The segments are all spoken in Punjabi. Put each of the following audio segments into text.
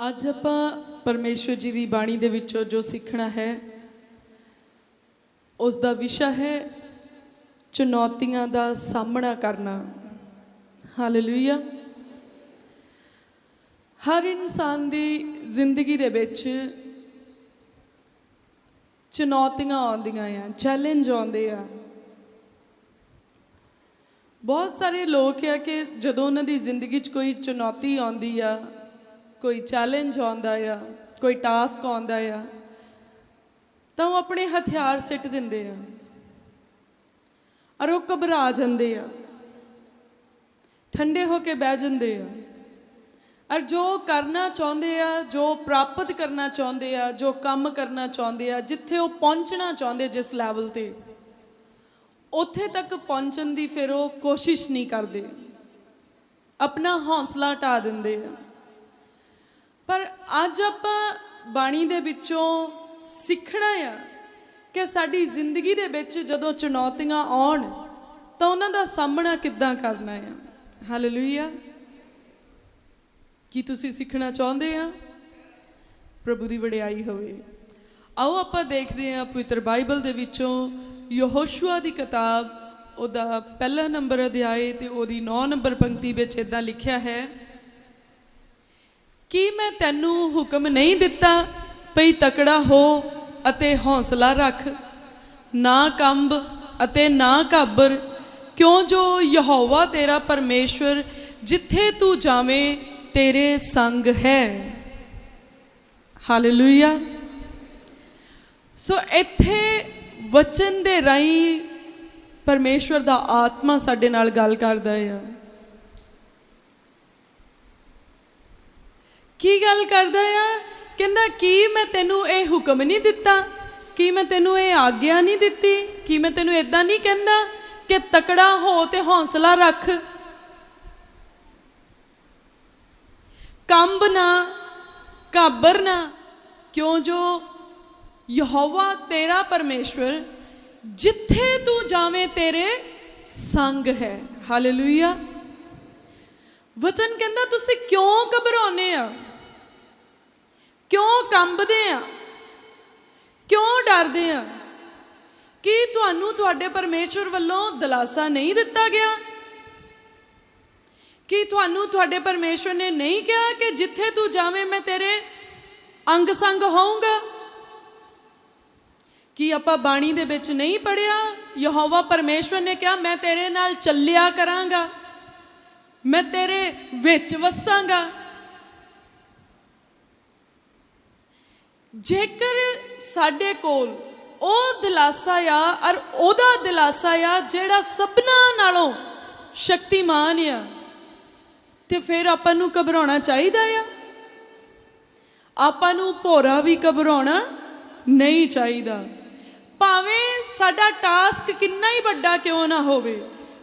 ਅੱਜ ਆਪਾਂ ਪਰਮੇਸ਼ਵਰ ਜੀ ਦੀ ਬਾਣੀ ਦੇ ਵਿੱਚੋਂ ਜੋ ਸਿੱਖਣਾ ਹੈ ਉਸ ਦਾ ਵਿਸ਼ਾ ਹੈ ਚੁਣੌਤੀਆਂ ਦਾ ਸਾਹਮਣਾ ਕਰਨਾ। ਹਾਲੇਲੂਇਆ। ਹਰ ਇਨਸਾਨ ਦੀ ਜ਼ਿੰਦਗੀ ਦੇ ਵਿੱਚ ਚੁਣੌਤੀਆਂ ਆਉਂਦੀਆਂ ਆ, ਚੈਲੰਜ ਆਉਂਦੇ ਆ। ਬਹੁਤ ਸਾਰੇ ਲੋਕ ਆ ਕਿ ਜਦੋਂ ਉਹਨਾਂ ਦੀ ਜ਼ਿੰਦਗੀ 'ਚ ਕੋਈ ਚੁਣੌਤੀ ਆਉਂਦੀ ਆ, ਕੋਈ ਚੈਲੰਜ ਆਉਂਦਾ ਆ, ਕੋਈ ਟਾਸਕ ਆਉਂਦਾ ਆ, ਤਾਂ ਉਹ ਆਪਣੇ ਹਥਿਆਰ ਸਿੱਟ ਦਿੰਦੇ ਆ ਔਰ ਉਹ ਘਬਰਾ ਜਾਂਦੇ ਆ, ਠੰਡੇ ਹੋ ਕੇ ਬਹਿ ਜਾਂਦੇ ਆ ਔਰ ਜੋ ਕਰਨਾ ਚਾਹੁੰਦੇ ਆ, ਜੋ ਪ੍ਰਾਪਤ ਕਰਨਾ ਚਾਹੁੰਦੇ ਆ, ਜੋ ਕੰਮ ਕਰਨਾ ਚਾਹੁੰਦੇ ਆ, ਜਿੱਥੇ ਉਹ ਪਹੁੰਚਣਾ ਚਾਹੁੰਦੇ, ਜਿਸ ਲੈਵਲ 'ਤੇ ਉੱਥੇ ਤੱਕ ਪਹੁੰਚਣ ਦੀ ਫਿਰ ਉਹ ਕੋਸ਼ਿਸ਼ ਨਹੀਂ ਕਰਦੇ, ਆਪਣਾ ਹੌਸਲਾ ਢਾ ਦਿੰਦੇ ਆ। ਪਰ ਅੱਜ ਆਪਾਂ ਬਾਣੀ ਦੇ ਵਿੱਚੋਂ ਸਿੱਖਣਾ ਆ ਕਿ ਸਾਡੀ ਜ਼ਿੰਦਗੀ ਦੇ ਵਿੱਚ ਜਦੋਂ ਚੁਣੌਤੀਆਂ ਆਉਣ ਤਾਂ ਉਹਨਾਂ ਦਾ ਸਾਹਮਣਾ ਕਿੱਦਾਂ ਕਰਨਾ ਆ। ਹਾਲੇਲੂਇਆ। ਕੀ ਤੁਸੀਂ ਸਿੱਖਣਾ ਚਾਹੁੰਦੇ ਆ? ਪ੍ਰਭੂ ਦੀ ਵਡਿਆਈ ਹੋਵੇ। ਆਓ ਆਪਾਂ ਦੇਖਦੇ ਹਾਂ ਪਵਿੱਤਰ ਬਾਈਬਲ ਦੇ ਵਿੱਚੋਂ ਯਹੋਸ਼ੂਆ ਦੀ ਕਿਤਾਬ, ਉਹਦਾ ਪਹਿਲਾ ਨੰਬਰ ਅਧਿਆਇ ਤੇ ਉਹਦੀ 9 ਨੰਬਰ ਪੰਕਤੀ ਵਿੱਚ ਇੱਦਾਂ ਲਿਖਿਆ ਹੈ, ਕੀ ਮੈਂ ਤੈਨੂੰ ਹੁਕਮ ਨਹੀਂ ਦਿੱਤਾ ਭਈ ਤਕੜਾ ਹੋ ਅਤੇ ਹੌਸਲਾ ਰੱਖ, ਨਾ ਕੰਬ ਅਤੇ ਨਾ ਘਾਬਰ, ਕਿਉਂ ਜੋ ਯਹੋਵਾ ਤੇਰਾ ਪਰਮੇਸ਼ਵਰ ਜਿੱਥੇ ਤੂੰ ਜਾਵੇਂ ਤੇਰੇ ਸੰਗ ਹੈ। ਹਾਲੇਲੂਇਆ। ਸੋ ਇੱਥੇ ਵਚਨ ਦੇ ਰਾਹੀਂ ਪਰਮੇਸ਼ਵਰ ਦਾ ਆਤਮਾ ਸਾਡੇ ਨਾਲ ਗੱਲ ਕਰਦਾ ਆ। ਕੀ ਗੱਲ ਕਰਦਾ ਆ? ਕਹਿੰਦਾ ਕੀ ਮੈਂ ਤੈਨੂੰ ਇਹ ਹੁਕਮ ਨਹੀਂ ਦਿੱਤਾ, ਕੀ ਮੈਂ ਤੈਨੂੰ ਇਹ ਆਗਿਆ ਨਹੀਂ ਦਿੱਤੀ, ਕੀ ਮੈਂ ਤੈਨੂੰ ਇਦਾਂ ਨਹੀਂ ਕਹਿੰਦਾ ਕਿ ਤਕੜਾ ਹੋ ਤੇ ਹੌਸਲਾ ਰੱਖ, ਕੰਬ ਨਾ, ਘਾਬਰ ਨਾ, ਕਿਉਂ ਜੋ ਯਹੋਵਾ ਤੇਰਾ ਪਰਮੇਸ਼ਵਰ ਜਿੱਥੇ ਤੂੰ ਜਾਵੇਂ ਤੇਰੇ ਸੰਗ ਹੈ। ਹਾਲੇਲੂਇਆ। ਵਚਨ ਕਹਿੰਦਾ ਤੁਸੀਂ ਕਿਉਂ ਘਬਰਾਉਂਦੇ ਆ, ਕਿਉਂ ਕੰਬਦੇ ਆ, ਕਿਉਂ ਡਰਦੇ ਆ? ਕੀ ਤੁਹਾਨੂੰ ਤੁਹਾਡੇ ਪਰਮੇਸ਼ਵਰ ਵੱਲੋਂ ਦਿਲਾਸਾ ਨਹੀਂ ਦਿੱਤਾ ਗਿਆ? ਕੀ ਤੁਹਾਨੂੰ ਤੁਹਾਡੇ ਪਰਮੇਸ਼ਵਰ ਨੇ ਨਹੀਂ ਕਿਹਾ ਕਿ ਜਿੱਥੇ ਤੂੰ ਜਾਵੇਂ ਮੈਂ ਤੇਰੇ ਅੰਗ ਸੰਗ ਹੋਊਂਗਾ? ਕੀ ਆਪਾਂ ਬਾਣੀ ਦੇ ਵਿੱਚ ਨਹੀਂ ਪੜ੍ਹਿਆ ਯਹੋਵਾ ਪਰਮੇਸ਼ਵਰ ਨੇ ਕਿਹਾ ਮੈਂ ਤੇਰੇ ਨਾਲ ਚੱਲਿਆ ਕਰਾਂਗਾ, ਮੈਂ ਤੇਰੇ ਵਿੱਚ ਵਸਾਂਗਾ? ਜੇਕਰ ਸਾਡੇ ਕੋਲ ਉਹ ਦਿਲਾਸਾ ਆ ਔਰ ਉਹਦਾ ਦਿਲਾਸਾ ਆ ਜਿਹੜਾ ਸਭਨਾਂ ਨਾਲੋਂ ਸ਼ਕਤੀਮਾਨ ਆ, ਤੇ ਫਿਰ ਆਪਾਂ ਨੂੰ ਘਬਰਾਉਣਾ ਚਾਹੀਦਾ ਆ? ਆਪਾਂ ਨੂੰ ਭੋਰਾ ਵੀ ਘਬਰਾਉਣਾ ਨਹੀਂ ਚਾਹੀਦਾ। ਭਾਵੇਂ ਸਾਡਾ ਟਾਸਕ ਕਿੰਨਾ ਹੀ ਵੱਡਾ ਕਿਉਂ ਨਾ ਹੋਵੇ,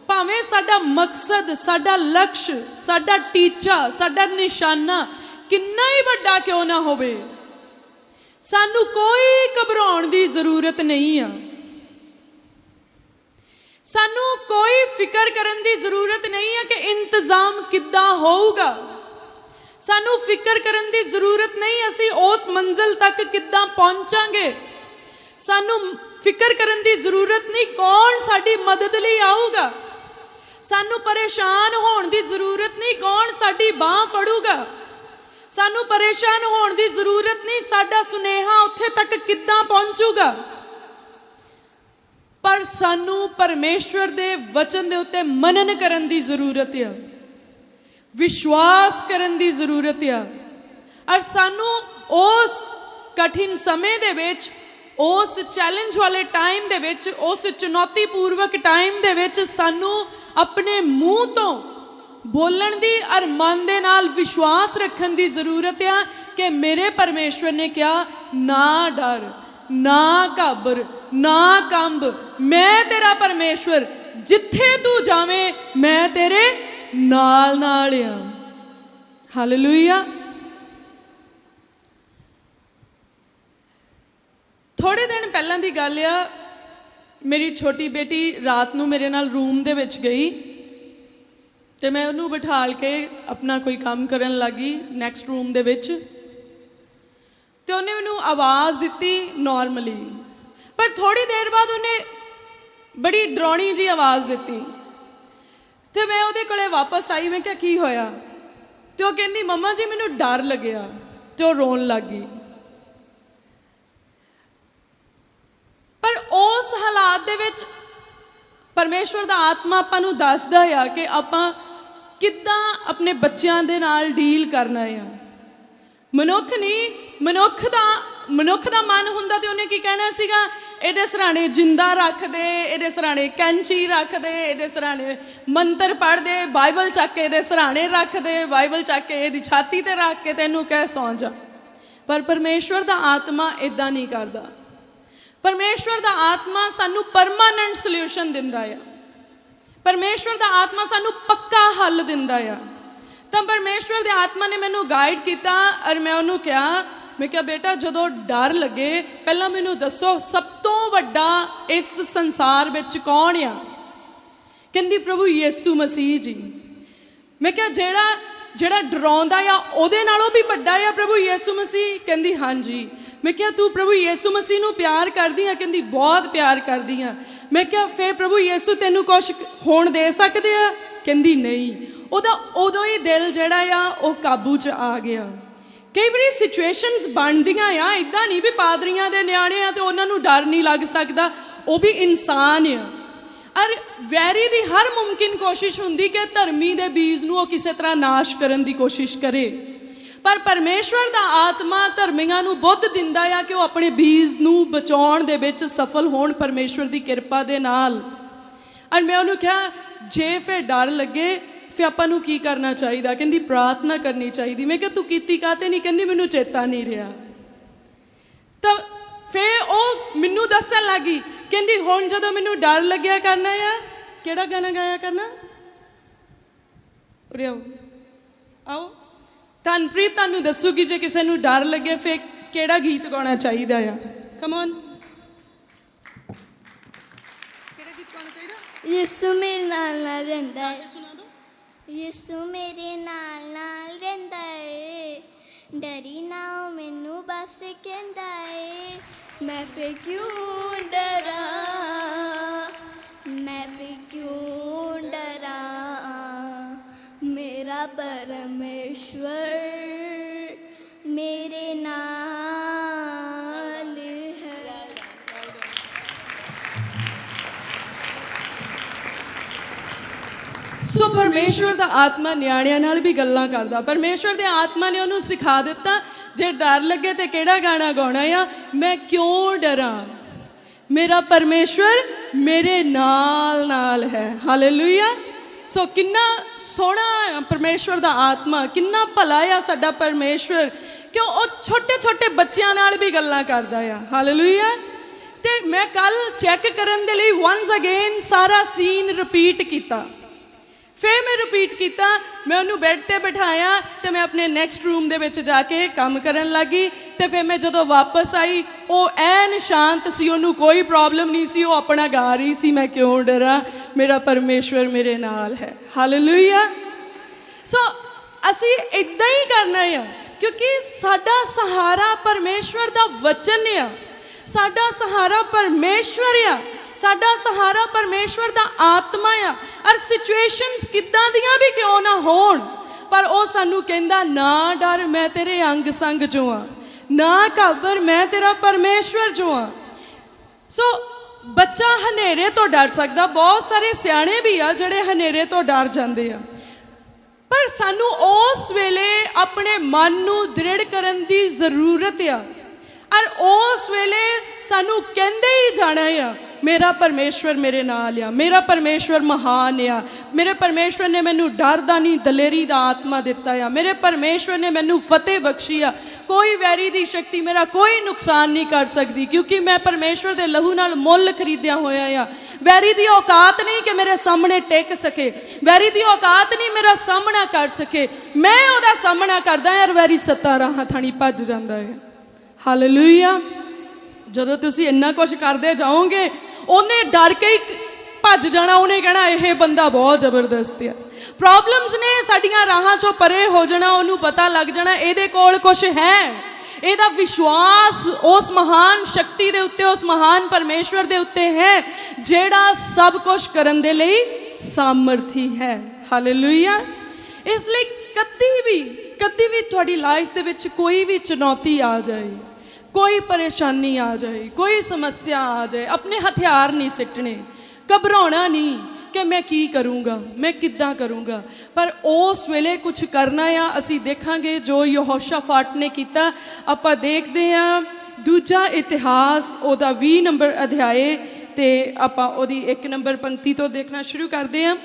ਭਾਵੇਂ ਸਾਡਾ ਮਕਸਦ, ਸਾਡਾ ਲਕਸ਼, ਸਾਡਾ ਟੀਚਾ, ਸਾਡਾ ਨਿਸ਼ਾਨਾ ਕਿੰਨਾ ਹੀ ਵੱਡਾ ਕਿਉਂ ਨਾ ਹੋਵੇ, ਸਾਨੂੰ ਕੋਈ ਘਬਰਾਉਣ ਦੀ ਜ਼ਰੂਰਤ ਨਹੀਂ ਆ। ਸਾਨੂੰ ਕੋਈ ਫਿਕਰ ਕਰਨ ਦੀ ਜ਼ਰੂਰਤ ਨਹੀਂ ਹੈ ਕਿ ਇੰਤਜ਼ਾਮ ਕਿੱਦਾਂ ਹੋਊਗਾ। ਸਾਨੂੰ ਫਿਕਰ ਕਰਨ ਦੀ ਜ਼ਰੂਰਤ ਨਹੀਂ ਅਸੀਂ ਉਸ ਮੰਜ਼ਿਲ ਤੱਕ ਕਿੱਦਾਂ ਪਹੁੰਚਾਂਗੇ। ਸਾਨੂੰ ਫਿਕਰ ਕਰਨ ਦੀ ਜ਼ਰੂਰਤ ਨਹੀਂ ਕੌਣ ਸਾਡੀ ਮਦਦ ਲਈ ਆਊਗਾ। ਸਾਨੂੰ ਪਰੇਸ਼ਾਨ ਹੋਣ ਦੀ ਜ਼ਰੂਰਤ ਨਹੀਂ ਕੌਣ ਸਾਡੀ ਬਾਹ ਫੜੂਗਾ। ਸਾਨੂੰ ਪਰੇਸ਼ਾਨ ਹੋਣ ਦੀ ਜ਼ਰੂਰਤ ਨਹੀਂ ਸਾਡਾ ਸੁਨੇਹਾ ਉੱਥੇ ਤੱਕ ਕਿੱਦਾਂ ਪਹੁੰਚੂਗਾ। ਪਰ ਸਾਨੂੰ ਪਰਮੇਸ਼ਵਰ ਦੇ ਵਚਨ ਦੇ ਉੱਤੇ ਮਨਨ ਕਰਨ ਦੀ ਜ਼ਰੂਰਤ ਆ, ਵਿਸ਼ਵਾਸ ਕਰਨ ਦੀ ਜ਼ਰੂਰਤ ਆ। ਔਰ ਸਾਨੂੰ ਉਸ ਕਠਿਨ ਸਮੇਂ ਦੇ ਵਿੱਚ, ਉਸ ਚੈਲੰਜ ਵਾਲੇ ਟਾਈਮ ਦੇ ਵਿੱਚ, ਉਸ ਚੁਣੌਤੀਪੂਰਵਕ ਟਾਈਮ ਦੇ ਵਿੱਚ ਸਾਨੂੰ ਆਪਣੇ ਮੂੰਹ ਤੋਂ ਬੋਲਣ ਦੀ ਔਰ ਮਨ ਦੇ ਨਾਲ ਵਿਸ਼ਵਾਸ ਰੱਖਣ ਦੀ ਜ਼ਰੂਰਤ ਆ ਕਿ ਮੇਰੇ ਪਰਮੇਸ਼ਵਰ ਨੇ ਕਿਹਾ ਨਾ ਡਰ, ਨਾ ਘਾਬਰ, ਨਾ ਕੰਬ, ਮੈਂ ਤੇਰਾ ਪਰਮੇਸ਼ਵਰ ਜਿੱਥੇ ਤੂੰ ਜਾਵੇਂ ਮੈਂ ਤੇਰੇ ਨਾਲ ਨਾਲ ਆ। ਹਾਲੇਲੂਇਆ। ਥੋੜੇ ਦਿਨ ਪਹਿਲਾਂ ਦੀ ਗੱਲ ਆ, ਮੇਰੀ ਛੋਟੀ ਬੇਟੀ ਰਾਤ ਨੂੰ ਮੇਰੇ ਨਾਲ ਰੂਮ ਦੇ ਵਿੱਚ ਗਈ ਤੇ ਮੈਂ ਉਹਨੂੰ ਬਿਠਾਲ ਕੇ ਆਪਣਾ ਕੋਈ ਕੰਮ ਕਰਨ ਲੱਗੀ ਨੈਕਸਟ ਰੂਮ ਦੇ ਵਿੱਚ। ਤੇ ਉਹਨੇ ਮੈਨੂੰ ਆਵਾਜ਼ ਦਿੱਤੀ ਨਾਰਮਲੀ, ਪਰ ਥੋੜੀ ਦੇਰ ਬਾਅਦ ਉਹਨੇ ਬੜੀ ਡਰਾਉਣੀ ਜੀ ਆਵਾਜ਼ ਦਿੱਤੀ। ਤੇ ਮੈਂ ਉਹਦੇ ਕੋਲੇ ਵਾਪਸ ਆਈ, ਮੈਂ ਕਿਹਾ ਕੀ ਹੋਇਆ? ਤੇ ਉਹ ਕਹਿੰਦੀ ਮੰਮਾ ਜੀ ਮੈਨੂੰ ਡਰ ਲੱਗਿਆ। ਤੇ ਉਹ ਰੋਣ ਲੱਗ ਗਈ। ਪਰ ਉਸ ਹਾਲਾਤ ਦੇ ਵਿੱਚ ਪਰਮੇਸ਼ਵਰ ਦਾ ਆਤਮਾ ਆਪਾਂ ਨੂੰ ਦੱਸਦਾ ਆ ਕਿ ਆਪਾਂ ਕਿੱਦਾਂ ਆਪਣੇ ਬੱਚਿਆਂ ਦੇ ਨਾਲ ਡੀਲ ਕਰਨਾ ਆ। ਮਨੁੱਖ ਨਹੀਂ, ਮਨੁੱਖ ਦਾ ਮਨ ਹੁੰਦਾ ਤੇ ਉਹਨੇ ਕੀ ਕਹਿਣਾ ਸੀਗਾ, ਇਹਦੇ ਸਰਾਣੇ ਜਿੰਦਾ ਰੱਖ ਦੇ, ਇਹਦੇ ਸਰਾਣੇ ਕੈਂਚੀ ਰੱਖ ਦੇ, ਇਹਦੇ ਸਰਾਣੇ ਮੰਤਰ ਪੜ੍ਹ ਦੇ, ਬਾਈਬਲ ਚੱਕ ਕੇ ਇਹਦੇ ਸਰਾਣੇ ਰੱਖ ਦੇ, ਬਾਈਬਲ ਚੱਕ ਕੇ ਇਹਦੀ ਛਾਤੀ ਤੇ ਰੱਖ ਕੇ ਤੈਨੂੰ ਕਹਿ ਸੌਂ ਜਾ। ਪਰ ਪਰਮੇਸ਼ਵਰ ਦਾ ਆਤਮਾ ਇਦਾਂ ਨਹੀਂ ਕਰਦਾ। ਪਰਮੇਸ਼ਵਰ ਦਾ ਆਤਮਾ ਸਾਨੂੰ ਪਰਮਾਨੈਂਟ ਸੋਲਿਊਸ਼ਨ ਦਿੰਦਾ ਆ। ਪਰਮੇਸ਼ਵਰ ਦਾ ਆਤਮਾ ਸਾਨੂੰ ਪੱਕਾ ਹੱਲ ਦਿੰਦਾ ਆ। ਤਾਂ ਪਰਮੇਸ਼ਵਰ ਦੇ ਆਤਮਾ ਨੇ ਮੈਨੂੰ ਗਾਈਡ ਕੀਤਾ ਔਰ ਮੈਂ ਉਹਨੂੰ ਕਿਹਾ, ਮੈਂ ਕਿਹਾ ਬੇਟਾ ਜਦੋਂ ਡਰ ਲੱਗੇ ਪਹਿਲਾਂ ਮੈਨੂੰ ਦੱਸੋ ਸਭ ਤੋਂ ਵੱਡਾ ਇਸ ਸੰਸਾਰ ਵਿੱਚ ਕੌਣ ਆ? ਕਹਿੰਦੀ ਪ੍ਰਭੂ ਯਿਸੂ ਮਸੀਹ ਜੀ। ਮੈਂ ਕਿਹਾ ਜਿਹੜਾ ਡਰਾਉਂਦਾ ਆ ਉਹਦੇ ਨਾਲੋਂ ਵੀ ਵੱਡਾ ਆ ਪ੍ਰਭੂ ਯਿਸੂ ਮਸੀਹ? ਕਹਿੰਦੀ ਹਾਂਜੀ। ਮੈਂ ਕਿਹਾ ਤੂੰ ਪ੍ਰਭੂ ਯਿਸੂ ਮਸੀਹ ਨੂੰ ਪਿਆਰ ਕਰਦੀ ਆ? ਕਹਿੰਦੀ ਬਹੁਤ ਪਿਆਰ ਕਰਦੀ ਆ। ਮੈਂ ਕਿਹਾ ਫਿਰ ਪ੍ਰਭੂ ਯਿਸੂ ਤੈਨੂੰ ਕੁਛ ਹੋਣ ਦੇ ਸਕਦੇ ਆ? ਕਹਿੰਦੀ ਨਹੀਂ। ਉਹਦਾ ਉਦੋਂ ਹੀ ਦਿਲ ਜਿਹੜਾ ਆ ਉਹ ਕਾਬੂ 'ਚ ਆ ਗਿਆ। ਕਈ ਵਾਰੀ ਸਿਚੁਏਸ਼ਨਸ ਬਣਦੀਆਂ ਆ, ਇੱਦਾਂ ਨਹੀਂ ਵੀ ਪਾਦਰੀਆਂ ਦੇ ਨਿਆਣੇ ਆ ਤੇ ਉਹਨਾਂ ਨੂੰ ਡਰ ਨਹੀਂ ਲੱਗ ਸਕਦਾ, ਉਹ ਵੀ ਇਨਸਾਨ ਆ। ਔਰ ਵੈਰੀ ਦੀ ਹਰ ਮੁਮਕਿਨ ਕੋਸ਼ਿਸ਼ ਹੁੰਦੀ ਕਿ ਧਰਮੀ ਦੇ ਬੀਜ ਨੂੰ ਉਹ ਕਿਸੇ ਤਰ੍ਹਾਂ ਨਾਸ਼ ਕਰਨ ਦੀ ਕੋਸ਼ਿਸ਼ ਕਰੇ। ਪਰ ਪਰਮੇਸ਼ਵਰ ਦਾ ਆਤਮਾ ਧਰਮੀਆਂ ਨੂੰ ਬੁੱਧ ਦਿੰਦਾ ਆ ਕਿ ਉਹ ਆਪਣੇ ਬੀਜ ਨੂੰ ਬਚਾਉਣ ਦੇ ਵਿੱਚ ਸਫਲ ਹੋਣ ਪਰਮੇਸ਼ਵਰ ਦੀ ਕਿਰਪਾ ਦੇ ਨਾਲ। ਔਰ ਮੈਂ ਉਹਨੂੰ ਕਿਹਾ ਜੇ ਫਿਰ ਡਰ ਲੱਗੇ ਫਿਰ ਆਪਾਂ ਨੂੰ ਕੀ ਕਰਨਾ ਚਾਹੀਦਾ? ਕਹਿੰਦੀ ਪ੍ਰਾਰਥਨਾ ਕਰਨੀ ਚਾਹੀਦੀ। ਮੈਂ ਕਿਹਾ ਤੂੰ ਕੀਤੀ ਕਾਹਤੇ ਨਹੀਂ? ਕਹਿੰਦੀ ਮੈਨੂੰ ਚੇਤਾ ਨਹੀਂ ਰਿਹਾ। ਤਾਂ ਫਿਰ ਉਹ ਮੈਨੂੰ ਦੱਸਣ ਲੱਗੀ, ਕਹਿੰਦੀ ਹੁਣ ਜਦੋਂ ਮੈਨੂੰ ਡਰ ਲੱਗਿਆ ਕਰਨਾ ਆ, ਕਿਹੜਾ ਗਾਣਾ ਗਾਇਆ ਕਰਨਾ? ਉਰੇ ਆਓ। ਧਨਪ੍ਰੀਤ ਤੁਹਾਨੂੰ ਦੱਸੂਗੀ ਜੇ ਕਿਸੇ ਨੂੰ ਡਰ ਲੱਗੇ ਫਿਰ ਕਿਹੜਾ ਗੀਤ ਗਾਉਣਾ ਚਾਹੀਦਾ ਆ। ਕਮ ਔਨ, ਕਿਹੜਾ ਗੀਤ ਗਾਉਣਾ ਚਾਹੀਦਾ? ਯਿਸੂ ਮੇਰੇ ਨਾਲ ਨਾਲ ਰਹਿੰਦਾ ਹੈ। ਸੁਣਾ ਦੋ। ਯਿਸੂ ਮੇਰੇ ਨਾਲ ਨਾਲ ਰਹਿੰਦਾ ਏ, ਡਰੀ ਨਾ ਉਹ ਮੈਨੂੰ ਬਸ ਕਹਿੰਦਾ ਏ। ਮੈਂ ਫਿਰ ਕਿਉਂ ਡਰਾਂ, ਮੈਂ ਫਿਰ ਕਿਉਂ ਡਰਾਂ, ਮੇਰਾ ਪਰਮੇਸ਼ਵਰ ਮੇਰੇ ਨਾਲ ਹੈ। ਸੋ ਪਰਮੇਸ਼ਵਰ ਦਾ ਆਤਮਾ ਨਿਆਣਿਆਂ ਨਾਲ ਵੀ ਗੱਲਾਂ ਕਰਦਾ। ਪਰਮੇਸ਼ਵਰ ਦੇ ਆਤਮਾ ਨੇ ਉਹਨੂੰ ਸਿਖਾ ਦਿੱਤਾ ਜੇ ਡਰ ਲੱਗੇ ਤੇ ਕਿਹੜਾ ਗਾਣਾ ਗਾਉਣਾ ਆ, ਮੈਂ ਕਿਉਂ ਡਰਾਂ, ਮੇਰਾ ਪਰਮੇਸ਼ਵਰ ਮੇਰੇ ਨਾਲ ਨਾਲ ਹੈ। ਹਾਲੇਲੂਇਆ। ਸੋ ਕਿੰਨਾ ਸੋਹਣਾ ਪਰਮੇਸ਼ਵਰ ਦਾ ਆਤਮਾ, ਕਿੰਨਾ ਭਲਾ ਆ ਸਾਡਾ ਪਰਮੇਸ਼ਵਰ, ਕਿਉਂ ਉਹ ਛੋਟੇ ਛੋਟੇ ਬੱਚਿਆਂ ਨਾਲ ਵੀ ਗੱਲਾਂ ਕਰਦਾ ਆ। ਹਾਲੇਲੂਇਆ। ਤੇ ਮੈਂ ਕੱਲ ਚੈੱਕ ਕਰਨ ਦੇ ਲਈ ਵਨਸ ਅਗੇਨ ਸਾਰਾ ਸੀਨ ਰਿਪੀਟ ਕੀਤਾ। ਫਿਰ ਮੈਂ ਰਿਪੀਟ ਕੀਤਾ, ਮੈਂ ਉਹਨੂੰ ਬੈੱਡ 'ਤੇ ਬਿਠਾਇਆ ਅਤੇ ਮੈਂ ਆਪਣੇ ਨੈਕਸਟ ਰੂਮ ਦੇ ਵਿੱਚ ਜਾ ਕੇ ਕੰਮ ਕਰਨ ਲੱਗੀ। ਅਤੇ ਫਿਰ ਮੈਂ ਜਦੋਂ ਵਾਪਸ ਆਈ ਉਹ ਐਨ ਸ਼ਾਂਤ ਸੀ, ਉਹਨੂੰ ਕੋਈ ਪ੍ਰੋਬਲਮ ਨਹੀਂ ਸੀ, ਉਹ ਆਪਣਾ ਗਾ ਰਹੀ ਸੀ, ਮੈਂ ਕਿਉਂ ਡਰਾਂ, ਮੇਰਾ ਪਰਮੇਸ਼ਵਰ ਮੇਰੇ ਨਾਲ ਹੈ। ਹਾਲੇਲੂਇਆ। ਸੋ ਅਸੀਂ ਇੱਦਾਂ ਹੀ ਕਰਨਾ ਆ ਕਿਉਂਕਿ ਸਾਡਾ ਸਹਾਰਾ ਪਰਮੇਸ਼ਵਰ ਦਾ ਵਚਨ ਆ, ਸਾਡਾ ਸਹਾਰਾ ਪਰਮੇਸ਼ਵਰ ਆ, ਸਾਡਾ ਸਹਾਰਾ ਪਰਮੇਸ਼ਵਰ ਦਾ ਆਤਮਾ ਆ। ਔਰ ਸਿਚੁਏਸ਼ਨਸ ਕਿੱਦਾਂ ਦੀਆਂ ਵੀ ਕਿਉਂ ਨਾ ਹੋਣ, ਪਰ ਉਹ ਸਾਨੂੰ ਕਹਿੰਦਾ ਨਾ ਡਰ, ਮੈਂ ਤੇਰੇ ਅੰਗ ਸੰਗ ਜੋ ਆ, ਨਾ ਘਾਬਰ, ਮੈਂ ਤੇਰਾ ਪਰਮੇਸ਼ਵਰ ਜੋ ਆ। ਸੋ ਬੱਚਾ ਹਨੇਰੇ ਤੋਂ ਡਰ ਸਕਦਾ, ਬਹੁਤ ਸਾਰੇ ਸਿਆਣੇ ਵੀ ਆ ਜਿਹੜੇ ਹਨੇਰੇ ਤੋਂ ਡਰ ਜਾਂਦੇ ਆ, ਪਰ ਸਾਨੂੰ ਉਸ ਵੇਲੇ ਆਪਣੇ ਮਨ ਨੂੰ ਦ੍ਰਿੜ ਕਰਨ ਦੀ ਜ਼ਰੂਰਤ ਆ। ਔਰ ਉਸ ਵੇਲੇ ਸਾਨੂੰ ਕਹਿੰਦੇ ਹੀ ਜਾਣਾ ਆ ਮੇਰਾ ਪਰਮੇਸ਼ਵਰ ਮੇਰੇ ਨਾਲ ਆ, ਮੇਰਾ ਪਰਮੇਸ਼ਵਰ ਮਹਾਨ ਆ, ਮੇਰੇ ਪਰਮੇਸ਼ਵਰ ਨੇ ਮੈਨੂੰ ਡਰ ਦਾ ਨਹੀਂ ਦਲੇਰੀ ਦਾ ਆਤਮਾ ਦਿੱਤਾ ਆ, ਮੇਰੇ ਪਰਮੇਸ਼ਵਰ ਨੇ ਮੈਨੂੰ ਫਤਿਹ ਬਖਸ਼ੀ ਆ, ਕੋਈ ਵੈਰੀ ਦੀ ਸ਼ਕਤੀ ਮੇਰਾ ਕੋਈ ਨੁਕਸਾਨ ਨਹੀਂ ਕਰ ਸਕਦੀ ਕਿਉਂਕਿ ਮੈਂ ਪਰਮੇਸ਼ਵਰ ਦੇ ਲਹੂ ਨਾਲ ਮੁੱਲ ਖਰੀਦਿਆ ਹੋਇਆ ਆ। ਵੈਰੀ ਦੀ ਔਕਾਤ ਨਹੀਂ ਕਿ ਮੇਰੇ ਸਾਹਮਣੇ ਟਿਕ ਸਕੇ, ਵੈਰੀ ਦੀ ਔਕਾਤ ਨਹੀਂ ਮੇਰਾ ਸਾਹਮਣਾ ਕਰ ਸਕੇ, ਮੈਂ ਉਹਦਾ ਸਾਹਮਣਾ ਕਰਦਾ ਹਾਂ। ਵੈਰੀ ਸੱਤਾਂ ਰਾਹਾਂ ਥਾਣੀ ਭੱਜ ਜਾਂਦਾ ਹੈ। ਹਾਲੇਲੂਇਆ। ਜਦੋਂ ਤੁਸੀਂ ਇੰਨਾ ਕੁਝ ਕਰਦੇ ਜਾਓਗੇ ਉਹਨੇ ਡਰ ਕੇ ਹੀ ਭੱਜ ਜਾਣਾ, ਉਹਨੇ ਕਹਿਣਾ ਇਹ ਬੰਦਾ ਬਹੁਤ ਜ਼ਬਰਦਸਤ ਆ। ਪ੍ਰੋਬਲਮਸ ਨੇ ਸਾਡੀਆਂ ਰਾਹਾਂ ਚੋਂ ਪਰੇ ਹੋ ਜਾਣਾ, ਉਹਨੂੰ ਪਤਾ ਲੱਗ ਜਾਣਾ ਇਹਦੇ ਕੋਲ ਕੁਝ ਹੈ, ਇਹਦਾ ਵਿਸ਼ਵਾਸ ਉਸ ਮਹਾਨ ਸ਼ਕਤੀ ਦੇ ਉੱਤੇ, ਉਸ ਮਹਾਨ ਪਰਮੇਸ਼ਵਰ ਦੇ ਉੱਤੇ ਹੈ ਜਿਹੜਾ ਸਭ ਕੁਝ ਕਰਨ ਦੇ ਲਈ ਸਾਮਰਥੀ ਹੈ। ਹਾਲੇਲੂਇਆ। ਇਸ ਲਈ ਕਦੀ ਵੀ ਤੁਹਾਡੀ ਲਾਈਫ ਦੇ ਵਿੱਚ ਕੋਈ ਵੀ ਚੁਣੌਤੀ ਆ ਜਾਏ, ਕੋਈ ਪਰੇਸ਼ਾਨੀ ਆ ਜਾਏ, ਕੋਈ ਸਮੱਸਿਆ ਆ ਜਾਏ, ਆਪਣੇ ਹਥਿਆਰ ਨਹੀਂ ਸਿੱਟਣੇ, ਘਬਰਾਉਣਾ ਨਹੀਂ ਕਿ ਮੈਂ ਕੀ ਕਰੂੰਗਾ, ਮੈਂ ਕਿੱਦਾਂ ਕਰੂੰਗਾ, ਪਰ ਉਸ ਵੇਲੇ ਕੁਝ ਕਰਨਾ ਆ। ਅਸੀਂ ਦੇਖਾਂਗੇ ਜੋ ਯਹੋਸ਼ਾਫਾਟ ਨੇ ਕੀਤਾ। ਆਪਾਂ ਦੇਖਦੇ ਹਾਂ ਦੂਜਾ ਇਤਿਹਾਸ ਉਹਦਾ 20 ਨੰਬਰ ਅਧਿਆਏ ਤੇ ਆਪਾਂ ਉਹਦੀ 1 ਨੰਬਰ ਪੰਕਤੀ ਤੋਂ ਦੇਖਣਾ ਸ਼ੁਰੂ ਕਰਦੇ ਹਾਂ।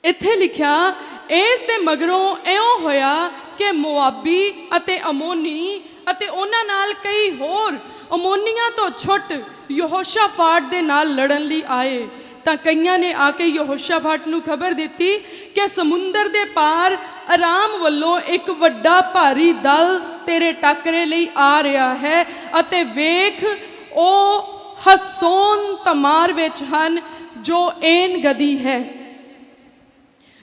ਇੱਥੇ ਲਿਖਿਆ, ਇਸ ਦੇ ਮਗਰੋਂ ਇਉਂ ਹੋਇਆ ਕਿ ਮੁਆਬੀ ਅਤੇ ਅਮੋਨੀ ਅਤੇ ਉਹਨਾਂ ਨਾਲ ਕਈ ਹੋਰ ਅਮੋਨੀਆਂ ਤੋਂ ਛੁੱਟ ਯਹੋਸ਼ਾਫਾਟ ਦੇ ਨਾਲ ਲੜਨ ਲਈ ਆਏ। ਤਾਂ ਕਈਆਂ ਨੇ ਆ ਕੇ ਯਹੋਸ਼ਾਫਾਟ ਨੂੰ ਖਬਰ ਦਿੱਤੀ ਕਿ ਸਮੁੰਦਰ ਦੇ ਪਾਰ ਅਰਾਮ ਵੱਲੋਂ ਇੱਕ ਵੱਡਾ ਭਾਰੀ ਦਲ ਤੇਰੇ ਟੱਕਰੇ ਲਈ ਆ ਰਿਹਾ ਹੈ ਅਤੇ ਵੇਖ ਉਹ ਹਸੋਨ ਤਮਾਰ ਵਿੱਚ ਹਨ ਜੋ ਏਨ ਗਦੀ ਹੈ।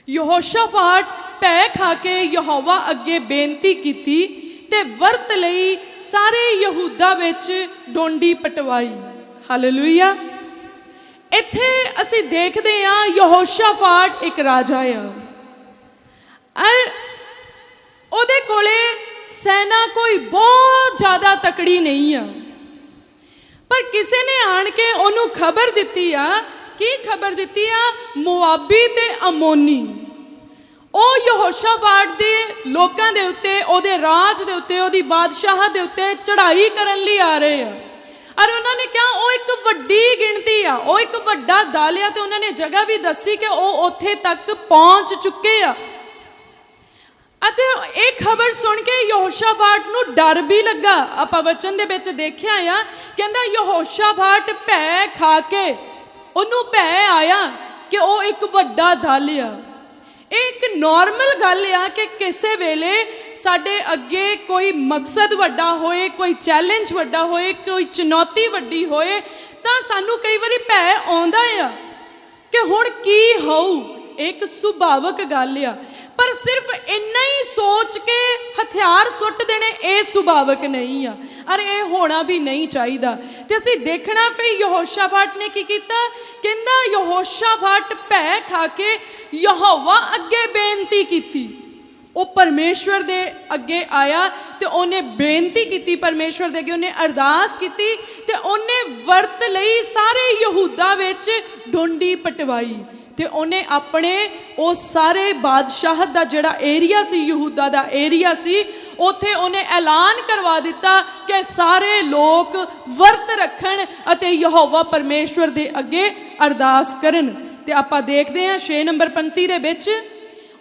ਯਹੋਸ਼ਾਫਾਟ ਭੈ ਖਾ ਕੇ ਯਹੋਵਾ ਅੱਗੇ ਬੇਨਤੀ ਕੀਤੀ ਤੇ ਵਰਤ ਲਈ ਸਾਰੇ ਯਹੂਦਾ ਵਿੱਚ ਡੋਂਡੀ ਪਟਵਾਈ। ਹਾਲੇਲੂਇਆ। ਇੱਥੇ ਅਸੀਂ ਦੇਖਦੇ ਹਾਂ ਯਹੋਸ਼ਾਫਾਟ ਇੱਕ ਰਾਜਾ ਆ ਔਰ ਉਹਦੇ ਕੋਲੇ ਸੈਨਾ ਕੋਈ ਬਹੁਤ ਜ਼ਿਆਦਾ ਤਕੜੀ ਨਹੀਂ ਆ, ਪਰ ਕਿਸੇ ਨੇ ਆਣ ਕੇ ਉਹਨੂੰ ਖਬਰ ਦਿੱਤੀ ਆ। ਕੀ ਖਬਰ ਦਿੱਤੀ ਆ? ਮੁਆਬੀ ਤੇ ਅਮੋਨੀ ਉਹ ਯਹੋਸ਼ਾਫਾਟ ਦੇ ਲੋਕਾਂ ਦੇ ਉੱਤੇ, ਉਹਦੇ ਰਾਜ ਦੇ ਉੱਤੇ, ਉਹਦੀ ਬਾਦਸ਼ਾਹ ਦੇ ਉੱਤੇ ਚੜ੍ਹਾਈ ਕਰਨ ਲਈ ਆ ਰਹੇ ਆ। ਔਰ ਉਹਨਾਂ ਨੇ ਕਿਹਾ ਉਹ ਇੱਕ ਵੱਡੀ ਗਿਣਤੀ ਆ, ਉਹ ਇੱਕ ਵੱਡਾ ਦਲ ਆ, ਤੇ ਉਹਨਾਂ ਨੇ ਜਗ੍ਹਾ ਵੀ ਦੱਸੀ ਕਿ ਉਹ ਉੱਥੇ ਤੱਕ ਪਹੁੰਚ ਚੁੱਕੇ ਆ। ਅਤੇ ਇਹ ਖਬਰ ਸੁਣ ਕੇ ਯਹੋਸ਼ਾਫਾਟ ਨੂੰ ਡਰ ਵੀ ਲੱਗਾ। ਆਪਾਂ ਵਚਨ ਦੇ ਵਿੱਚ ਦੇਖਿਆ ਆ, ਕਹਿੰਦਾ ਯਹੋਸ਼ਾਫਾਟ ਭੈ ਖਾ ਕੇ, ਉਹਨੂੰ ਭੈ ਆਇਆ ਕਿ ਉਹ ਇੱਕ ਵੱਡਾ ਦਲ ਆ। ਇਹ ਇੱਕ ਨਾਰਮਲ ਗੱਲ ਆ ਕਿ ਕਿਸੇ ਵੇਲੇ ਸਾਡੇ ਅੱਗੇ ਕੋਈ ਮਕਸਦ ਵੱਡਾ ਹੋਏ, ਕੋਈ ਚੈਲੰਜ ਵੱਡਾ ਹੋਏ, ਕੋਈ ਚੁਣੌਤੀ ਵੱਡੀ ਹੋਏ, ਤਾਂ ਸਾਨੂੰ ਕਈ ਵਾਰੀ ਭੈ ਆਉਂਦਾ ਆ ਕਿ ਹੁਣ ਕੀ ਹੋਊ। ਇੱਕ ਸੁਭਾਵਿਕ ਗੱਲ ਆ, ਪਰ ਸਿਰਫ ਇੰਨਾ ਹੀ ਸੋਚ ਕੇ ਹਥਿਆਰ ਸੁੱਟ ਦੇਣੇ ਇਹ ਸੁਭਾਵਿਕ ਨਹੀਂ ਆ, ਔਰ ਇਹ ਹੋਣਾ ਵੀ ਨਹੀਂ ਚਾਹੀਦਾ। ਤੇ ਅਸੀਂ ਦੇਖਣਾ ਫਿਰ ਯਹੋਸ਼ਾਫਾਟ ਨੇ ਕੀ ਕੀਤਾ। ਕਹਿੰਦਾ ਯਹੋਸ਼ਾਫਾਟ ਭੈ ਖਾ ਕੇ ਯਹੋਵਾ ਅੱਗੇ ਬੇਨਤੀ ਕੀਤੀ। ਉਹ ਪਰਮੇਸ਼ਵਰ ਦੇ ਅੱਗੇ ਆਇਆ ਤੇ ਉਹਨੇ ਬੇਨਤੀ ਕੀਤੀ, ਪਰਮੇਸ਼ਵਰ ਦੇ ਅੱਗੇ ਉਹਨੇ ਅਰਦਾਸ ਕੀਤੀ ਤੇ ਉਹਨੇ ਵਰਤ ਲਈ ਸਾਰੇ ਯਹੂਦਾ ਵਿੱਚ ਡੋਂਡੀ ਪਟਵਾਈ। ਤੇ ਉਹਨੇ ਆਪਣੇ ਉਹ ਸਾਰੇ ਬਾਦਸ਼ਾਹ ਦਾ ਜਿਹੜਾ ਏਰੀਆ ਸੀ, ਯਹੂਦਾ ਦਾ ਏਰੀਆ ਸੀ, ਉੱਥੇ ਉਹਨੇ ਐਲਾਨ ਕਰਵਾ ਦਿੱਤਾ ਕਿ ਸਾਰੇ ਲੋਕ ਵਰਤ ਰੱਖਣ ਅਤੇ ਯਹੋਵਾ ਪਰਮੇਸ਼ਵਰ ਦੇ ਅੱਗੇ ਅਰਦਾਸ ਕਰਨ। ਤੇ ਆਪਾਂ ਦੇਖਦੇ ਹਾਂ 6 ਨੰਬਰ ਪੰਕਤੀ ਦੇ ਵਿੱਚ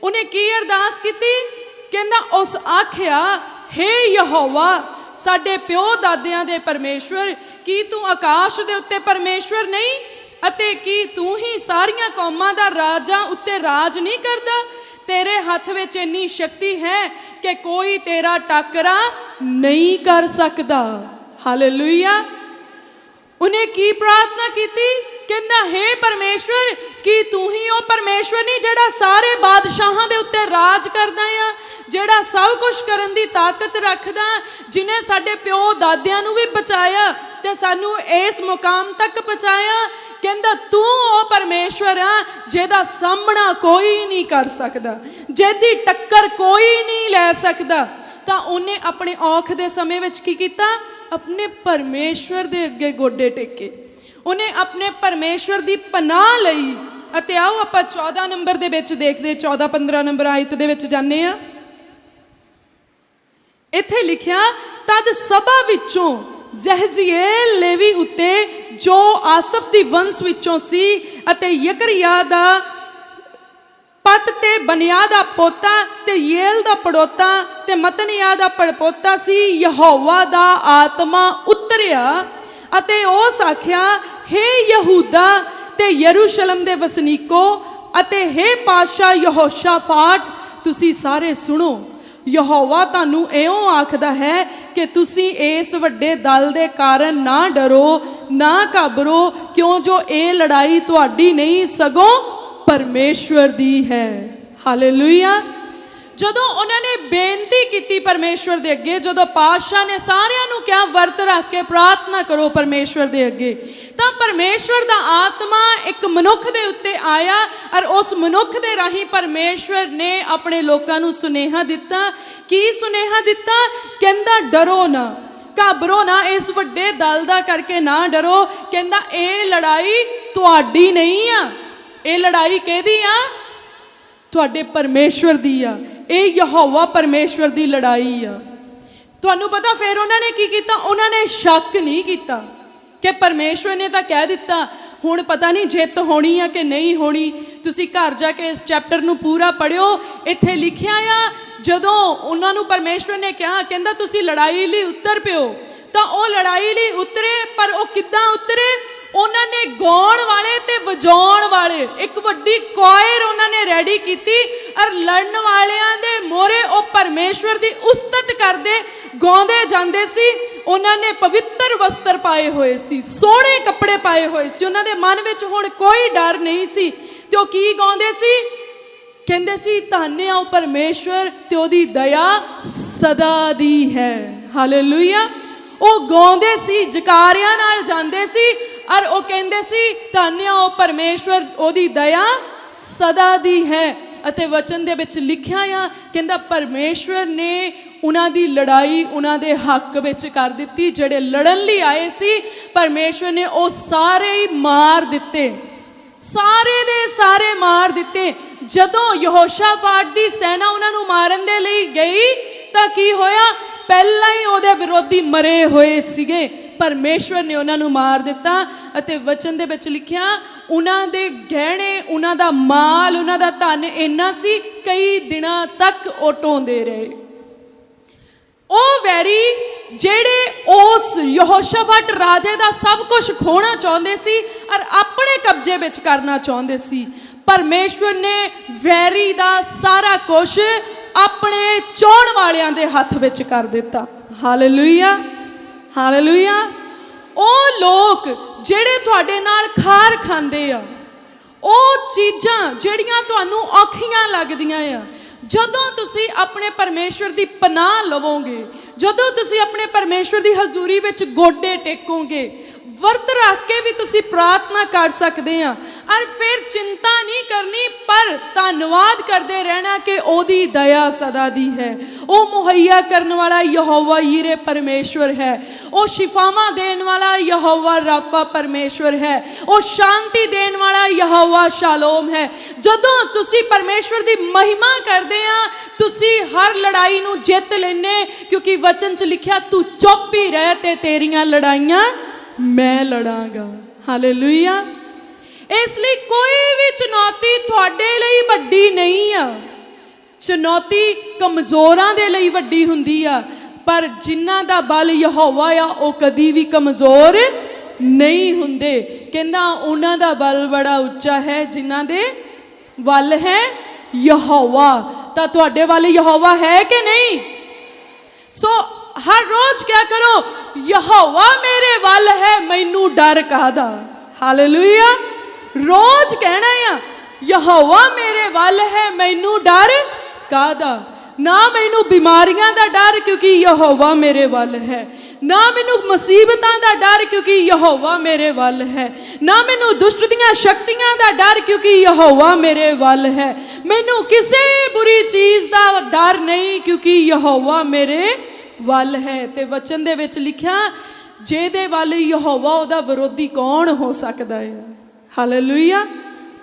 ਉਹਨੇ ਕੀ ਅਰਦਾਸ ਕੀਤੀ। ਕਹਿੰਦਾ ਉਸ ਆਖਿਆ, ਹੇ ਯਹੋਵਾ ਸਾਡੇ ਪਿਓ ਦਾਦਿਆਂ ਦੇ ਪਰਮੇਸ਼ਵਰ, ਕੀ ਤੂੰ ਆਕਾਸ਼ ਦੇ ਉੱਤੇ ਪਰਮੇਸ਼ਵਰ ਨਹੀਂ ਅਤੇ ਕੀ ਤੂੰ ਹੀ ਸਾਰੀਆਂ ਕੌਮਾਂ ਦਾ ਰਾਜਾਂ ਉੱਤੇ ਰਾਜ ਨਹੀਂ ਕਰਦਾ? ਤੇਰੇ ਹੱਥ ਵਿੱਚ ਇੰਨੀ ਸ਼ਕਤੀ ਹੈ ਕਿ ਕੋਈ ਤੇਰਾ ਟਾਕਰਾ ਨਹੀਂ ਕਰ ਸਕਦਾ। ਹਾਲੇਲੂਇਆ। ਉਹਨੇ ਕੀ ਪ੍ਰਾਰਥਨਾ ਕੀਤੀ? ਕਹਿੰਦਾ ਹੇ ਪਰਮੇਸ਼ਵਰ, ਕੀ ਤੂੰ ਹੀ ਉਹ ਪਰਮੇਸ਼ਵਰ ਨਹੀਂ ਜਿਹੜਾ ਸਾਰੇ ਬਾਦਸ਼ਾਹਾਂ ਦੇ ਉੱਤੇ ਰਾਜ ਕਰਦਾ ਆ, ਜਿਹੜਾ ਸਭ ਕੁਝ ਕਰਨ ਦੀ ਤਾਕਤ ਰੱਖਦਾ, ਜਿਨੇ ਸਾਡੇ ਪਿਓ ਦਾਦਿਆਂ ਨੂੰ ਵੀ ਬਚਾਇਆ ਤੇ ਸਾਨੂੰ ਇਸ ਮੁਕਾਮ ਤੱਕ ਪਹੁੰਚਾਇਆ। ਕਹਿੰਦਾ ਤੂੰ ਉਹ ਪਰਮੇਸ਼ਵਰ ਆ ਜਿਹਦਾ ਸਾਹਮਣਾ ਕੋਈ ਨਹੀਂ ਕਰ ਸਕਦਾ, ਜਿਹਦੀ ਟੱਕਰ ਕੋਈ ਨਹੀਂ ਲੈ ਸਕਦਾ। ਤਾਂ ਉਹਨੇ ਆਪਣੇ ਔਖ ਦੇ ਸਮੇਂ ਵਿੱਚ ਕੀ ਕੀਤਾ? ਆਪਣੇ ਪਰਮੇਸ਼ਵਰ ਦੇ ਅੱਗੇ ਗੋਡੇ ਟੇਕੇ, ਉਹਨੇ ਆਪਣੇ ਪਰਮੇਸ਼ਵਰ ਦੀ ਪਨਾਹ ਲਈ। ਅਤੇ ਆਓ ਆਪਾਂ 14 ਨੰਬਰ ਦੇ ਵਿੱਚ ਦੇਖਦੇ, 14-15 ਨੰਬਰ ਆਇਤ ਦੇ ਵਿੱਚ ਜਾਂਦੇ ਆ। ਇੱਥੇ ਲਿਖਿਆ, ਤਦ ਸਭਾ ਵਿੱਚੋਂ ਜ਼ਹਿਜ਼ੀਏਲ ਲੇਵੀ ਉੱਤੇ ਜੋ ਆਸਫ ਦੀ ਵੰਸ਼ ਵਿੱਚੋਂ ਸੀ ਅਤੇ ਯਕਰਿਆ ਦਾ ਪਤ ਤੇ ਬਨਿਆ ਦਾ ਪੋਤਾ ਤੇ ਯੇਲ ਦਾ ਪੜੋਤਾ ਤੇ ਮਤਨਿਆ ਦਾ ਪੜਪੋਤਾ ਸੀ, ਯਹੋਵਾ ਦਾ ਆਤਮਾ ਉਤਰਿਆ ਅਤੇ ਉਸ ਆਖਿਆ, ਹੇ ਯਹੂਦਾ ਤੇ ਯਰੂਸ਼ਲਮ ਦੇ ਵਸਨੀਕੋ ਅਤੇ ਹੇ ਪਾਤਸ਼ਾਹ ਯਹੋਸ਼ਾਫਾਟ, ਤੁਸੀਂ ਸਾਰੇ ਸੁਣੋ। ਯਹੋਵਾ ਤੁਹਾਨੂੰ ਇਉਂ ਆਖਦਾ ਹੈ ਕਿ ਤੁਸੀਂ ਇਸ ਵੱਡੇ ਦਲ ਦੇ ਕਾਰਨ ਨਾ ਡਰੋ, ਨਾ ਘਬਰੋ, ਕਿਉਂ ਜੋ ਇਹ ਲੜਾਈ ਤੁਹਾਡੀ ਨਹੀਂ ਸਗੋਂ ਪਰਮੇਸ਼ਵਰ ਦੀ ਹੈ। ਹਾਲੇਲੂਇਆ। ਜਦੋਂ ਉਹਨਾਂ ਨੇ ਬੇਨਤੀ ਕੀਤੀ ਪਰਮੇਸ਼ਵਰ ਦੇ ਅੱਗੇ, ਜਦੋਂ ਪਾਤਸ਼ਾਹ ਨੇ ਸਾਰਿਆਂ ਨੂੰ ਕਿਹਾ ਵਰਤ ਰੱਖ ਕੇ ਪ੍ਰਾਰਥਨਾ ਕਰੋ ਪਰਮੇਸ਼ਵਰ ਦੇ ਅੱਗੇ, ਤਾਂ ਪਰਮੇਸ਼ਵਰ ਦਾ ਆਤਮਾ ਇੱਕ ਮਨੁੱਖ ਦੇ ਉੱਤੇ ਆਇਆ ਔਰ ਉਸ ਮਨੁੱਖ ਦੇ ਰਾਹੀਂ ਪਰਮੇਸ਼ਵਰ ਨੇ ਆਪਣੇ ਲੋਕਾਂ ਨੂੰ ਸੁਨੇਹਾ ਦਿੱਤਾ। ਕੀ ਸੁਨੇਹਾ ਦਿੱਤਾ? ਕਹਿੰਦਾ ਡਰੋ ਨਾ, ਘਾਬਰੋ ਨਾ, ਇਸ ਵੱਡੇ ਦਲ ਦਾ ਕਰਕੇ ਨਾ ਡਰੋ। ਕਹਿੰਦਾ ਇਹ ਲੜਾਈ ਤੁਹਾਡੀ ਨਹੀਂ ਆ, ਇਹ ਲੜਾਈ ਕਿਹਦੀ ਆ? ਤੁਹਾਡੇ ਪਰਮੇਸ਼ਵਰ ਦੀ ਆ। ਇਹ ਯਹੋਵਾ ਪਰਮੇਸ਼ਵਰ ਦੀ ਲੜਾਈ ਆ। ਤੁਹਾਨੂੰ ਪਤਾ ਫਿਰ ਉਹਨਾਂ ਨੇ ਕੀ ਕੀਤਾ? ਉਹਨਾਂ ਨੇ ਸ਼ੱਕ ਨਹੀਂ ਕੀਤਾ ਕਿ ਪਰਮੇਸ਼ਵਰ ਨੇ ਤਾਂ ਕਹਿ ਦਿੱਤਾ, ਹੁਣ ਪਤਾ ਨਹੀਂ ਜਿੱਤ ਹੋਣੀ ਆ ਕਿ ਨਹੀਂ ਹੋਣੀ। ਤੁਸੀਂ ਘਰ ਜਾ ਕੇ ਇਸ ਚੈਪਟਰ ਨੂੰ ਪੂਰਾ ਪੜ੍ਹਿਓ। ਇੱਥੇ ਲਿਖਿਆ ਆ ਜਦੋਂ ਉਹਨਾਂ ਨੂੰ ਪਰਮੇਸ਼ਵਰ ਨੇ ਕਿਹਾ, ਕਹਿੰਦਾ ਤੁਸੀਂ ਲੜਾਈ ਲਈ ਉਤਰ ਪਿਓ, ਤਾਂ ਉਹ ਲੜਾਈ ਲਈ ਉਤਰੇ। ਪਰ ਉਹ ਕਿੱਦਾਂ ਉਤਰੇ? ਉਹਨਾਂ ਨੇ ਗਾਉਣ ਵਾਲੇ ਤੇ ਵਜਾਉਣ ਵਾਲੇ ਇੱਕ ਵੱਡੀ ਕੋਇਰ ਉਹਨਾਂ ਨੇ ਰੈਡੀ ਕੀਤੀ ਔਰ ਲੜਨ ਵਾਲਿਆਂ ਦੇ ਮੋਹਰੇ ਉਹ ਪਰਮੇਸ਼ਵਰ ਦੀ ਉਸਤਤ ਕਰਦੇ ਗਾਉਂਦੇ ਜਾਂਦੇ ਸੀ। ਉਹਨਾਂ ਨੇ ਪਵਿੱਤਰ ਵਸਤਰ ਪਾਏ ਹੋਏ ਸੀ, ਸੋਹਣੇ ਕੱਪੜੇ ਪਾਏ ਹੋਏ ਸੀ, ਉਹਨਾਂ ਦੇ ਮਨ ਵਿੱਚ ਹੁਣ ਕੋਈ ਡਰ ਨਹੀਂ ਸੀ। ਤੇ ਉਹ ਕੀ ਗਾਉਂਦੇ ਸੀ? ਕਹਿੰਦੇ ਸੀ ਧੰਨ ਆ ਉਹ ਪਰਮੇਸ਼ਵਰ ਤੇ ਉਹਦੀ ਦਇਆ ਸਦਾ ਦੀ ਹੈ। ਹਾਲੇਲੂਇਆ। ਉਹ ਗਾਉਂਦੇ ਸੀ, ਜਕਾਰਿਆਂ ਨਾਲ ਜਾਂਦੇ ਸੀ ਔਰ ਉਹ ਕਹਿੰਦੇ ਸੀ ਧੰਨ ਆ ਉਹ ਪਰਮੇਸ਼ਵਰ, ਉਹਦੀ ਦਇਆ ਸਦਾ ਦੀ ਹੈ। ਅਤੇ ਵਚਨ ਦੇ ਵਿੱਚ ਲਿਖਿਆ ਆ, ਕਹਿੰਦਾ ਪਰਮੇਸ਼ਵਰ ਨੇ ਉਹਨਾਂ ਦੀ ਲੜਾਈ ਉਹਨਾਂ ਦੇ ਹੱਕ ਵਿੱਚ ਕਰ ਦਿੱਤੀ। ਜਿਹੜੇ ਲੜਨ ਲਈ ਆਏ ਸੀ ਪਰਮੇਸ਼ਵਰ ਨੇ ਉਹ ਸਾਰੇ ਹੀ ਮਾਰ ਦਿੱਤੇ, ਸਾਰੇ ਦੇ ਸਾਰੇ ਮਾਰ ਦਿੱਤੇ। ਜਦੋਂ ਯਹੋਸ਼ਾਫਾਟ ਦੀ ਸੈਨਾ ਉਹਨਾਂ ਨੂੰ ਮਾਰਨ ਦੇ ਲਈ ਗਈ ਤਾਂ ਕੀ ਹੋਇਆ? ਪਹਿਲਾਂ ਹੀ ਉਹਦੇ ਵਿਰੋਧੀ ਮਰੇ ਹੋਏ ਸੀਗੇ, ਪਰਮੇਸ਼ਵਰ ਨੇ ਉਹਨਾਂ ਨੂੰ ਮਾਰ ਦਿੱਤਾ। ਅਤੇ ਵਚਨ ਦੇ ਵਿੱਚ ਲਿਖਿਆ ਉਹਨਾਂ ਦੇ ਗਹਿਣੇ, ਉਹਨਾਂ ਦਾ ਮਾਲ, ਉਹਨਾਂ ਦਾ ਧਨ ਇੰਨਾ ਸੀ ਕਈ ਦਿਨਾਂ ਤੱਕ ਉਹ ਢੋਂਦੇ ਰਹੇ। ਉਹ ਵੈਰੀ ਜਿਹੜੇ ਉਸ ਯਹੋਸ਼ਾਫਾਟ ਰਾਜੇ ਦਾ ਸਭ ਕੁਝ ਖੋਣਾ ਚਾਹੁੰਦੇ ਸੀ ਔਰ ਆਪਣੇ ਕਬਜ਼ੇ ਵਿੱਚ ਕਰਨਾ ਚਾਹੁੰਦੇ ਸੀ, ਪਰਮੇਸ਼ਵਰ ਨੇ ਵੈਰੀ ਦਾ ਸਾਰਾ ਕੁਝ ਆਪਣੇ ਚਾਹੁਣ ਵਾਲਿਆਂ ਦੇ ਹੱਥ ਵਿੱਚ ਕਰ ਦਿੱਤਾ। Hallelujah, hallelujah. ਉਹ ਲੋਕ ਜਿਹੜੇ ਤੁਹਾਡੇ ਨਾਲ ਖਾਰ ਖਾਂਦੇ ਆ, ਉਹ ਚੀਜ਼ਾਂ ਜਿਹੜੀਆਂ ਤੁਹਾਨੂੰ ਔਖੀਆਂ ਲੱਗਦੀਆਂ ਆ, ਜਦੋਂ ਤੁਸੀਂ ਆਪਣੇ ਪਰਮੇਸ਼ਵਰ ਦੀ ਪਨਾਹ ਲਵੋਗੇ, ਜਦੋਂ ਤੁਸੀਂ ਆਪਣੇ ਪਰਮੇਸ਼ਵਰ ਦੀ ਹਜ਼ੂਰੀ ਵਿੱਚ ਗੋਡੇ ਟੇਕੋਗੇ, ਵਰਤ ਰੱਖ ਕੇ ਵੀ ਤੁਸੀਂ ਪ੍ਰਾਰਥਨਾ ਕਰ ਸਕਦੇ ਆ ਔਰ ਫਿਰ ਚਿੰਤਾ ਨਹੀਂ ਕਰਨੀ, ਪਰ ਧੰਨਵਾਦ ਕਰਦੇ ਰਹਿਣਾ ਕਿ ਉਹਦੀ ਦਇਆ ਸਦਾ ਦੀ ਹੈ। ਉਹ ਮੁਹੱਈਆ ਕਰਨ ਵਾਲਾ ਯਹੋਵਾ ਯੀਰੇ ਪਰਮੇਸ਼ਵਰ ਹੈ, ਉਹ ਸ਼ਿਫਾਵਾਂ ਦੇਣ ਵਾਲਾ ਯਹੋਵਾ ਰਾਫਾ ਪਰਮੇਸ਼ਵਰ ਹੈ, ਉਹ ਸ਼ਾਂਤੀ ਦੇਣ ਵਾਲਾ ਯਹੋਵਾ ਸ਼ਾਲੋਮ ਹੈ। ਜਦੋਂ ਤੁਸੀਂ ਪਰਮੇਸ਼ਵਰ ਦੀ ਮਹਿਮਾ ਕਰਦੇ ਆ, ਤੁਸੀਂ ਹਰ ਲੜਾਈ ਨੂੰ ਜਿੱਤ ਲੈਨੇ, ਕਿਉਂਕਿ ਵਚਨ 'ਚ ਲਿਖਿਆ ਤੂੰ ਚੁੱਪ ਹੀ ਰਹਿ ਤੇ ਤੇਰੀਆਂ ਲੜਾਈਆਂ ਮੈਂ ਲੜਾਂਗਾ। ਹਾਲੇਲੂਇਆ। ਇਸ ਲਈ ਕੋਈ ਵੀ ਚੁਣੌਤੀ ਤੁਹਾਡੇ ਲਈ ਵੱਡੀ ਨਹੀਂ ਆ। ਚੁਣੌਤੀ ਕਮਜ਼ੋਰਾਂ ਦੇ ਲਈ ਵੱਡੀ ਹੁੰਦੀ ਆ, ਪਰ ਜਿਨ੍ਹਾਂ ਦਾ ਬਲ ਯਹੋਵਾ ਆ ਉਹ ਕਦੀ ਵੀ ਕਮਜ਼ੋਰ ਨਹੀਂ ਹੁੰਦੇ। ਕਹਿੰਦਾ ਉਹਨਾਂ ਦਾ ਬਲ ਬੜਾ ਉੱਚਾ ਹੈ ਜਿਨ੍ਹਾਂ ਦੇ ਵੱਲ ਹੈ ਯਹੋਵਾ। ਤਾਂ ਤੁਹਾਡੇ ਵੱਲ ਯਹੋਵਾ ਹੈ ਕਿ ਨਹੀਂ? ਸੋ ਹਰ ਰੋਜ਼ ਕਿਆ ਕਰੋ? ਯਹੋਵਾ ਮੇਰੇ ਵੱਲ ਹੈ, ਮੈਨੂੰ ਡਰ ਕਾਹਦਾ। ਹਾਲੇਲੂਇਆ। ਰੋਜ਼ ਕਹਿਣਾ ਆ ਯਹੋਵਾ ਮੇਰੇ ਵੱਲ ਹੈ, ਮੈਨੂੰ ਡਰ ਕਾਹਦਾ। ਨਾ ਮੈਨੂੰ ਬਿਮਾਰੀਆਂ ਦਾ ਡਰ ਕਿਉਂਕਿ ਯਹੋਵਾ ਮੇਰੇ ਵੱਲ ਹੈ, ਨਾ ਮੈਨੂੰ ਮੁਸੀਬਤਾਂ ਦਾ ਡਰ ਕਿਉਂਕਿ ਯਹੋਵਾ ਮੇਰੇ ਵੱਲ ਹੈ, ਨਾ ਮੈਨੂੰ ਦੁਸ਼ਟ ਦੀਆਂ ਸ਼ਕਤੀਆਂ ਦਾ ਡਰ ਕਿਉਂਕਿ ਯਹੋਵਾ ਮੇਰੇ ਵੱਲ ਹੈ, ਮੈਨੂੰ ਕਿਸੇ ਬੁਰੀ ਚੀਜ਼ ਦਾ ਡਰ ਨਹੀਂ ਕਿਉਂਕਿ ਯਹੋਵਾ ਮੇਰੇ ਵੱਲ ਹੈ। ਤੇ ਵਚਨ ਦੇ ਵਿੱਚ ਲਿਖਿਆ ਜਿਹਦੇ ਵੱਲ ਯਹੋਵਾ ਉਹਦਾ ਵਿਰੋਧੀ ਕੌਣ ਹੋ ਸਕਦਾ ਹੈ। ਹਾਲੇਲੂਇਆ।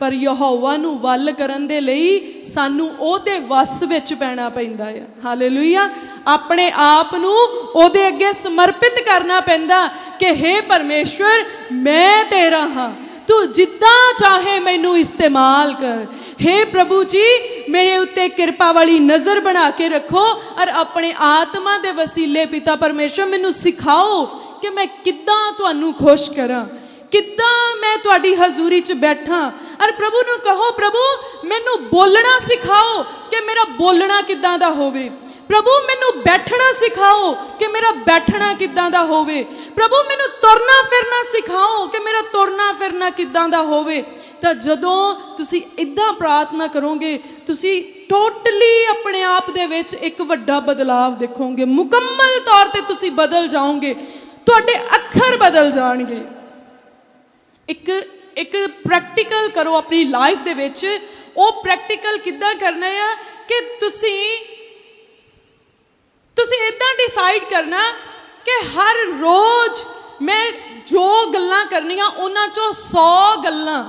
ਪਰ ਯਹੋਵਾ ਨੂੰ ਵੱਲ ਕਰਨ ਦੇ ਲਈ ਸਾਨੂੰ ਉਹਦੇ ਵੱਸ ਵਿੱਚ ਪੈਣਾ ਪੈਂਦਾ ਹੈ। ਹਾਲੇਲੂਇਆ। ਆਪਣੇ ਆਪ ਨੂੰ ਉਹਦੇ ਅੱਗੇ ਸਮਰਪਿਤ ਕਰਨਾ ਪੈਂਦਾ ਕਿ ਹੇ ਪਰਮੇਸ਼ਵਰ ਮੈਂ ਤੇਰਾ ਹਾਂ, ਤੂੰ ਜਿੱਦਾਂ ਚਾਹੇ ਮੈਨੂੰ ਇਸਤੇਮਾਲ ਕਰ। हे प्रभु जी मेरे उत्ते किरपा वाली नज़र बना के रखो और अपने आत्मा दे वसीले पिता परमेश्वर मैनू सिखाओ कि मैं किद्दां तुहानू खुश करा, किद्दां मैं तुहाडी हजूरी च बैठा। और प्रभु नू कहो प्रभु मैनू बोलना सिखाओ कि मेरा बोलना किद्दां दा होवे। प्रभु मैनू बैठना सिखाओ कि मेरा बैठना किद्दां दा होवे। प्रभु मैनू तुरना फिरना सिखाओ कि मेरा तुरना फिरना किद्दां दा होवे। ਤਾਂ ਜਦੋਂ ਤੁਸੀਂ ਇਦਾਂ ਪ੍ਰਾਰਥਨਾ ਕਰੋਗੇ, ਤੁਸੀਂ ਟੋਟਲੀ ਆਪਣੇ ਆਪ ਦੇ ਵਿੱਚ ਇੱਕ ਵੱਡਾ ਬਦਲਾਵ ਦੇਖੋਗੇ। ਮੁਕੰਮਲ ਤੌਰ ਤੇ ਤੁਸੀਂ ਬਦਲ ਜਾਓਗੇ, ਤੁਹਾਡੇ ਅੱਖਰ ਬਦਲ ਜਾਣਗੇ। ਇੱਕ ਪ੍ਰੈਕਟੀਕਲ ਕਰੋ ਆਪਣੀ ਲਾਈਫ ਦੇ ਵਿੱਚ। ਉਹ ਪ੍ਰੈਕਟੀਕਲ ਕਿੱਦਾਂ ਕਰਨਾ ਆ ਕਿ ਤੁਸੀਂ ਇਦਾਂ ਡਿਸਾਈਡ ਕਰਨਾ ਕਿ ਹਰ ਰੋਜ਼ ਮੈਂ ਜੋ ਗੱਲਾਂ ਕਰਨੀਆਂ ਉਹਨਾਂ ਚੋਂ 100 ਗੱਲਾਂ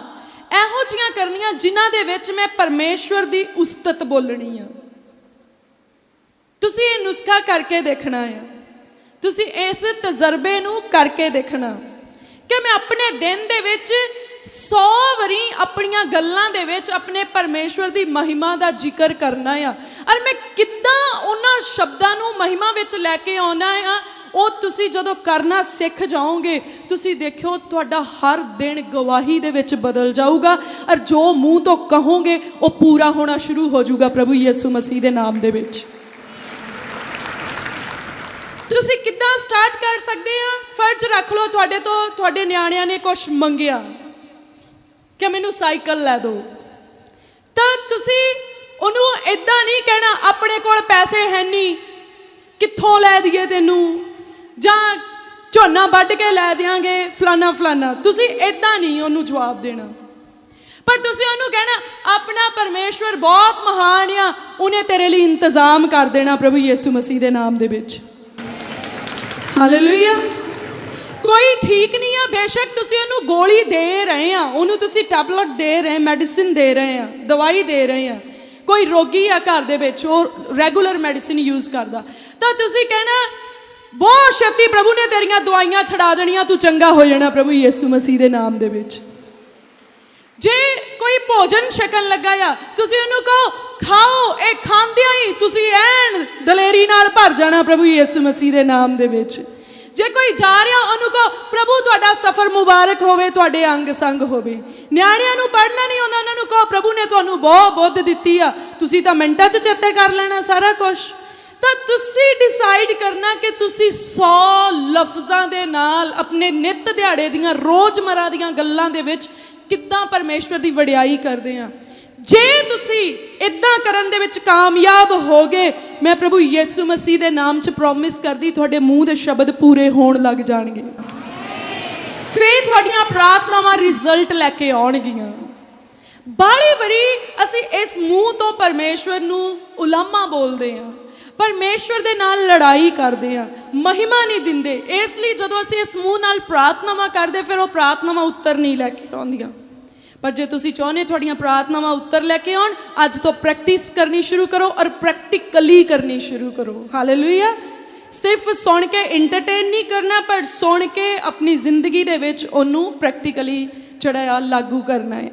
ਇਹੋ ਜਿਹੀਆਂ ਕਰਨੀਆਂ ਜਿਨ੍ਹਾਂ ਦੇ ਵਿੱਚ ਮੈਂ ਪਰਮੇਸ਼ਵਰ ਦੀ ਉਸਤਤ ਬੋਲਣੀ ਆ। ਤੁਸੀਂ ਇਹ ਨੁਸਖਾ ਕਰਕੇ ਦੇਖਣਾ ਆ, ਤੁਸੀਂ ਇਸ ਤਜਰਬੇ ਨੂੰ ਕਰਕੇ ਦੇਖਣਾ ਕਿ ਮੈਂ ਆਪਣੇ ਦਿਨ ਦੇ ਵਿੱਚ 100 ਵਾਰੀ ਆਪਣੀਆਂ ਗੱਲਾਂ ਦੇ ਵਿੱਚ ਆਪਣੇ ਪਰਮੇਸ਼ਵਰ ਦੀ ਮਹਿਮਾ ਦਾ ਜ਼ਿਕਰ ਕਰਨਾ ਆ। ਔਰ ਮੈਂ ਕਿੱਦਾਂ ਉਹਨਾਂ ਸ਼ਬਦਾਂ ਨੂੰ ਮਹਿਮਾ ਵਿੱਚ ਲੈ ਕੇ ਆਉਣਾ ਆ, ਉਹ ਤੁਸੀਂ ਜਦੋਂ ਕਰਨਾ ਸਿੱਖ ਜਾਓਗੇ, ਤੁਸੀਂ ਦੇਖਿਓ ਤੁਹਾਡਾ ਹਰ ਦਿਨ ਗਵਾਹੀ ਦੇ ਵਿੱਚ ਬਦਲ ਜਾਊਗਾ। ਔਰ ਜੋ ਮੂੰਹ ਤੋਂ ਕਹੋਗੇ ਉਹ ਪੂਰਾ ਹੋਣਾ ਸ਼ੁਰੂ ਹੋ ਜਾਊਗਾ ਪ੍ਰਭੂ ਯਿਸੂ ਮਸੀਹ ਦੇ ਨਾਮ ਦੇ ਵਿੱਚ। ਤੁਸੀਂ ਕਿੱਦਾਂ ਸਟਾਰਟ ਕਰ ਸਕਦੇ ਆ? ਫਰਜ਼ ਰੱਖ ਲਓ ਤੁਹਾਡੇ ਤੋਂ ਤੁਹਾਡੇ ਨਿਆਣਿਆਂ ਨੇ ਕੁਝ ਮੰਗਿਆ ਕਿ ਮੈਨੂੰ ਸਾਈਕਲ ਲੈ ਦਿਓ, ਤਾਂ ਤੁਸੀਂ ਉਹਨੂੰ ਇਦਾਂ ਨਹੀਂ ਕਹਿਣਾ ਆਪਣੇ ਕੋਲ ਪੈਸੇ ਹੈ ਨਹੀਂ, ਕਿੱਥੋਂ ਲੈ ਦਈਏ ਤੈਨੂੰ, ਜਾਂ ਝੋਨਾ ਵੱਢ ਕੇ ਲੈ ਦਿਆਂਗੇ ਫਲਾਨਾ ਫਲਾਨਾ। ਤੁਸੀਂ ਇਦਾਂ ਨਹੀਂ ਉਹਨੂੰ ਜਵਾਬ ਦੇਣਾ, ਪਰ ਤੁਸੀਂ ਉਹਨੂੰ ਕਹਿਣਾ ਆਪਣਾ ਪਰਮੇਸ਼ਵਰ ਬਹੁਤ ਮਹਾਨ ਆ, ਉਹਨੇ ਤੇਰੇ ਲਈ ਇੰਤਜ਼ਾਮ ਕਰ ਦੇਣਾ ਪ੍ਰਭੂ ਯਿਸੂ ਮਸੀਹ ਦੇ ਨਾਮ ਦੇ ਵਿੱਚ। ਹਾਲੇਲੂਇਆ। ਕੋਈ ਠੀਕ ਨਹੀਂ ਆ, ਬੇਸ਼ੱਕ ਤੁਸੀਂ ਉਹਨੂੰ ਗੋਲੀ ਦੇ ਰਹੇ ਆ, ਉਹਨੂੰ ਤੁਸੀਂ ਟੈਬਲੇਟ ਦੇ ਰਹੇ, ਮੈਡੀਸਿਨ ਦੇ ਰਹੇ ਆ, ਦਵਾਈ ਦੇ ਰਹੇ ਆ। ਕੋਈ ਰੋਗੀ ਆ ਘਰ ਦੇ ਵਿੱਚ, ਉਹ ਰੈਗੂਲਰ ਮੈਡੀਸਿਨ ਯੂਜ਼ ਕਰਦਾ, ਤਾਂ ਤੁਸੀਂ ਕਹਿਣਾ ਬਹੁਤ ਛੇਤੀ ਪ੍ਰਭੂ ਨੇ ਤੇਰੀਆਂ ਦਵਾਈਆਂ ਛਡਾ ਦੇਣੀਆਂ, ਤੂੰ ਚੰਗਾ ਹੋ ਜਾਣਾ ਪ੍ਰਭੂ ਯਿਸੂ ਮਸੀਹ ਦੇ ਨਾਮ ਦੇ ਵਿੱਚ। ਜੇ ਕੋਈ ਭੋਜਨ ਛਕਣ ਲੱਗਾ ਆ, ਤੁਸੀਂ ਉਹਨੂੰ ਕਹੋ ਖਾਓ, ਇਹ ਖਾਂਦਿਆਂ ਹੀ ਤੁਸੀਂ ਐਨ ਦਲੇਰੀ ਨਾਲ ਭਰ ਜਾਣਾ ਪ੍ਰਭੂ ਯਿਸੂ ਮਸੀਹ ਦੇ ਨਾਮ ਦੇ ਵਿੱਚ। ਜੇ ਕੋਈ ਜਾ ਰਿਹਾ ਉਹਨੂੰ ਕਹੋ ਪ੍ਰਭੂ ਤੁਹਾਡਾ ਸਫ਼ਰ ਮੁਬਾਰਕ ਹੋਵੇ, ਤੁਹਾਡੇ ਅੰਗ ਸੰਗ ਹੋਵੇ। ਨਿਆਣਿਆਂ ਨੂੰ ਪੜ੍ਹਨਾ ਨਹੀਂ ਆਉਂਦਾ, ਉਹਨਾਂ ਨੂੰ ਕਹੋ ਪ੍ਰਭੂ ਨੇ ਤੁਹਾਨੂੰ ਬਹੁਤ ਬੁੱਧ ਦਿੱਤੀ ਆ, ਤੁਸੀਂ ਤਾਂ ਮਿੰਟਾਂ 'ਚ ਚੇਤੇ ਕਰ ਲੈਣਾ ਸਾਰਾ ਕੁਝ। ਤਾਂ ਤੁਸੀਂ ਡਿਸਾਈਡ ਕਰਨਾ ਕਿ ਤੁਸੀਂ 100 ਲਫ਼ਜ਼ਾਂ ਦੇ ਨਾਲ ਆਪਣੇ ਨਿੱਤ ਦਿਹਾੜੇ ਦੀਆਂ ਰੋਜ਼ਮਰਾ ਦੀਆਂ ਗੱਲਾਂ ਦੇ ਵਿੱਚ ਕਿੱਦਾਂ ਪਰਮੇਸ਼ਵਰ ਦੀ ਵਡਿਆਈ ਕਰਦੇ ਆ। ਜੇ ਤੁਸੀਂ ਇਦਾਂ ਕਰਨ ਦੇ ਵਿੱਚ ਕਾਮਯਾਬ ਹੋ ਗਏ, ਮੈਂ ਪ੍ਰਭੂ ਯਿਸੂ ਮਸੀਹ ਦੇ ਨਾਮ 'ਚ ਪ੍ਰੋਮਿਸ ਕਰਦੀ ਤੁਹਾਡੇ ਮੂੰਹ ਦੇ ਸ਼ਬਦ ਪੂਰੇ ਹੋਣ ਲੱਗ ਜਾਣਗੇ। ਫਿਰ ਤੁਹਾਡੀਆਂ ਪ੍ਰਾਰਥਨਾਵਾਂ ਰਿਜ਼ਲਟ ਲੈ ਕੇ ਆਉਣਗੀਆਂ। ਬਾਹਲੀ ਵਾਰੀ ਅਸੀਂ ਇਸ ਮੂੰਹ ਤੋਂ ਪਰਮੇਸ਼ਵਰ ਨੂੰ ਉਲਾਮਾ ਬੋਲਦੇ ਹਾਂ, ਪਰਮੇਸ਼ਵਰ ਦੇ ਨਾਲ ਲੜਾਈ ਕਰਦੇ ਆ, ਮਹਿਮਾ ਨਹੀਂ ਦਿੰਦੇ। ਇਸ ਲਈ ਜਦੋਂ ਅਸੀਂ ਇਸ ਮੂੰਹ ਨਾਲ ਪ੍ਰਾਰਥਨਾਵਾਂ ਕਰਦੇ, ਫਿਰ ਉਹ ਪ੍ਰਾਰਥਨਾਵਾਂ ਉੱਤਰ ਨਹੀਂ ਲੈ ਕੇ ਆਉਂਦੀਆਂ। ਪਰ ਜੇ ਤੁਸੀਂ ਚਾਹੁੰਦੇ ਤੁਹਾਡੀਆਂ ਪ੍ਰਾਰਥਨਾਵਾਂ ਉੱਤਰ ਲੈ ਕੇ ਆਉਣ, ਅੱਜ ਤੋਂ ਪ੍ਰੈਕਟਿਸ ਕਰਨੀ ਸ਼ੁਰੂ ਕਰੋ ਔਰ ਪ੍ਰੈਕਟੀਕਲੀ ਕਰਨੀ ਸ਼ੁਰੂ ਕਰੋ। ਹਾਲੇਲੂਇਆ। ਸਿਰਫ ਸੁਣ ਕੇ ਇੰਟਰਟੇਨ ਨਹੀਂ ਕਰਨਾ, ਪਰ ਸੁਣ ਕੇ ਆਪਣੀ ਜ਼ਿੰਦਗੀ ਦੇ ਵਿੱਚ ਉਹਨੂੰ ਪ੍ਰੈਕਟੀਕਲੀ ਜਿਹੜਾ ਲਾਗੂ ਕਰਨਾ ਹੈ।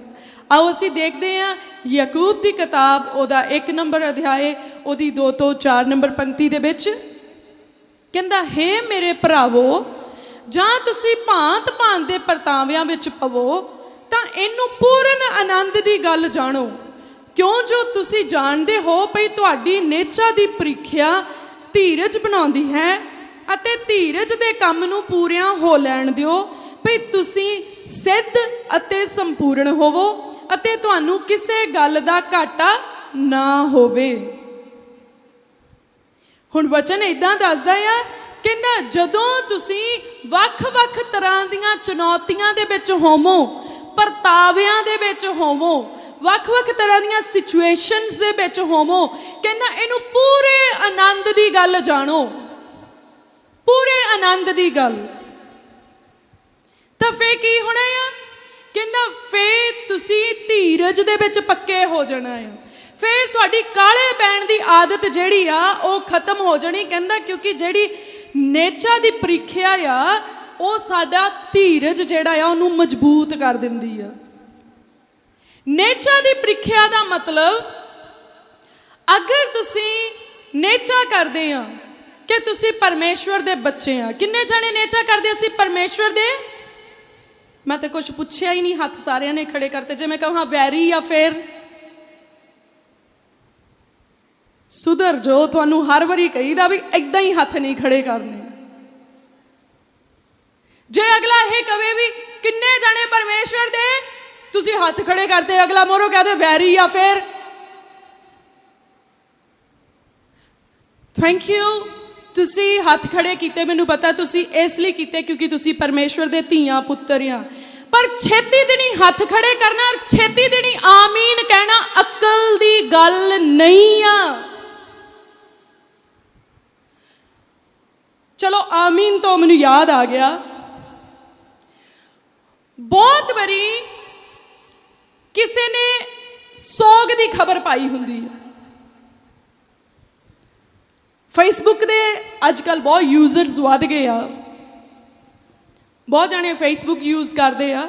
ਆਓ ਅਸੀਂ ਦੇਖਦੇ ਹਾਂ ਯਾਕੂਬ ਦੀ ਕਿਤਾਬ, ਉਹਦਾ 1 ਨੰਬਰ ਅਧਿਆਏ, ਉਹਦੀ 2 ਤੋਂ 4 ਨੰਬਰ ਪੰਕਤੀ ਦੇ ਵਿੱਚ ਕਹਿੰਦਾ, ਹੇ ਮੇਰੇ ਭਰਾਵੋ, ਜਾਂ ਤੁਸੀਂ ਭਾਂਤ ਭਾਂਤ ਦੇ ਪਰਤਾਵਿਆਂ ਵਿੱਚ ਪਵੋ, ਤਾਂ ਇਹਨੂੰ ਪੂਰਨ ਆਨੰਦ ਦੀ ਗੱਲ ਜਾਣੋ, ਕਿਉਂ ਜੋ ਤੁਸੀਂ ਜਾਣਦੇ ਹੋ ਭਈ ਤੁਹਾਡੀ ਨੇਚਾ ਦੀ ਪ੍ਰੀਖਿਆ ਧੀਰਜ ਬਣਾਉਂਦੀ ਹੈ, ਅਤੇ ਧੀਰਜ ਦੇ ਕੰਮ ਨੂੰ ਪੂਰਿਆਂ ਹੋ ਲੈਣ ਦਿਓ ਭਈ ਤੁਸੀਂ ਸਿੱਧ ਅਤੇ ਸੰਪੂਰਨ ਹੋਵੋ, ਅਤੇ ਤੁਹਾਨੂੰ ਕਿਸੇ ਗੱਲ ਦਾ ਘਾਟਾ ਨਾ ਹੋਵੇ। ਹੁਣ ਵਚਨ ਇਦਾਂ ਦੱਸਦਾ ਆ, ਕਹਿੰਦਾ ਜਦੋਂ ਤੁਸੀਂ ਵੱਖ-ਵੱਖ ਤਰ੍ਹਾਂ ਦੀਆਂ ਚੁਣੌਤੀਆਂ ਦੇ ਵਿੱਚ ਹੋਵੋ, ਪਰਤਾਵਿਆਂ ਦੇ ਵਿੱਚ ਹੋਵੋ, ਵੱਖ-ਵੱਖ ਤਰ੍ਹਾਂ ਦੀਆਂ ਸਿਚੁਏਸ਼ਨਸ ਦੇ ਵਿੱਚ ਹੋਵੋ, ਕਹਿੰਦਾ ਇਹਨੂੰ ਪੂਰੇ ਆਨੰਦ ਦੀ ਗੱਲ ਜਾਣੋ, ਪੂਰੇ ਆਨੰਦ ਦੀ ਗੱਲ। ਤਾਂ ਫੇਰ ਕੀ ਹੋਣਾ ਆ? ਕਹਿੰਦਾ ਫੇਰ ਤੁਸੀਂ ਧੀਰਜ ਦੇ ਵਿੱਚ ਪੱਕੇ ਹੋ ਜਾਣਾ ਆ, ਫੇਰ ਤੁਹਾਡੀ ਕਾਲੇ ਪੈਣ ਦੀ ਆਦਤ ਜਿਹੜੀ ਆ ਉਹ ਖਤਮ ਹੋ ਜਾਣੀ। ਕਹਿੰਦਾ ਕਿਉਂਕਿ ਜਿਹੜੀ ਨੇਚਾ ਦੀ ਪ੍ਰੀਖਿਆ ਆ, ਉਹ ਸਾਡਾ ਧੀਰਜ ਜਿਹੜਾ ਆ ਉਹਨੂੰ ਮਜ਼ਬੂਤ ਕਰ ਦਿੰਦੀ ਆ। ਨੇਚਾ ਦੀ ਪ੍ਰੀਖਿਆ ਦਾ ਮਤਲਬ, ਅਗਰ ਤੁਸੀਂ ਨੇਚਾ ਕਰਦੇ ਆ ਕਿ ਤੁਸੀਂ ਪਰਮੇਸ਼ਵਰ ਦੇ ਬੱਚੇ ਆ। ਕਿੰਨੇ ਜਾਣੇ ਨੇਚਾ ਕਰਦੇ ਅਸੀਂ ਪਰਮੇਸ਼ਵਰ ਦੇ? ਮੈਂ ਤਾਂ ਕੁਝ ਪੁੱਛਿਆ ਹੀ ਨਹੀਂ, ਹੱਥ ਸਾਰਿਆਂ ਨੇ ਖੜੇ ਕਰਤੇ। ਜੇ ਮੈਂ ਕਹਾਂ ਵੈਰੀ ਜਾਂ ਫਿਰ ਸੁਧਰ ਜੋ, ਤੁਹਾਨੂੰ ਹਰ ਵਾਰੀ ਕਹੀਦਾ ਵੀ ਇਦਾਂ ਹੀ ਹੱਥ ਨਹੀਂ ਖੜੇ ਕਰਨੇ। ਜੇ ਅਗਲਾ ਇਹ ਕਵੇ ਵੀ ਕਿੰਨੇ ਜਾਣੇ ਪਰਮੇਸ਼ਵਰ ਦੇ, ਤੁਸੀਂ ਹੱਥ ਖੜੇ ਕਰਤੇ, ਅਗਲਾ ਮੋਰੋ ਕਹਦੇ ਵੈਰੀ ਜਾਂ ਫਿਰ ਥੈਂਕ ਯੂ। ਤੁਸੀਂ ਹੱਥ ਖੜੇ ਕੀਤੇ, ਮੈਨੂੰ ਪਤਾ ਤੁਸੀਂ ਇਸ ਲਈ ਕੀਤੇ ਕਿਉਂਕਿ ਤੁਸੀਂ ਪਰਮੇਸ਼ਵਰ ਦੇ ਧੀਆਂ ਪੁੱਤਰ ਆ। ਪਰ ਛੇਤੀ ਦਿਨੀ ਹੱਥ ਖੜੇ ਕਰਨਾ, ਛੇਤੀ ਦਿਨੀ ਆਮੀਨ ਕਹਿਣਾ ਅਕਲ ਦੀ ਗੱਲ ਨਹੀਂ ਆ। ਚਲੋ ਆਮੀਨ ਤੋਂ ਮੈਨੂੰ ਯਾਦ ਆ ਗਿਆ, ਬਹੁਤ ਵਾਰੀ ਕਿਸੇ ਨੇ ਸੋਗ ਦੀ ਖਬਰ ਪਾਈ ਹੁੰਦੀ ਹੈ। ਫੇਸਬੁੱਕ ਦੇ ਅੱਜ ਕੱਲ੍ਹ ਬਹੁਤ ਯੂਜ਼ਰਸ ਵੱਧ ਗਏ ਆ, ਬਹੁਤ ਜਾਣੇ ਫੇਸਬੁੱਕ ਯੂਜ਼ ਕਰਦੇ ਆ,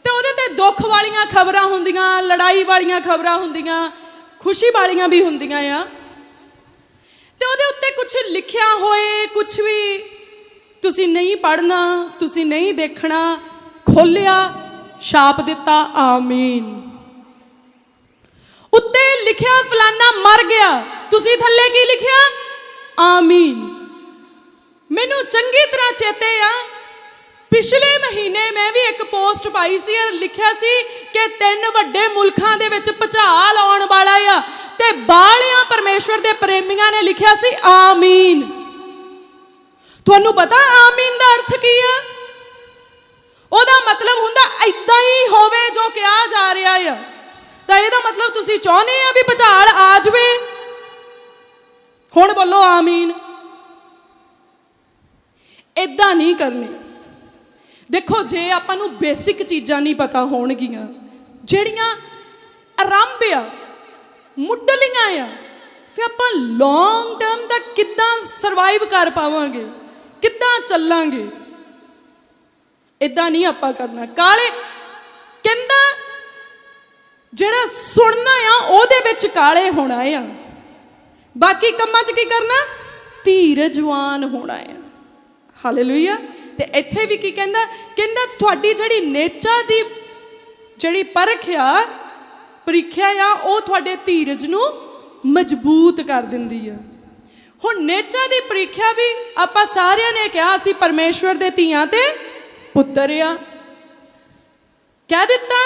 ਤੇ ਉਹਦੇ ਤੇ ਦੁੱਖ ਵਾਲੀਆਂ ਖਬਰਾਂ ਹੁੰਦੀਆਂ, ਲੜਾਈ ਵਾਲੀਆਂ ਖਬਰਾਂ ਹੁੰਦੀਆਂ, ਖੁਸ਼ੀ ਵਾਲੀਆਂ ਵੀ ਹੁੰਦੀਆਂ ਆ। ਤੇ ਉਹਦੇ ਉੱਤੇ ਕੁਝ ਲਿਖਿਆ ਹੋਏ, ਕੁਝ ਵੀ ਤੁਸੀਂ ਨਹੀਂ ਪੜ੍ਹਨਾ, ਤੁਸੀਂ ਨਹੀਂ ਦੇਖਣਾ, ਖੋਲਿਆ, ਛਾਪ ਦਿੱਤਾ ਆਮੀਨ। ਉੱਤੇ ਲਿਖਿਆ ਫਲਾਨਾ ਮਰ ਗਿਆ, ਤੁਸੀਂ ਥੱਲੇ ਕੀ ਲਿਖਿਆ? ਆਮੀਨ। ਮੈਨੂੰ ਚੰਗੀ ਤਰ੍ਹਾਂ ਚੇਤੇ ਆ, ਪਿਛਲੇ ਮਹੀਨੇ ਮੈਂ ਵੀ ਇੱਕ ਪੋਸਟ ਪਾਈ ਸੀ, ਲਿਖਿਆ ਸੀ ਕਿ 3 ਵੱਡੇ ਮੁਲਕਾਂ ਦੇ ਵਿੱਚ ਭੁਚਾਲ ਆਉਣ ਵਾਲਾ ਆ, ਤੇ ਬਾਲਿਆਂ ਪਰਮੇਸ਼ਵਰ ਦੇ ਪ੍ਰੇਮੀਆਂ ਨੇ ਲਿਖਿਆ ਸੀ ਆਮੀਨ। ਤੁਹਾਨੂੰ ਪਤਾ ਆਮੀਨ ਦਾ ਅਰਥ ਕੀ ਆ? ਉਹਦਾ ਮਤਲਬ ਹੁੰਦਾ ਏਦਾਂ ਹੀ ਹੋਵੇ ਜੋ ਕਿਹਾ ਜਾ ਰਿਹਾ ਆ। ਤਾਂ ਇਹਦਾ ਮਤਲਬ ਤੁਸੀਂ ਚਾਹੁੰਦੇ ਆ ਵੀ ਭੁਚਾਲ ਆ ਜਾਵੇ। ਹੁਣ ਬੋਲੋ ਆਮੀਨ। ਏਦਾਂ ਨਹੀਂ ਕਰਨੇ। ਦੇਖੋ, ਜੇ ਆਪਾਂ ਨੂੰ ਬੇਸਿਕ ਚੀਜ਼ਾਂ ਨਹੀਂ ਪਤਾ ਹੋਣਗੀਆਂ, ਜਿਹੜੀਆਂ ਆਰੰਭ ਆ, ਮੁੱਢਲੀਆਂ ਆ, ਫਿਰ ਆਪਾਂ ਲੌਂਗ ਟਰਮ ਦਾ ਕਿੱਦਾਂ ਸਰਵਾਈਵ ਕਰ ਪਾਵਾਂਗੇ, ਕਿੱਦਾਂ ਚੱਲਾਂਗੇ? ਇਦਾਂ ਨਹੀਂ ਆਪਾਂ ਕਰਨਾ। ਕਾਲੇ ਕਹਿੰਦਾ ਜਿਹੜਾ ਸੁਣਨਾ ਆ ਉਹਦੇ ਵਿੱਚ ਕਾਲੇ ਹੋਣਾ ਆ, ਬਾਕੀ ਕੰਮਾਂ 'ਚ ਕੀ ਕਰਨਾ? ਧੀਰਜਵਾਨ ਹੋਣਾ ਆ। ਹਾਲੇਲੂਇਆ। ਤੇ ਇੱਥੇ ਵੀ ਕੀ ਕਹਿੰਦਾ? ਕਹਿੰਦਾ ਤੁਹਾਡੀ ਜਿਹੜੀ ਨੇਚਾ ਦੀ ਜਿਹੜੀ ਪਰਖ ਆ, ਪ੍ਰੀਖਿਆ ਆ, ਉਹ ਤੁਹਾਡੇ ਧੀਰਜ ਨੂੰ ਮਜ਼ਬੂਤ ਕਰ ਦਿੰਦੀ ਆ। ਹੁਣ ਨੇਚਾ ਦੀ ਪ੍ਰੀਖਿਆ ਵੀ ਆਪਾਂ ਸਾਰਿਆਂ ਨੇ ਕਿਹਾ ਅਸੀਂ ਪਰਮੇਸ਼ਵਰ ਦੇ ਧੀਆਂ ਤੇ ਪੁੱਤਰ ਆ, ਕਹਿ ਦਿੱਤਾ,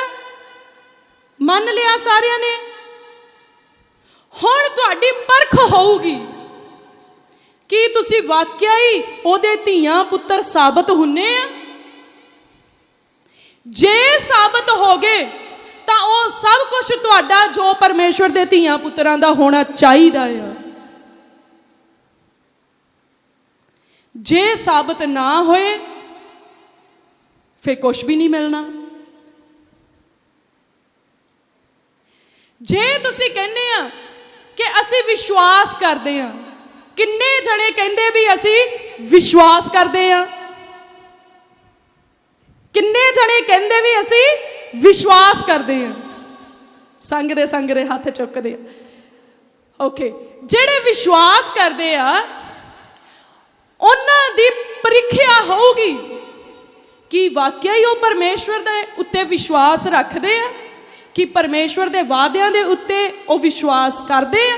ਮੰਨ ਲਿਆ ਸਾਰਿਆਂ ਨੇ। ਹੁਣ ਤੁਹਾਡੀ ਪਰਖ ਹੋਊਗੀ ਕਿ ਤੁਸੀਂ ਵਾਕਿਆ ਹੀ ਉਹਦੇ ਧੀਆਂ ਪੁੱਤਰ ਸਾਬਤ ਹੁੰਨੇ ਆ। ਜੇ ਸਾਬਤ ਹੋ ਗਏ ਤਾਂ ਉਹ ਸਭ ਕੁਝ ਤੁਹਾਡਾ ਜੋ ਪਰਮੇਸ਼ਵਰ ਦੇ ਧੀਆਂ ਪੁੱਤਰਾਂ ਦਾ ਹੋਣਾ ਚਾਹੀਦਾ ਆ। ਜੇ ਸਾਬਤ ਨਾ ਹੋਏ ਫਿਰ ਕੁਝ ਵੀ ਨਹੀਂ ਮਿਲਣਾ। ਜੇ ਤੁਸੀਂ ਕਹਿੰਦੇ ਆ ਕਿ ਅਸੀਂ ਵਿਸ਼ਵਾਸ ਕਰਦੇ ਆ, ਕਿੰਨੇ ਜਣੇ ਕਹਿੰਦੇ ਵੀ ਅਸੀਂ ਵਿਸ਼ਵਾਸ ਕਰਦੇ ਆ? ਕਿੰਨੇ ਜਣੇ ਕਹਿੰਦੇ ਵੀ ਅਸੀਂ ਵਿਸ਼ਵਾਸ ਕਰਦੇ ਆ? ਸੰਗ ਦੇ ਹੱਥ ਚੁੱਕਦੇ ਆ। ਓਕੇ, ਜਿਹੜੇ ਵਿਸ਼ਵਾਸ ਕਰਦੇ ਆ ਉਹਨਾਂ ਦੀ ਪ੍ਰੀਖਿਆ ਹੋਊਗੀ ਕਿ ਵਾਕਿਆ ਹੀ ਉਹ ਪਰਮੇਸ਼ਵਰ ਦੇ ਉੱਤੇ ਵਿਸ਼ਵਾਸ ਰੱਖਦੇ ਆ, ਕਿ ਪਰਮੇਸ਼ਵਰ ਦੇ ਵਾਅਦਿਆਂ ਦੇ ਉੱਤੇ ਉਹ ਵਿਸ਼ਵਾਸ ਕਰਦੇ ਆ।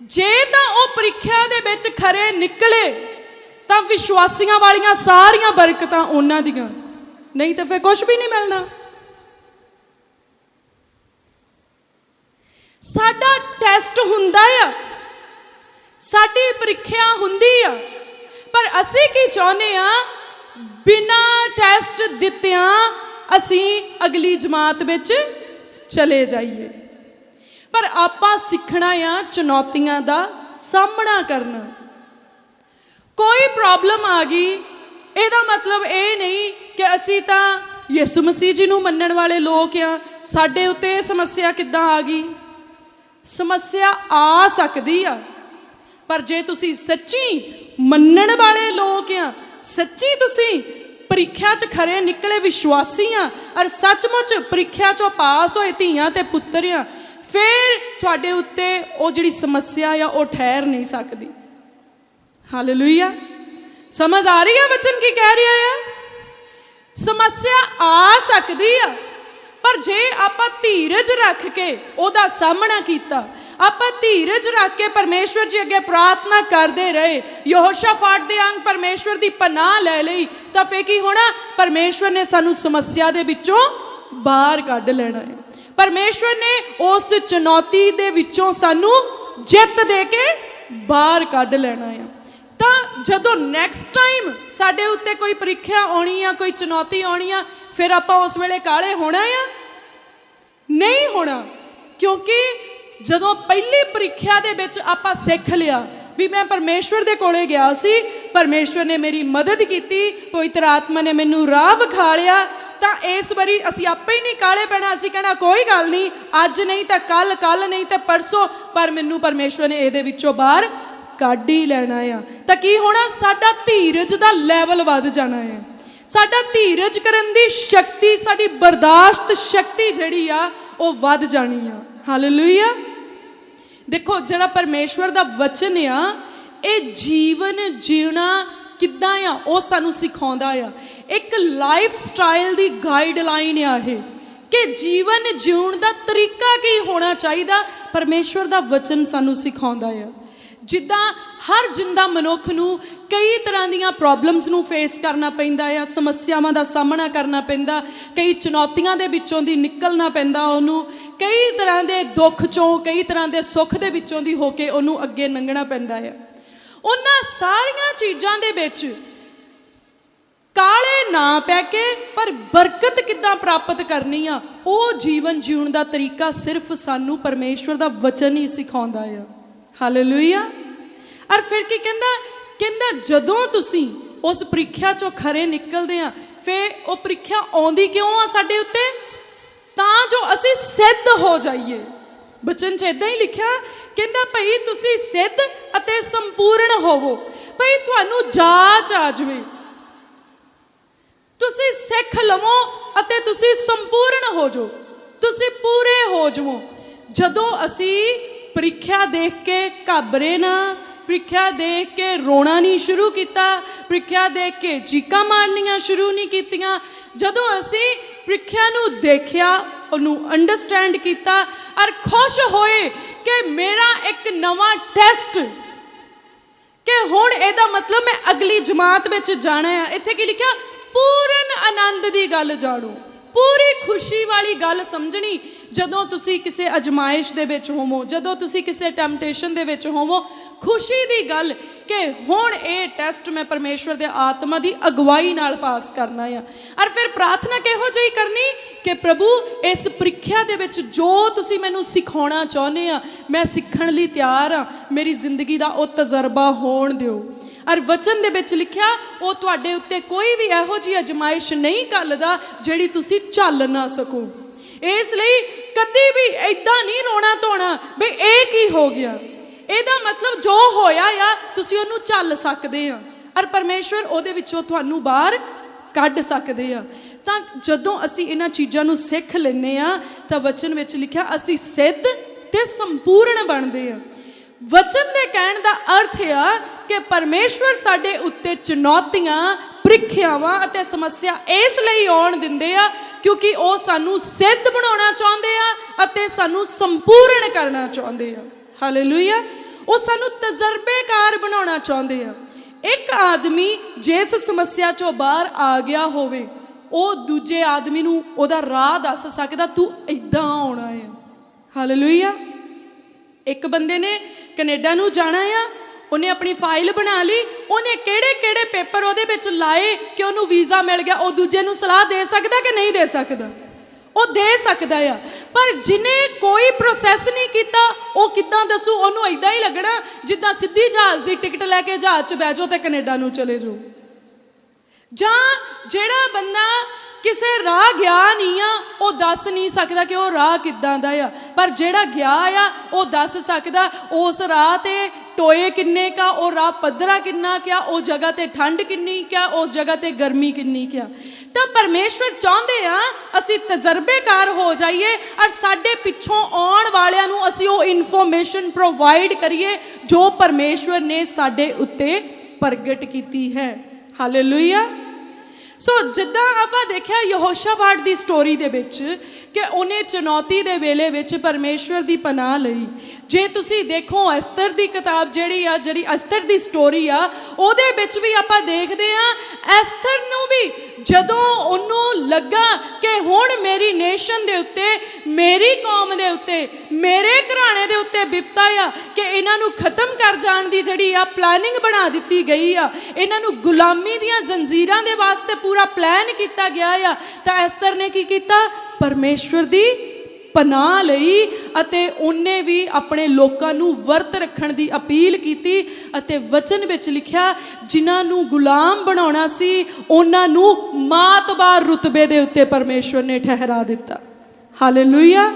ਜੇ ਤਾਂ ਉਹ ਪ੍ਰੀਖਿਆ ਦੇ ਵਿੱਚ ਖਰੇ ਨਿਕਲੇ ਤਾਂ ਵਿਸ਼ਵਾਸੀਆਂ ਵਾਲੀਆਂ ਸਾਰੀਆਂ ਬਰਕਤਾਂ ਉਹਨਾਂ ਦੀਆਂ, ਨਹੀਂ ਤਾਂ ਫਿਰ ਕੁਝ ਵੀ ਨਹੀਂ ਮਿਲਣਾ। ਸਾਡਾ ਟੈਸਟ ਹੁੰਦਾ ਆ, ਸਾਡੀ ਪ੍ਰੀਖਿਆ ਹੁੰਦੀ ਆ, ਪਰ ਅਸੀਂ ਕੀ ਚਾਹੁੰਦੇ ਆ? ਬਿਨਾਂ ਟੈਸਟ ਦਿੱਤਿਆਂ ਅਸੀਂ ਅਗਲੀ ਜਮਾਤ ਵਿੱਚ ਚਲੇ ਜਾਈਏ। ਪਰ ਆਪਾਂ ਸਿੱਖਣਾ ਆ ਚੁਣੌਤੀਆਂ ਦਾ ਸਾਹਮਣਾ ਕਰਨਾ। ਕੋਈ ਪ੍ਰੋਬਲਮ ਆ ਗਈ, ਇਹਦਾ ਮਤਲਬ ਇਹ ਨਹੀਂ ਕਿ ਅਸੀਂ ਤਾਂ ਯਿਸੂ ਮਸੀਹ ਜੀ ਨੂੰ ਮੰਨਣ ਵਾਲੇ ਲੋਕ ਆ, ਸਾਡੇ ਉੱਤੇ ਇਹ ਸਮੱਸਿਆ ਕਿੱਦਾਂ ਆ ਗਈ? ਸਮੱਸਿਆ ਆ ਸਕਦੀ ਆ, ਪਰ ਜੇ ਤੁਸੀਂ ਸੱਚੀ ਮੰਨਣ ਵਾਲੇ ਲੋਕ ਆ, ਸੱਚੀ ਤੁਸੀਂ ਪ੍ਰੀਖਿਆ 'ਚ ਖਰੇ ਨਿਕਲੇ ਵਿਸ਼ਵਾਸੀ ਆ, ਔਰ ਸੱਚਮੁੱਚ ਪ੍ਰੀਖਿਆ 'ਚੋਂ ਪਾਸ ਹੋਏ ਧੀਆਂ ਤੇ ਪੁੱਤਰ ਆ, ਫਿਰ ਤੁਹਾਡੇ ਉੱਤੇ ਉਹ ਜਿਹੜੀ ਸਮੱਸਿਆ ਆ ਉਹ ਠਹਿਰ ਨਹੀਂ ਸਕਦੀ। ਹਾਲੇਲੂਇਆ। ਸਮਝ ਆ ਰਹੀ ਹੈ ਵਚਨ ਕੀ ਕਹਿ ਰਿਹਾ ਆ? ਸਮੱਸਿਆ ਆ ਸਕਦੀ ਆ, ਪਰ ਜੇ ਆਪਾਂ ਧੀਰਜ ਰੱਖ ਕੇ ਉਹਦਾ ਸਾਹਮਣਾ ਕੀਤਾ, ਆਪਾਂ ਧੀਰਜ ਰੱਖ ਕੇ ਪਰਮੇਸ਼ਵਰ ਜੀ ਅੱਗੇ ਪ੍ਰਾਰਥਨਾ ਕਰਦੇ ਰਹੇ, ਯਹੋਸ਼ਾਫਾਟ ਦੇ ਅੰਗ ਪਰਮੇਸ਼ਵਰ ਦੀ ਪਨਾਹ ਲੈ ਲਈ, ਤਾਂ ਫੇਰ ਕੀ ਹੋਣਾ? ਪਰਮੇਸ਼ਵਰ ਨੇ ਸਾਨੂੰ ਸਮੱਸਿਆ ਦੇ ਵਿੱਚੋਂ ਬਾਹਰ ਕੱਢ ਲੈਣਾ ਹੈ। ਪਰਮੇਸ਼ਵਰ ਨੇ ਉਸ ਚੁਣੌਤੀ ਦੇ ਵਿੱਚੋਂ ਸਾਨੂੰ ਜਿੱਤ ਦੇ ਕੇ ਬਾਹਰ ਕੱਢ ਲੈਣਾ ਆ। ਤਾਂ ਜਦੋਂ ਨੈਕਸਟ ਟਾਈਮ ਸਾਡੇ ਉੱਤੇ ਕੋਈ ਪ੍ਰੀਖਿਆ ਆਉਣੀ ਆ, ਕੋਈ ਚੁਣੌਤੀ ਆਉਣੀ ਆ, ਫਿਰ ਆਪਾਂ ਉਸ ਵੇਲੇ ਕਾਲੇ ਹੋਣਾ ਆ? ਨਹੀਂ ਹੋਣਾ। ਕਿਉਂਕਿ ਜਦੋਂ ਪਹਿਲੀ ਪ੍ਰੀਖਿਆ ਦੇ ਵਿੱਚ ਆਪਾਂ ਸਿੱਖ ਲਿਆ ਵੀ ਮੈਂ ਪਰਮੇਸ਼ਵਰ ਦੇ ਕੋਲੇ ਗਿਆ ਸੀ, ਪਰਮੇਸ਼ਵਰ ਨੇ ਮੇਰੀ ਮਦਦ ਕੀਤੀ, ਪਵਿੱਤਰ ਆਤਮਾ ਨੇ ਮੈਨੂੰ ਰਾਹ ਵਿਖਾ ਲਿਆ, ਤਾਂ ਇਸ ਵਾਰੀ ਅਸੀਂ ਆਪੇ ਹੀ ਨਹੀਂ ਕਾਲੇ ਪੈਣਾ। ਅਸੀਂ ਕਹਿਣਾ ਕੋਈ ਗੱਲ ਨਹੀਂ, ਅੱਜ ਨਹੀਂ ਤਾਂ ਕੱਲ, ਕੱਲ ਨਹੀਂ ਤਾਂ ਪਰਸੋਂ, ਪਰ ਮੈਨੂੰ ਪਰਮੇਸ਼ਵਰ ਨੇ ਇਹਦੇ ਵਿੱਚੋਂ ਬਾਹਰ ਕੱਢ ਹੀ ਲੈਣਾ ਆ। ਤਾਂ ਕੀ ਹੋਣਾ? ਸਾਡਾ ਧੀਰਜ ਦਾ ਲੈਵਲ ਵੱਧ ਜਾਣਾ ਹੈ। ਸਾਡਾ ਧੀਰਜ ਕਰਨ ਦੀ ਸ਼ਕਤੀ, ਸਾਡੀ ਬਰਦਾਸ਼ਤ ਸ਼ਕਤੀ ਜਿਹੜੀ ਆ ਉਹ ਵੱਧ ਜਾਣੀ ਆ। ਹਾਲੇਲੂਇਆ। ਦੇਖੋ, ਜਿਹੜਾ ਪਰਮੇਸ਼ਵਰ ਦਾ ਵਚਨ ਆ, ਇਹ ਜੀਵਨ ਜੀਣਾ ਕਿੱਦਾਂ ਆ ਉਹ ਸਾਨੂੰ ਸਿਖਾਉਂਦਾ ਆ। ਇੱਕ ਲਾਈਫ ਸਟਾਈਲ ਦੀ ਗਾਈਡਲਾਈਨ ਆ ਇਹ, ਕਿ ਜੀਵਨ ਜਿਉਣ ਦਾ ਤਰੀਕਾ ਕੀ ਹੋਣਾ ਚਾਹੀਦਾ, ਪਰਮੇਸ਼ਵਰ ਦਾ ਵਚਨ ਸਾਨੂੰ ਸਿਖਾਉਂਦਾ ਆ। ਜਿੱਦਾਂ ਹਰ ਜਿੰਦਾ ਮਨੁੱਖ ਨੂੰ ਕਈ ਤਰ੍ਹਾਂ ਦੀਆਂ ਪ੍ਰੋਬਲਮਸ ਨੂੰ ਫੇਸ ਕਰਨਾ ਪੈਂਦਾ ਆ, ਸਮੱਸਿਆਵਾਂ ਦਾ ਸਾਹਮਣਾ ਕਰਨਾ ਪੈਂਦਾ, ਕਈ ਚੁਣੌਤੀਆਂ ਦੇ ਵਿੱਚੋਂ ਦੀ ਨਿਕਲਣਾ ਪੈਂਦਾ ਉਹਨੂੰ, ਕਈ ਤਰ੍ਹਾਂ ਦੇ ਦੁੱਖ ਚੋਂ, ਕਈ ਤਰ੍ਹਾਂ ਦੇ ਸੁੱਖ ਦੇ ਵਿੱਚੋਂ ਦੀ ਹੋ ਕੇ ਉਹਨੂੰ ਅੱਗੇ ਲੰਘਣਾ ਪੈਂਦਾ ਆ। ਉਹਨਾਂ ਸਾਰੀਆਂ ਚੀਜ਼ਾਂ ਦੇ ਵਿੱਚ ਕਾਲੇ ਨਾ ਪੈ ਕੇ ਪਰ ਬਰਕਤ ਕਿੱਦਾਂ ਪ੍ਰਾਪਤ ਕਰਨੀ ਆ, ਉਹ ਜੀਵਨ ਜਿਉਣ ਦਾ ਤਰੀਕਾ ਸਿਰਫ ਸਾਨੂੰ ਪਰਮੇਸ਼ਵਰ ਦਾ ਵਚਨ ਹੀ ਸਿਖਾਉਂਦਾ ਆ। ਹਾਲੇਲੂਇਆ। ਔਰ ਫਿਰ ਕੀ ਕਹਿੰਦਾ ਜਦੋਂ ਤੁਸੀਂ ਉਸ ਪ੍ਰੀਖਿਆ ਚੋਂ ਖਰੇ ਨਿਕਲਦੇ ਆ, ਫਿਰ ਉਹ ਪ੍ਰੀਖਿਆ ਆਉਂਦੀ ਕਿਉਂ ਆ ਸਾਡੇ ਉੱਤੇ? ਤਾਂ ਜੋ ਅਸੀਂ ਸਿੱਧ ਹੋ ਜਾਈਏ। ਬਚਨ 'ਚ ਇਦਾਂ ਹੀ ਲਿਖਿਆ, ਕਹਿੰਦਾ ਭਈ ਤੁਸੀਂ ਸਿੱਧ ਅਤੇ ਸੰਪੂਰਨ ਹੋਵੋ। ਭਈ ਤੁਹਾਨੂੰ ਜਾਚ ਆ ਜਾਵੇ, ਤੁਸੀਂ ਸਿੱਖ ਲਵੋ ਅਤੇ ਤੁਸੀਂ ਸੰਪੂਰਨ ਹੋ ਜਾਓ, ਤੁਸੀਂ ਪੂਰੇ ਹੋ ਜਾਵੋ। ਜਦੋਂ ਅਸੀਂ ਪ੍ਰੀਖਿਆ ਦੇਖ ਕੇ ਘਾਬਰੇ ਨਾ, ਪ੍ਰੀਖਿਆ ਦੇਖ ਕੇ ਰੋਣਾ ਨਹੀਂ ਸ਼ੁਰੂ ਕੀਤਾ, ਪ੍ਰੀਖਿਆ ਦੇਖ ਕੇ ਚੀਕਾਂ ਮਾਰਨੀਆਂ ਸ਼ੁਰੂ ਨਹੀਂ ਕੀਤੀਆਂ, ਜਦੋਂ ਅਸੀਂ ਪ੍ਰੀਖਿਆ ਨੂੰ ਦੇਖਿਆ, ਉਹਨੂੰ ਅੰਡਰਸਟੈਂਡ ਕੀਤਾ ਔਰ ਖੁਸ਼ ਹੋਏ ਕਿ ਮੇਰਾ ਇੱਕ ਨਵਾਂ ਟੈਸਟ, ਕਿ ਹੁਣ ਇਹਦਾ ਮਤਲਬ ਮੈਂ ਅਗਲੀ ਜਮਾਤ ਵਿੱਚ ਜਾਣਾ ਹੈ। ਇੱਥੇ ਕੀ ਲਿਖਿਆ? ਪੂਰਨ ਆਨੰਦ ਦੀ ਗੱਲ ਜਾਣੋ, ਪੂਰੀ ਖੁਸ਼ੀ ਵਾਲੀ ਗੱਲ ਸਮਝਣੀ। ਜਦੋਂ ਤੁਸੀਂ ਕਿਸੇ ਅਜਮਾਇਸ਼ ਦੇ ਵਿੱਚ ਹੋਵੋ, ਜਦੋਂ ਤੁਸੀਂ ਕਿਸੇ ਟੈਂਪਟੇਸ਼ਨ ਦੇ ਵਿੱਚ ਹੋਵੋ, ਖੁਸ਼ੀ ਦੀ ਗੱਲ ਕਿ ਹੁਣ ਇਹ ਟੈਸਟ ਮੈਂ ਪਰਮੇਸ਼ਵਰ ਦੇ ਆਤਮਾ ਦੀ ਅਗਵਾਈ ਨਾਲ ਪਾਸ ਕਰਨਾ ਆ। ਔਰ ਫਿਰ ਪ੍ਰਾਰਥਨਾ ਕਿਹੋ ਜਿਹੀ ਕਰਨੀ ਕਿ ਪ੍ਰਭੂ ਇਸ ਪ੍ਰੀਖਿਆ ਦੇ ਵਿੱਚ ਜੋ ਤੁਸੀਂ ਮੈਨੂੰ ਸਿਖਾਉਣਾ ਚਾਹੁੰਦੇ ਆ, ਮੈਂ ਸਿੱਖਣ ਲਈ ਤਿਆਰ ਆ, ਮੇਰੀ ਜ਼ਿੰਦਗੀ ਦਾ ਉਹ ਤਜਰਬਾ ਹੋਣ ਦਿਓ। ਔਰ ਵਚਨ ਦੇ ਵਿੱਚ ਲਿਖਿਆ, ਉਹ ਤੁਹਾਡੇ ਉੱਤੇ ਕੋਈ ਵੀ ਇਹੋ ਜਿਹੀ ਅਜਮਾਇਸ਼ ਨਹੀਂ ਘੱਲਦਾ ਜਿਹੜੀ ਤੁਸੀਂ ਝੱਲ ਨਾ ਸਕੋ। ਇਸ ਲਈ ਕਦੇ ਵੀ ਇਦਾਂ ਨਹੀਂ ਰੋਣਾ ਧੋਣਾ ਵੀ ਇਹ ਕੀ ਹੋ ਗਿਆ। ਇਹਦਾ ਮਤਲਬ ਜੋ ਹੋਇਆ ਆ ਤੁਸੀਂ ਉਹਨੂੰ ਝੱਲ ਸਕਦੇ ਆ, ਔਰ ਪਰਮੇਸ਼ਵਰ ਉਹਦੇ ਵਿੱਚੋਂ ਤੁਹਾਨੂੰ ਬਾਹਰ ਕੱਢ ਸਕਦੇ ਆ। ਤਾਂ ਜਦੋਂ ਅਸੀਂ ਇਹਨਾਂ ਚੀਜ਼ਾਂ ਨੂੰ ਸਿੱਖ ਲੈਂਦੇ ਆ, ਤਾਂ ਵਚਨ ਵਿੱਚ ਲਿਖਿਆ ਅਸੀਂ ਸਿੱਧ ਤੇ ਸੰਪੂਰਨ ਬਣਦੇ ਆ। ਵਚਨ ਦੇ ਕਹਿਣ ਦਾ ਅਰਥ ਆ ਕਿ ਪਰਮੇਸ਼ਵਰ ਸਾਡੇ ਉੱਤੇ ਚੁਣੌਤੀਆਂ, ਪ੍ਰੀਖਿਆਵਾਂ ਅਤੇ ਸਮੱਸਿਆ ਇਸ ਲਈ ਆਉਣ ਦਿੰਦੇ ਆ ਕਿਉਂਕਿ ਉਹ ਸਾਨੂੰ ਸਿੱਧ ਬਣਾਉਣਾ ਚਾਹੁੰਦੇ ਆ ਅਤੇ ਸਾਨੂੰ ਸੰਪੂਰਨ ਕਰਨਾ ਚਾਹੁੰਦੇ ਆ। ਹਾਲੇਲੂਇਆ। ਉਹ ਸਾਨੂੰ ਤਜਰਬੇਕਾਰ ਬਣਾਉਣਾ ਚਾਹੁੰਦੇ ਆ। ਇੱਕ ਆਦਮੀ ਜਿਸ ਸਮੱਸਿਆ ਚੋਂ ਬਾਹਰ ਆ ਗਿਆ ਹੋਵੇ, ਉਹ ਦੂਜੇ ਆਦਮੀ ਨੂੰ ਉਹਦਾ ਰਾਹ ਦੱਸ ਸਕਦਾ, ਤੂੰ ਇਦਾਂ ਆਉਣਾ ਹੈ। ਹਾਲੇਲੂਇਆ। ਇੱਕ ਬੰਦੇ ਨੇ ਕੈਨੇਡਾ ਨੂੰ ਜਾਣਾ ਆ, ਉਹਨੇ ਆਪਣੀ ਫਾਈਲ ਬਣਾ ਲਈ, ਉਹਨੇ ਕਿਹੜੇ ਕਿਹੜੇ ਪੇਪਰ ਉਹਦੇ ਵਿੱਚ ਲਾਏ ਕਿ ਉਹਨੂੰ ਵੀਜ਼ਾ ਮਿਲ ਗਿਆ। ਉਹ ਦੂਜੇ ਨੂੰ ਸਲਾਹ ਦੇ ਸਕਦਾ ਕਿ ਨਹੀਂ ਦੇ ਸਕਦਾ? ਉਹ ਦੇ ਸਕਦਾ ਆ। ਪਰ ਜਿਹਨੇ ਕੋਈ ਪ੍ਰੋਸੈਸ ਨਹੀਂ ਕੀਤਾ, ਉਹ ਕਿੱਦਾਂ ਦੱਸੂ? ਉਹਨੂੰ ਇਦਾਂ ਹੀ ਲੱਗਣਾ ਜਿੱਦਾਂ ਸਿੱਧੀ ਜਹਾਜ਼ ਦੀ ਟਿਕਟ ਲੈ ਕੇ ਜਹਾਜ਼ 'ਚ ਬਹਿ ਜਾਓ ਤੇ ਕੈਨੇਡਾ ਨੂੰ ਚਲੇ ਜਾਓ। ਜਾਂ ਜਿਹੜਾ ਬੰਦਾ ਕਿਸੇ ਰਾਹ ਗਿਆ ਨਹੀਂ ਆ, ਉਹ ਦੱਸ ਨਹੀਂ ਸਕਦਾ ਕਿ ਉਹ ਰਾਹ ਕਿੱਦਾਂ ਦਾ ਆ। ਪਰ ਜਿਹੜਾ ਗਿਆ ਆ, ਉਹ ਦੱਸ ਸਕਦਾ ਉਸ ਰਾਹ ਤੇ ਟੋਏ ਕਿੰਨੇ ਕਾ, ਉਹ ਰਾਹ ਪੱਧਰਾ ਕਿੰਨਾ ਕਿਆ, ਉਹ ਜਗ੍ਹਾ ਤੇ ਠੰਡ ਕਿੰਨੀ ਕਿਆ, ਉਸ ਜਗ੍ਹਾ ਤੇ ਗਰਮੀ ਕਿੰਨੀ ਕਿਆ। ਤਾਂ ਪਰਮੇਸ਼ਵਰ ਚਾਹੁੰਦੇ ਆ ਅਸੀਂ ਤਜਰਬੇਕਾਰ ਹੋ ਜਾਈਏ ਔਰ ਸਾਡੇ ਪਿੱਛੋਂ ਆਉਣ ਵਾਲਿਆਂ ਨੂੰ ਅਸੀਂ ਉਹ ਇਨਫੋਰਮੇਸ਼ਨ ਪ੍ਰੋਵਾਈਡ ਕਰੀਏ ਜੋ ਪਰਮੇਸ਼ਵਰ ਨੇ ਸਾਡੇ ਉੱਤੇ ਪ੍ਰਗਟ ਕੀਤੀ ਹੈ। ਹਾਲੇਲੂਇਆ। ਸੋ ਜਿੱਦਾਂ ਆਪਾਂ ਦੇਖਿਆ ਯਹੋਸ਼ਾਫਾਟ ਦੀ ਸਟੋਰੀ ਦੇ ਵਿੱਚ ਕਿ ਉਹਨੇ ਚੁਣੌਤੀ ਦੇ ਵੇਲੇ ਵਿੱਚ ਪਰਮੇਸ਼ਵਰ ਦੀ ਪਨਾਹ ਲਈ, ਜੇ ਤੁਸੀਂ ਦੇਖੋ ਅਸਤਰ ਦੀ ਕਿਤਾਬ ਜਿਹੜੀ ਅਸਤਰ ਦੀ ਸਟੋਰੀ ਆ, ਉਹਦੇ ਵਿੱਚ ਵੀ ਆਪਾਂ ਦੇਖਦੇ ਆ ਅਸਤਰ ਨੂੰ ਵੀ ਜਦੋਂ ਉਹਨੂੰ ਲੱਗਾ ਕਿ ਹੁਣ ਮੇਰੀ ਨੇਸ਼ਨ ਦੇ ਉੱਤੇ, ਮੇਰੀ ਕੌਮ ਦੇ ਉੱਤੇ, ਮੇਰੇ ਘਰਾਣੇ ਦੇ ਉੱਤੇ ਬਿਪਤਾ ਆ ਕਿ ਇਹਨਾਂ ਨੂੰ ਖਤਮ ਕਰ ਜਾਣ ਦੀ ਜਿਹੜੀ ਆ ਪਲਾਨਿੰਗ ਬਣਾ ਦਿੱਤੀ ਗਈ ਆ, ਇਹਨਾਂ ਨੂੰ ਗੁਲਾਮੀ ਦੀਆਂ ਜ਼ੰਜੀਰਾਂ ਦੇ ਵਾਸਤੇ ਪੂਰਾ ਪਲਾਨ ਕੀਤਾ ਗਿਆ ਆ, ਤਾਂ ਅਸਤਰ ਨੇ ਕੀ ਕੀਤਾ? ਪਰਮੇਸ਼ਵਰ ਦੀ ਪਨਾਹ ਲਈ ਅਤੇ ਉਹਨੇ ਵੀ ਆਪਣੇ ਲੋਕਾਂ ਨੂੰ ਵਰਤ ਰੱਖਣ ਦੀ ਅਪੀਲ ਕੀਤੀ ਅਤੇ ਵਚਨ ਵਿੱਚ ਲਿਖਿਆ ਜਿਨ੍ਹਾਂ ਨੂੰ ਗੁਲਾਮ ਬਣਾਉਣਾ ਸੀ ਉਹਨਾਂ ਨੂੰ ਮਾਤਬਾਰ ਰੁਤਬੇ ਦੇ ਉੱਤੇ ਪਰਮੇਸ਼ਵਰ ਨੇ ਠਹਿਰਾ ਦਿੱਤਾ। ਹਾਲੇਲੂਇਆ।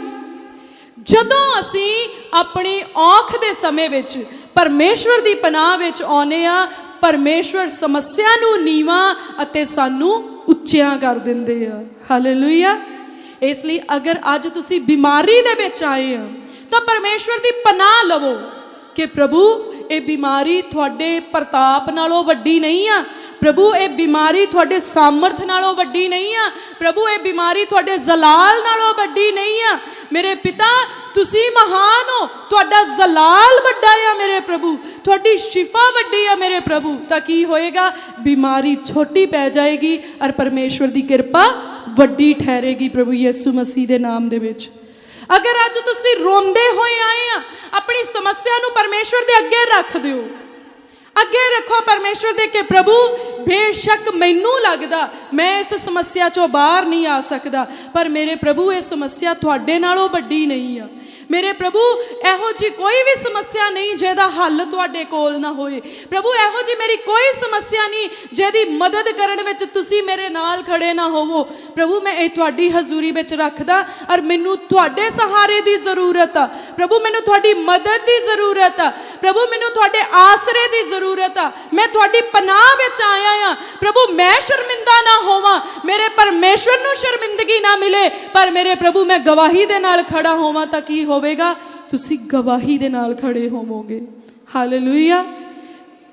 ਜਦੋਂ ਅਸੀਂ ਆਪਣੀ ਔਖ ਦੇ ਸਮੇਂ ਵਿੱਚ ਪਰਮੇਸ਼ਵਰ ਦੀ ਪਨਾਹ ਵਿੱਚ ਆਉਂਦੇ ਆ, ਪਰਮੇਸ਼ਵਰ ਸਮੱਸਿਆ ਨੂੰ ਨੀਵਾਂ ਅਤੇ ਸਾਨੂੰ ਉੱਚਿਆਂ ਕਰ ਦਿੰਦੇ ਆ। ਹਾਲੇਲੂਇਆ। ਇਸ ਲਈ ਅਗਰ ਅੱਜ ਤੁਸੀਂ ਬਿਮਾਰੀ ਦੇ ਵਿੱਚ ਆਏ ਆ ਤਾਂ ਪਰਮੇਸ਼ਵਰ ਦੀ ਪਨਾਹ ਲਵੋ ਕਿ ਪ੍ਰਭੂ ਇਹ ਬਿਮਾਰੀ ਤੁਹਾਡੇ ਪ੍ਰਤਾਪ ਨਾਲੋਂ ਵੱਡੀ ਨਹੀਂ ਆ, ਪ੍ਰਭੂ ਇਹ ਬਿਮਾਰੀ ਤੁਹਾਡੇ ਸਾਮਰਥ ਨਾਲੋਂ ਵੱਡੀ ਨਹੀਂ ਆ, ਪ੍ਰਭੂ ਇਹ ਬਿਮਾਰੀ ਤੁਹਾਡੇ ਜ਼ਲਾਲ ਨਾਲੋਂ ਵੱਡੀ ਨਹੀਂ ਆ। ਮੇਰੇ ਪਿਤਾ ਤੁਸੀਂ ਮਹਾਨ ਹੋ, ਤੁਹਾਡਾ ਜ਼ਲਾਲ ਵੱਡਾ ਆ ਮੇਰੇ ਪ੍ਰਭੂ, ਤੁਹਾਡੀ ਸ਼ਿਫਾ ਵੱਡੀ ਆ ਮੇਰੇ ਪ੍ਰਭੂ। ਤਾਂ ਕੀ ਹੋਏਗਾ? ਬਿਮਾਰੀ ਛੋਟੀ ਪੈ ਜਾਏਗੀ ਔਰ ਪਰਮੇਸ਼ਵਰ ਦੀ ਕਿਰਪਾ ਵੱਡੀ ਠਹਿਰੇਗੀ ਪ੍ਰਭੂ ਯਿਸੂ ਮਸੀਹ ਦੇ ਨਾਮ ਦੇ ਵਿੱਚ। ਅਗਰ ਅੱਜ ਤੁਸੀਂ ਰੋਂਦੇ ਹੋਏ ਆਏ ਆ, ਆਪਣੀ ਸਮੱਸਿਆ ਨੂੰ ਪਰਮੇਸ਼ਵਰ ਦੇ ਅੱਗੇ ਰੱਖ ਦਿਓ, ਅੱਗੇ ਰੱਖੋ ਪਰਮੇਸ਼ਵਰ ਦੇ ਕਿ ਪ੍ਰਭੂ ਬੇਸ਼ੱਕ ਮੈਨੂੰ ਲੱਗਦਾ ਮੈਂ ਇਸ ਸਮੱਸਿਆ ਚੋਂ ਬਾਹਰ ਨਹੀਂ ਆ ਸਕਦਾ, ਪਰ ਮੇਰੇ ਪ੍ਰਭੂ ਇਹ ਸਮੱਸਿਆ ਤੁਹਾਡੇ ਨਾਲੋਂ ਵੱਡੀ ਨਹੀਂ ਆ। ਮੇਰੇ ਪ੍ਰਭੂ ਇਹੋ ਜਿਹੀ ਕੋਈ ਵੀ ਸਮੱਸਿਆ ਨਹੀਂ ਜਿਹਦਾ ਹੱਲ ਤੁਹਾਡੇ ਕੋਲ ਨਾ ਹੋਏ। ਪ੍ਰਭੂ ਇਹੋ ਜਿਹੀ ਮੇਰੀ ਕੋਈ ਸਮੱਸਿਆ ਨਹੀਂ ਜਿਹਦੀ ਮਦਦ ਕਰਨ ਵਿੱਚ ਤੁਸੀਂ ਮੇਰੇ ਨਾਲ ਖੜੇ ਨਾ ਹੋਵੋ। ਪ੍ਰਭੂ ਮੈਂ ਇਹ ਤੁਹਾਡੀ ਹਜ਼ੂਰੀ ਵਿੱਚ ਰੱਖਦਾ ਔਰ ਮੈਨੂੰ ਤੁਹਾਡੇ ਸਹਾਰੇ ਦੀ ਜ਼ਰੂਰਤ ਆ ਪ੍ਰਭੂ, ਮੈਨੂੰ ਤੁਹਾਡੀ ਮਦਦ ਦੀ ਜ਼ਰੂਰਤ ਆ ਪ੍ਰਭੂ, ਮੈਨੂੰ ਤੁਹਾਡੇ ਆਸਰੇ ਦੀ ਜ਼ਰੂਰਤ ਆ। ਮੈਂ ਤੁਹਾਡੀ ਪਨਾਹ ਵਿੱਚ ਆਇਆ ਆ ਪ੍ਰਭੂ, ਮੈਂ ਸ਼ਰਮਿੰਦਾ ਨਾ ਹੋਵਾਂ, ਮੇਰੇ ਪਰਮੇਸ਼ਵਰ ਨੂੰ ਸ਼ਰਮਿੰਦਗੀ ਨਾ ਮਿਲੇ, ਪਰ ਮੇਰੇ ਪ੍ਰਭੂ ਮੈਂ ਗਵਾਹੀ ਦੇ ਨਾਲ ਖੜਾ ਹੋਵਾਂ। ਤਾਂ ਕੀ ਹੋਵੇਗਾ? ਤੁਸੀਂ ਗਵਾਹੀ ਦੇ ਨਾਲ ਖੜੇ ਹੋਵੋਗੇ। ਹਾਲੇਲੂਇਆ।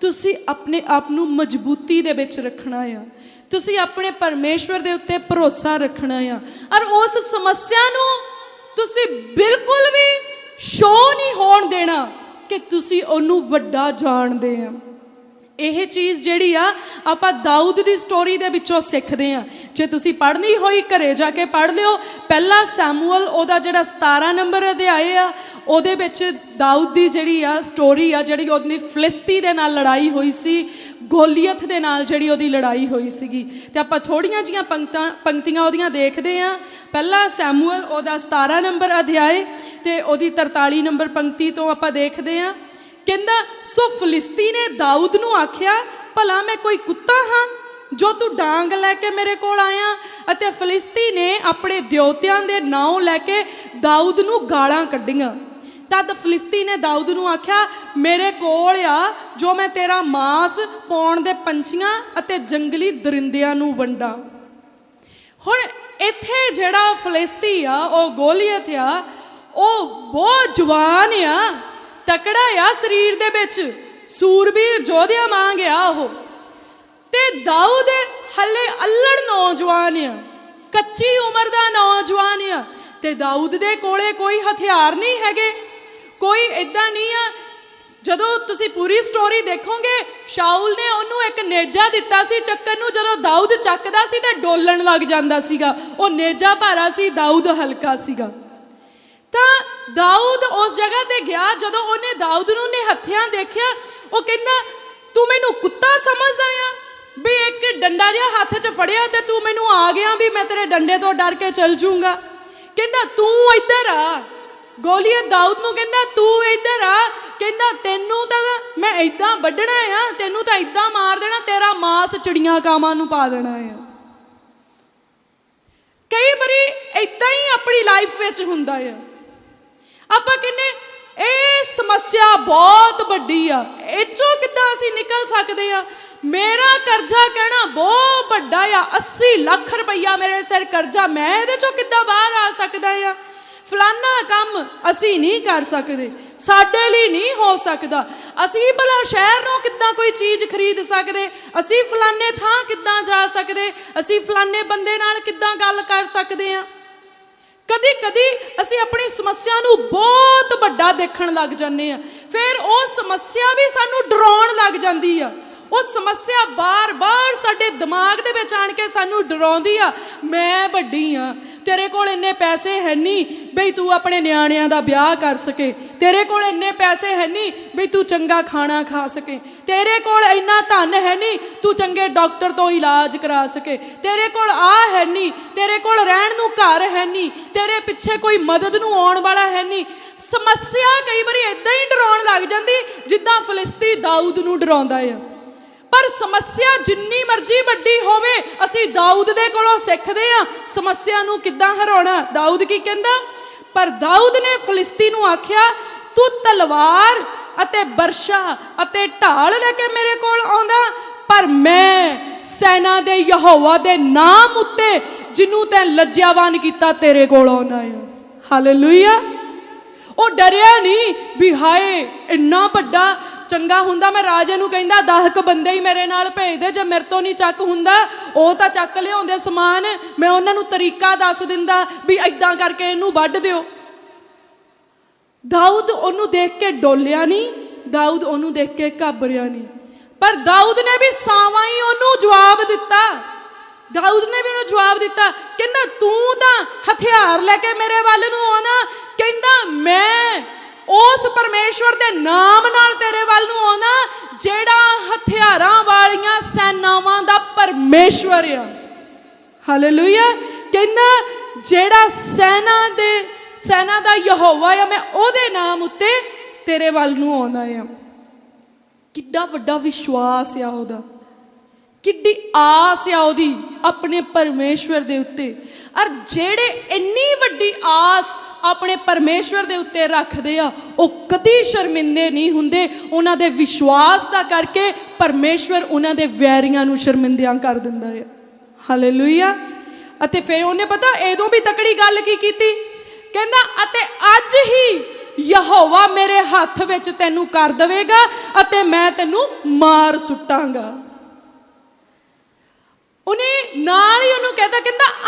ਤੁਸੀਂ ਆਪਣੇ ਆਪ ਨੂੰ ਮਜ਼ਬੂਤੀ ਦੇ ਵਿੱਚ ਰੱਖਣਾ ਆ, ਤੁਸੀਂ ਆਪਣੇ ਪਰਮੇਸ਼ਵਰ ਦੇ ਉੱਤੇ ਭਰੋਸਾ ਰੱਖਣਾ ਆ ਔਰ ਉਸ ਸਮੱਸਿਆ ਨੂੰ ਤੁਸੀਂ ਬਿਲਕੁਲ ਵੀ ਸ਼ੋਅ ਨਹੀਂ ਹੋਣ ਦੇਣਾ ਕਿ ਤੁਸੀਂ ਉਹਨੂੰ ਵੱਡਾ ਜਾਣਦੇ ਆ। ਇਹ ਚੀਜ਼ ਜਿਹੜੀ ਆ ਆਪਾਂ ਦਾਊਦ ਦੀ ਸਟੋਰੀ ਦੇ ਵਿੱਚੋਂ ਸਿੱਖਦੇ ਆ। ਜੇ ਤੁਸੀਂ ਪੜ੍ਹਨੀ ਹੋਈ ਘਰੇ ਜਾ ਕੇ ਪੜ੍ਹ ਲਿਓ। ਪਹਿਲਾ ਸੈਮੂਅਲ ਉਹਦਾ ਜਿਹੜਾ 17 ਨੰਬਰ ਅਧਿਆਇ ਆ, ਉਹਦੇ ਵਿੱਚ ਦਾਊਦ ਦੀ ਜਿਹੜੀ ਆ ਸਟੋਰੀ ਆ, ਜਿਹੜੀ ਉਹਦੀ ਫਿਲਿਸਤੀ ਦੇ ਨਾਲ ਲੜਾਈ ਹੋਈ ਸੀ, ਗੋਲੀਅਥ ਦੇ ਨਾਲ ਜਿਹੜੀ ਉਹਦੀ ਲੜਾਈ ਹੋਈ ਸੀਗੀ। ਤੇ ਆਪਾਂ ਥੋੜੀਆਂ ਜੀਆਂ ਪੰਕਤੀਆਂ ਉਹਦੀਆਂ ਦੇਖਦੇ ਆ। ਪਹਿਲਾ ਸੈਮੂਅਲ ਉਹਦਾ 17 ਨੰਬਰ ਅਧਿਆਇ ਤੇ ਉਹਦੀ 43 ਨੰਬਰ ਪੰਕਤੀ ਤੋਂ ਆਪਾਂ ਦੇਖਦੇ ਆ। ਕਹਿੰਦਾ ਸੋ ਫਿਲਿਸਤੀ ਨੇ ਦਾਊਦ ਨੂੰ ਆਖਿਆ, ਭਲਾ ਮੈਂ ਕੋਈ ਕੁੱਤਾ ਹਾਂ ਜੋ ਤੂੰ ਡਾਂਗ ਲੈ ਕੇ ਮੇਰੇ ਕੋਲ ਆਇਆ? ਅਤੇ ਫਿਲਿਸਤੀ ਨੇ ਆਪਣੇ ਦਿਉਤਿਆਂ ਦੇ ਨਾਂ ਲੈ ਕੇ ਦਾਊਦ ਨੂੰ ਗਾਲਾਂ ਕੱਢੀਆਂ। ਤਦ ਫਿਲਿਸਤੀ ਨੇ ਦਾਊਦ ਨੂੰ ਆਖਿਆ, ਮੇਰੇ ਕੋਲ ਆ ਜੋ ਮੈਂ ਤੇਰਾ ਮਾਂਸ ਪਾਉਣ ਦੇ ਪੰਛੀਆਂ ਅਤੇ ਜੰਗਲੀ ਦਰਿੰਦਿਆਂ ਨੂੰ ਵੰਡਾਂ। ਹੁਣ ਇੱਥੇ ਜਿਹੜਾ ਫਿਲਿਸਤੀ ਆ, ਉਹ ਗੋਲੀਅਥ ਆ, ਉਹ ਬਹੁਤ ਜਵਾਨ ਆ, ਤਕੜਾ ਆ ਸਰੀਰ ਦੇ ਵਿੱਚ, ਸੂਰਬੀਰ ਯੋਧਿਆ ਵਾਂਗ ਆ ਉਹ। ਤੇ ਦਾਊਦ ਹਲੇ ਅਲੜ ਨੌਜਵਾਨ ਆ, ਕੱਚੀ ਉਮਰ ਦਾ ਨੌਜਵਾਨ ਆ, ਤੇ ਦਾਊਦ ਦੇ ਕੋਲੇ ਕੋਈ ਹਥਿਆਰ ਨਹੀਂ ਹੈਗੇ, ਕੋਈ ਇਦਾਂ ਨਹੀਂ ਆ। ਜਦੋਂ ਤੁਸੀਂ ਪੂਰੀ ਸਟੋਰੀ ਦੇਖੋਗੇ, ਸ਼ਾਊਲ ਨੇ ਉਹਨੂੰ ਇੱਕ ਨੇਜਾ ਦਿੱਤਾ ਸੀ ਚੱਕਣ ਨੂੰ, ਜਦੋਂ ਦਾਊਦ ਚੱਕਦਾ ਸੀ ਤੇ ਡੋਲਣ ਲੱਗ ਜਾਂਦਾ ਸੀਗਾ। ਉਹ ਨੇਜਾ ਭਾਰਾ ਸੀ, ਦਾਊਦ ਹਲਕਾ ਸੀਗਾ। ਤਾਂ ਦਾਊਦ ਉਸ ਜਗ੍ਹਾ ਤੇ ਗਿਆ, ਜਦੋਂ ਉਹਨੇ ਦਾਊਦ ਨੂੰ ਨਿਹੱਥਿਆਂ ਦੇਖਿਆ, ਉਹ ਕਹਿੰਦਾ ਤੂੰ ਮੈਨੂੰ ਕੁੱਤਾ ਸਮਝਦਾ ਆ ਵੀ ਇੱਕ ਡੰਡਾ ਜਿਹਾ ਹੱਥ 'ਚ ਫੜਿਆ ਤੇ ਤੂੰ ਮੈਨੂੰ ਆ ਗਿਆ ਵੀ ਮੈਂ ਤੇਰੇ ਡੰਡੇ ਤੋਂ ਡਰ ਕੇ ਚੱਲ ਜੂੰਗਾ। ਕਹਿੰਦਾ ਤੂੰ ਇੱਧਰ ਆ। ਗੋਲੀਅਥ ਦਾਊਦ ਨੂੰ ਕਹਿੰਦਾ ਤੂੰ ਇੱਧਰ ਆ। ਕਹਿੰਦਾ ਤੈਨੂੰ ਤਾਂ ਮੈਂ ਇੱਦਾਂ ਵੱਢਣਾ ਆ, ਤੈਨੂੰ ਤਾਂ ਇੱਦਾਂ ਮਾਰ ਦੇਣਾ, ਤੇਰਾ ਮਾਂਸ ਚਿੜੀਆਂ ਕਾਵਾਂ ਨੂੰ ਪਾ ਦੇਣਾ ਆ। ਕਈ ਵਾਰੀ ਇੱਦਾਂ ਹੀ ਆਪਣੀ ਲਾਈਫ ਵਿੱਚ ਹੁੰਦਾ ਆ। ਆਪਾਂ ਕਹਿੰਦੇ ਇਹ ਸਮੱਸਿਆ ਬਹੁਤ ਵੱਡੀ ਆ, ਇਹ ਚੋਂ ਕਿੱਦਾਂ ਅਸੀਂ ਨਿਕਲ ਸਕਦੇ ਆ? ਮੇਰਾ ਕਰਜ਼ਾ ਕਹਿਣਾ ਬਹੁਤ ਵੱਡਾ ਆ, 80 ਲੱਖ ਰੁਪਈਆ ਮੇਰੇ ਸਿਰ ਕਰਜ਼ਾ, ਮੈਂ ਇਹਦੇ ਚੋਂ ਕਿੱਦਾਂ ਬਾਹਰ ਆ ਸਕਦਾ ਆ? ਫਲਾਨਾ ਕੰਮ ਅਸੀਂ ਨਹੀਂ ਕਰ ਸਕਦੇ, ਸਾਡੇ ਲਈ ਨਹੀਂ ਹੋ ਸਕਦਾ। ਅਸੀਂ ਭਲਾ ਸ਼ਹਿਰ ਨੂੰ ਕਿੱਦਾਂ ਕੋਈ ਚੀਜ਼ ਖਰੀਦ ਸਕਦੇ? ਅਸੀਂ ਫਲਾਨੇ ਥਾਂ ਕਿੱਦਾਂ ਜਾ ਸਕਦੇ? ਅਸੀਂ ਫਲਾਨੇ ਬੰਦੇ ਨਾਲ ਕਿੱਦਾਂ ਗੱਲ ਕਰ ਸਕਦੇ ਆ? ਕਦੀ ਕਦੀ ਅਸੀਂ ਆਪਣੀ ਸਮੱਸਿਆ ਨੂੰ ਬਹੁਤ ਵੱਡਾ ਦੇਖਣ ਲੱਗ ਜਾਂਦੇ ਆ, ਫਿਰ ਉਹ ਸਮੱਸਿਆ ਵੀ ਸਾਨੂੰ ਡਰਾਉਣ ਲੱਗ ਜਾਂਦੀ ਆ। ਉਹ ਸਮੱਸਿਆ ਬਾਰ-ਬਾਰ ਸਾਡੇ ਦਿਮਾਗ ਦੇ ਵਿੱਚ ਆਣ ਕੇ ਸਾਨੂੰ ਡਰਾਉਂਦੀ ਆ, ਮੈਂ ਵੱਡੀ ਆ, ਤੇਰੇ ਕੋਲ ਇੰਨੇ ਪੈਸੇ ਹੈ ਨਹੀਂ ਬਈ ਤੂੰ ਆਪਣੇ ਨਿਆਣਿਆਂ ਦਾ ਵਿਆਹ ਕਰ ਸਕੇ, ਤੇਰੇ ਕੋਲ ਇੰਨੇ ਪੈਸੇ ਹੈ ਨਹੀਂ ਬਈ ਤੂੰ ਚੰਗਾ ਖਾਣਾ ਖਾ ਸਕੇ, ਤੇਰੇ ਕੋਲ ਇੰਨਾ ਧਨ ਹੈ ਨਹੀਂ ਤੂੰ ਚੰਗੇ ਡਾਕਟਰ ਤੋਂ ਇਲਾਜ ਕਰਾ ਸਕੇ, ਤੇਰੇ ਕੋਲ ਆ ਹੈ ਨਹੀਂ, ਤੇਰੇ ਕੋਲ ਰਹਿਣ ਨੂੰ ਘਰ ਹੈ ਨਹੀਂ, ਤੇਰੇ ਪਿੱਛੇ ਕੋਈ ਮਦਦ ਨੂੰ ਆਉਣ ਵਾਲਾ ਹੈ ਨਹੀਂ। ਸਮੱਸਿਆ ਕਈ ਵਾਰੀ ਇਦਾਂ ਹੀ ਡਰਾਉਣ ਲੱਗ ਜਾਂਦੀ ਜਿੱਦਾਂ ਫਲਿਸਤੀ ਦਾਊਦ ਨੂੰ ਡਰਾਉਂਦਾ ਆ। ਪਰ ਸਮੱਸਿਆ ਜਿੰਨੀ ਮਰਜ਼ੀ ਵੱਡੀ ਹੋਵੇ, ਅਸੀਂ ਦਾਊਦ ਦੇ ਕੋਲੋਂ ਸਿੱਖਦੇ ਆ ਸਮੱਸਿਆ ਨੂੰ ਕਿੱਦਾਂ ਹਰਾਉਣਾ। ਦਾਊਦ ਕੀ ਕਹਿੰਦਾ? ਪਰ ਦਾਊਦ ਨੇ ਫਲਿਸਤੀ ਨੂੰ ਆਖਿਆ, ਤੂੰ ਤਲਵਾਰ ਅਤੇ ਬਰਸ਼ਾ ਅਤੇ ਢਾਲ ਲੈ ਕੇ ਮੇਰੇ ਕੋਲ ਆਉਂਦਾ, ਪਰ ਮੈਂ ਸੈਨਾ ਦੇ ਯਹੋਵਾ ਦੇ ਨਾਮ ਉੱਤੇ ਜਿਹਨੂੰ ਤੈਂ ਲੱਜਿਆਵਾਨ ਕੀਤਾ ਤੇਰੇ ਕੋਲ ਆਉਣਾ ਹੈ। ਹਾਲੇਲੂਇਆ। ਉਹ ਡਰਿਆ ਨਹੀਂ ਵੀ ਹਾਏ ਇੰਨਾ ਵੱਡਾ, ਚੰਗਾ ਹੁੰਦਾ ਮੈਂ ਰਾਜੇ ਨੂੰ ਕਹਿੰਦਾ 10 ਬੰਦੇ ਹੀ ਮੇਰੇ ਨਾਲ ਭੇਜ ਦੇ, ਜੇ ਮੇਰੇ ਤੋਂ ਨਹੀਂ ਚੱਕ ਹੁੰਦਾ ਉਹ ਤਾਂ ਚੱਕ ਲਿਆਉਂਦੇ ਸਮਾਨ, ਮੈਂ ਉਹਨਾਂ ਨੂੰ ਤਰੀਕਾ ਦੱਸ ਦਿੰਦਾ ਵੀ ਇਦਾਂ ਕਰਕੇ ਇਹਨੂੰ ਵੱਢ ਦਿਓ। ਦਾਊਦ ਉਹਨੂੰ ਦੇਖ ਕੇ ਡੋਲਿਆ ਨਹੀਂ, ਦਾਊਦ ਉਹਨੂੰ ਦੇਖ ਕੇ ਘਬਰਿਆ ਨਹੀਂ, ਪਰ ਦਾਊਦ ਨੇ ਵੀ ਸਾਵਾਂ ਹੀ ਉਹਨੂੰ ਜਵਾਬ ਦਿੱਤਾ। ਦਾਊਦ ਨੇ ਵੀ ਉਹਨੂੰ ਜਵਾਬ ਦਿੱਤਾ, ਕਹਿੰਦਾ ਤੂੰ ਤਾਂ ਹਥਿਆਰ ਲੈ ਕੇ ਮੇਰੇ ਵੱਲ ਨੂੰ ਆਉਣਾ, ਕਹਿੰਦਾ ਮੈਂ ਉਸ ਪਰਮੇਸ਼ਵਰ ਦੇ ਨਾਮ ਨਾਲ ਤੇਰੇ ਵੱਲ ਨੂੰ ਆਉਣਾ ਜਿਹੜਾ ਹਥਿਆਰਾਂ ਵਾਲੀਆਂ ਸੈਨਾਵਾਂ ਦਾ ਪਰਮੇਸ਼ਵਰ ਆ। ਹਾਲੇਲੂਇਆ। ਕਹਿੰਦਾ ਜਿਹੜਾ ਸੈਨਾ ਦਾ ਯਹੋਵਾ ਆ, ਮੈਂ ਉਹਦੇ ਨਾਮ ਉੱਤੇ ਤੇਰੇ ਵੱਲ ਨੂੰ ਆਉਣਾ ਆ। ਕਿੱਡਾ ਵੱਡਾ ਵਿਸ਼ਵਾਸ ਆ ਉਹਦਾ, ਕਿੱਡੀ ਆਸ ਆ ਉਹਦੀ ਆਪਣੇ ਪਰਮੇਸ਼ਵਰ ਦੇ ਉੱਤੇ। ਔਰ ਜਿਹੜੇ ਇੰਨੀ ਵੱਡੀ ਆਸ ਆਪਣੇ ਪਰਮੇਸ਼ਵਰ ਦੇ ਉੱਤੇ ਰੱਖਦੇ ਆ, ਉਹ ਕਦੀ ਸ਼ਰਮਿੰਦੇ ਨਹੀਂ ਹੁੰਦੇ। ਉਹਨਾਂ ਦੇ ਵਿਸ਼ਵਾਸ ਦਾ ਕਰਕੇ ਪਰਮੇਸ਼ਵਰ ਉਹਨਾਂ ਦੇ ਵੈਰੀਆਂ ਨੂੰ ਸ਼ਰਮਿੰਦਿਆਂ ਕਰ ਦਿੰਦਾ ਹੈ। ਹਾਲੇਲੂਇਆ। ਅਤੇ ਫਿਰ ਉਹਨੇ ਪਤਾ ਇਹਦੋਂ ਵੀ ਤਕੜੀ ਗੱਲ ਕੀ ਕੀਤੀ, ਕਹਿੰਦਾ ਅਤੇ ਅੱਜ ਹੀ ਯਹੋਵਾ ਮੇਰੇ ਹੱਥ ਵਿੱਚ ਤੈਨੂੰ ਕਰ ਦੇਵੇਗਾ ਅਤੇ ਮੈਂ ਤੈਨੂੰ ਮਾਰ ਸੁੱਟਾਂਗਾ। ਉਹਨੇ ਨਾਲ ਹੀ ਉਹਨੂੰ ਕਹਿੰਦਾ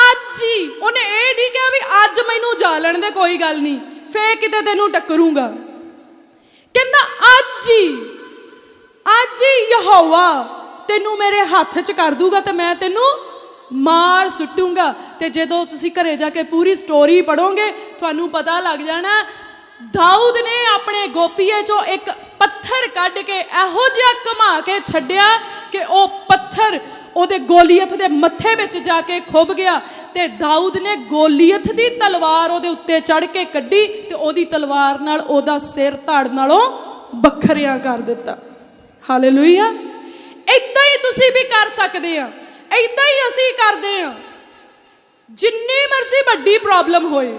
ਅੱਜ ਹੀ, ਉਹਨੇ ਇਹ ਨਹੀਂ ਕਿਹਾ ਵੀ ਅੱਜ ਮੈਨੂੰ ਜਾ ਲੈਣ ਦੇ ਕੋਈ ਗੱਲ ਨਹੀਂ ਫੇਰ ਕਿਤੇ ਤੈਨੂੰ ਟੱਕਰੂੰਗਾ, ਕਹਿੰਦਾ ਅੱਜ ਹੀ ਯਹੋਵਾ ਤੈਨੂੰ ਮੇਰੇ ਹੱਥ 'ਚ ਕਰ ਦੂਗਾ ਤੇ ਮੈਂ ਤੈਨੂੰ ਮਾਰ ਸੁੱਟੂੰਗਾ। ਤੇ ਜਦੋਂ ਤੁਸੀਂ ਘਰੇ ਜਾ ਕੇ ਪੂਰੀ ਸਟੋਰੀ ਪੜੋਗੇ ਤੁਹਾਨੂੰ ਪਤਾ ਲੱਗ ਜਾਣਾ, ਦਾਊਦ ਨੇ ਆਪਣੇ ਗੋਪੀਏ 'ਚੋਂ ਇੱਕ ਪੱਥਰ ਕੱਢ ਕੇ ਇਹੋ ਜਿਹਾ ਘੁਮਾ ਕੇ ਛੱਡਿਆ ਕਿ ਉਹ ਪੱਥਰ ਉਹਦੇ ਗੋਲੀਅਤ ਦੇ ਮੱਥੇ ਵਿੱਚ ਜਾ ਕੇ ਖੁੱਭ ਗਿਆ, ਤੇ ਦਾਊਦ ਨੇ ਗੋਲੀਅਤ ਦੀ ਤਲਵਾਰ ਉਹਦੇ ਉੱਤੇ ਚੜ੍ਹ ਕੇ ਕੱਢੀ ਤੇ ਉਹਦੀ ਤਲਵਾਰ ਨਾਲ ਉਹਦਾ ਸਿਰ ਧੜ ਨਾਲੋਂ ਵੱਖਰਿਆਂ ਕਰ ਦਿੱਤਾ। ਹਾਲੇਲੂਇਆ। ਏਦਾਂ ਹੀ ਤੁਸੀਂ ਵੀ ਕਰ ਸਕਦੇ ਆ, ਏਦਾਂ ਹੀ ਅਸੀਂ ਕਰਦੇ ਆ। ਜਿੰਨੀ ਮਰਜ਼ੀ ਵੱਡੀ ਪ੍ਰੋਬਲਮ ਹੋਏ,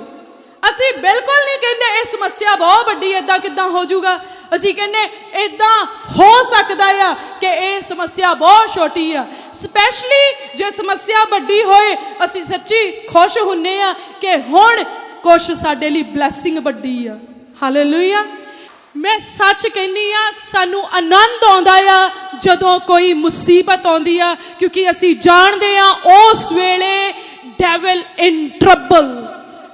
ਅਸੀਂ ਬਿਲਕੁਲ ਨਹੀਂ ਕਹਿੰਦੇ ਇਹ ਸਮੱਸਿਆ ਬਹੁਤ ਵੱਡੀ ਏਦਾਂ ਕਿੱਦਾਂ ਹੋ ਜਾਊਗਾ, ਅਸੀਂ ਕਹਿੰਦੇ ਏਦਾਂ ਹੋ ਸਕਦਾ ਆ ਕਿ ਇਹ ਸਮੱਸਿਆ ਬਹੁਤ ਛੋਟੀ ਆ। ਸਪੈਸ਼ਲੀ ਜੇ ਸਮੱਸਿਆ ਵੱਡੀ ਹੋਏ, ਅਸੀਂ ਸੱਚੀ ਖੁਸ਼ ਹੁੰਨੇ ਆ ਕਿ ਹੁਣ ਕੁਛ ਸਾਡੇ ਲਈ ਬਲੈਸਿੰਗ ਵੱਡੀ ਆ। ਹਾਲੇਲੂਇਆ। ਮੈਂ ਸੱਚ ਕਹਿੰਦੀ ਆ, ਸਾਨੂੰ ਆਨੰਦ ਆਉਂਦਾ ਆ ਜਦੋਂ ਕੋਈ ਮੁਸੀਬਤ ਆਉਂਦੀ ਆ, ਕਿਉਂਕਿ ਅਸੀਂ ਜਾਣਦੇ ਆ ਉਸ ਵੇਲੇ ਡੈਵਲ ਇਨ ਟਰਬਲ,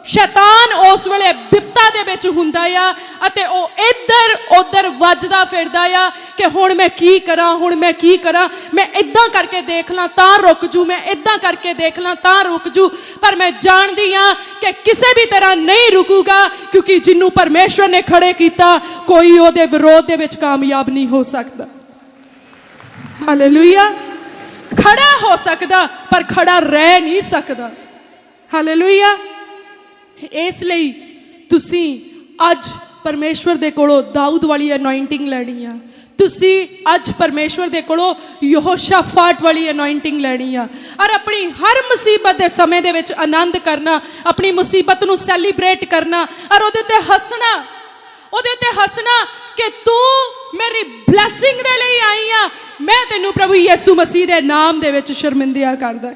ਸ਼ੈਤਾਨ ਉਸ ਵੇਲੇ ਬਿਪਤਾ ਦੇ ਵਿੱਚ ਹੁੰਦਾ ਆ ਅਤੇ ਉਹ ਇੱਧਰ ਉੱਧਰ ਵੱਜਦਾ ਫਿਰਦਾ ਆ ਕਿ ਹੁਣ ਮੈਂ ਕੀ ਕਰਾਂ, ਹੁਣ ਮੈਂ ਕੀ ਕਰਾਂ, ਮੈਂ ਇਦਾਂ ਕਰਕੇ ਦੇਖ ਲਾਂ ਤਾਂ ਰੁਕ ਜੂ, ਮੈਂ ਇਦਾਂ ਕਰਕੇ ਦੇਖ ਲਾਂ ਤਾਂ ਰੁਕ ਜੂ। ਪਰ ਮੈਂ ਜਾਣਦੀ ਹਾਂ ਕਿ ਕਿਸੇ ਵੀ ਤਰ੍ਹਾਂ ਨਹੀਂ ਰੁਕੂਗਾ, ਕਿਉਂਕਿ ਜਿਹਨੂੰ ਪਰਮੇਸ਼ਵਰ ਨੇ ਖੜੇ ਕੀਤਾ ਕੋਈ ਉਹਦੇ ਵਿਰੋਧ ਦੇ ਵਿੱਚ ਕਾਮਯਾਬ ਨਹੀਂ ਹੋ ਸਕਦਾ। ਹਾਲੇਲੂਇਆ। ਖੜਾ ਹੋ ਸਕਦਾ ਪਰ ਖੜਾ ਰਹਿ ਨਹੀਂ ਸਕਦਾ। ਹਾਲੇਲੂਇਆ। ਇਸ ਲਈ ਤੁਸੀਂ ਅੱਜ ਪਰਮੇਸ਼ਵਰ ਦੇ ਕੋਲੋਂ ਦਾਊਦ ਵਾਲੀ ਅਨੋਇੰਟਿੰਗ ਲੈਣੀ ਆ। ਤੁਸੀਂ ਅੱਜ ਪਰਮੇਸ਼ਵਰ ਦੇ ਕੋਲੋਂ ਯਹੋਸ਼ਾਫਾਟ ਵਾਲੀ ਅਨੋਇੰਟਿੰਗ ਲੈਣੀ ਆ ਔਰ ਆਪਣੀ ਹਰ ਮੁਸੀਬਤ ਦੇ ਸਮੇਂ ਦੇ ਵਿੱਚ ਆਨੰਦ ਕਰਨਾ, ਆਪਣੀ ਮੁਸੀਬਤ ਨੂੰ ਸੈਲੀਬ੍ਰੇਟ ਕਰਨਾ ਔਰ ਉਹਦੇ ਉੱਤੇ ਹੱਸਣਾ ਕਿ ਤੂੰ ਮੇਰੀ ਬਲੈਸਿੰਗ ਦੇ ਲਈ ਆਈ ਆ। ਮੈਂ ਤੈਨੂੰ ਪ੍ਰਭੂ ਯਿਸੂ ਮਸੀਹ ਦੇ ਨਾਮ ਦੇ ਵਿੱਚ ਸ਼ਰਮਿੰਦਿਆ ਕਰਦਾ।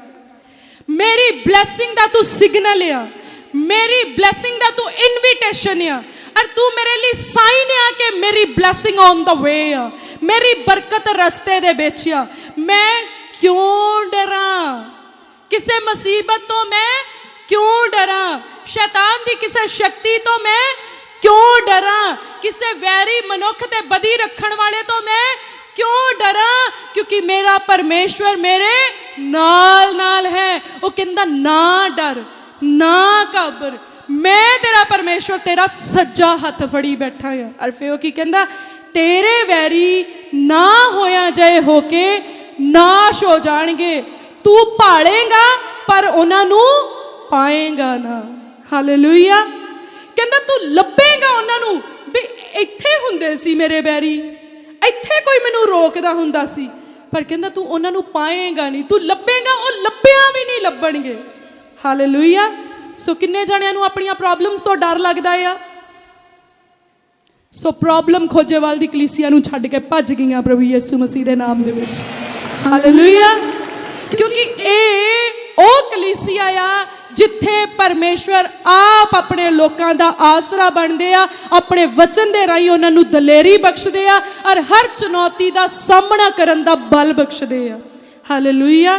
ਮੇਰੀ ਬਲੈਸਿੰਗ ਦਾ ਤੂੰ ਸਿਗਨਲ ਆ, ਮੇਰੀ ਬਲੈਸਿੰਗ ਦਾ ਤੂੰ ਇਨਵੀਟੇਸ਼ਨ ਆ ਔਰ ਤੂੰ ਮੇਰੇ ਲਈ ਸਾਈਨ ਆ ਕਿ ਮੇਰੀ ਬਲੈਸਿੰਗ ਔਨ ਦਾ ਵੇ ਆ, ਮੇਰੀ ਬਰਕਤ ਰਸਤੇ ਦੇ ਵਿੱਚ ਆ। ਮੈਂ ਕਿਉਂ ਡਰਾਂ? ਕਿਸੇ ਮੁਸੀਬਤ ਤੋਂ ਮੈਂ ਕਿਉਂ ਡਰਾਂ? शैतान दी किसी शक्ति तो मैं क्यों डरा, किसी वैरी मनुख ते बदी रखण वाले तो मैं क्यों डरा, क्योंकि मेरा परमेश्वर मेरे नाल नाल है। वो कहंदा ना डर ना घबर, मैं तेरा परमेश्वर तेरा सज्जा हथ फड़ी बैठा है। और फिर वो की कहंदा तेरे वैरी ना होया जाए होके नाश हो जाएंगे, तू भालेगा पर उन्हां नूं पाएगा ना। हालेलुया। कहंदा तू लभेगा उन्हां नूं भी इत्थे हुंदे सी मेरे बैरी, इत्थे कोई मैनूं रोकदा हुंदा सी, पर कहंदा तू उन्हां नूं पाएगा नहीं, तू लभेगा, वो लभिया भी नहीं लभणगे। हालेलुया। सो किन्ने जणियां नूं अपणियां प्रॉब्लम्स तो डर लगदा आ। सो प्रॉब्लम खोजेवाल दी कलीसिया नूं छड्ड के भज गईयां प्रभु यीशु मसीह दे नाम दे विच। हालेलुया। क्योंकि ए ओ कलीसिया आ जिथे परमेश्वर आप अपने लोगों का आसरा बनते आ, अपने वचन के राही उन्होंने दलेरी बख्शते आ और हर चुनौती का सामना करने का बल बख्शते आ। हालेलुया।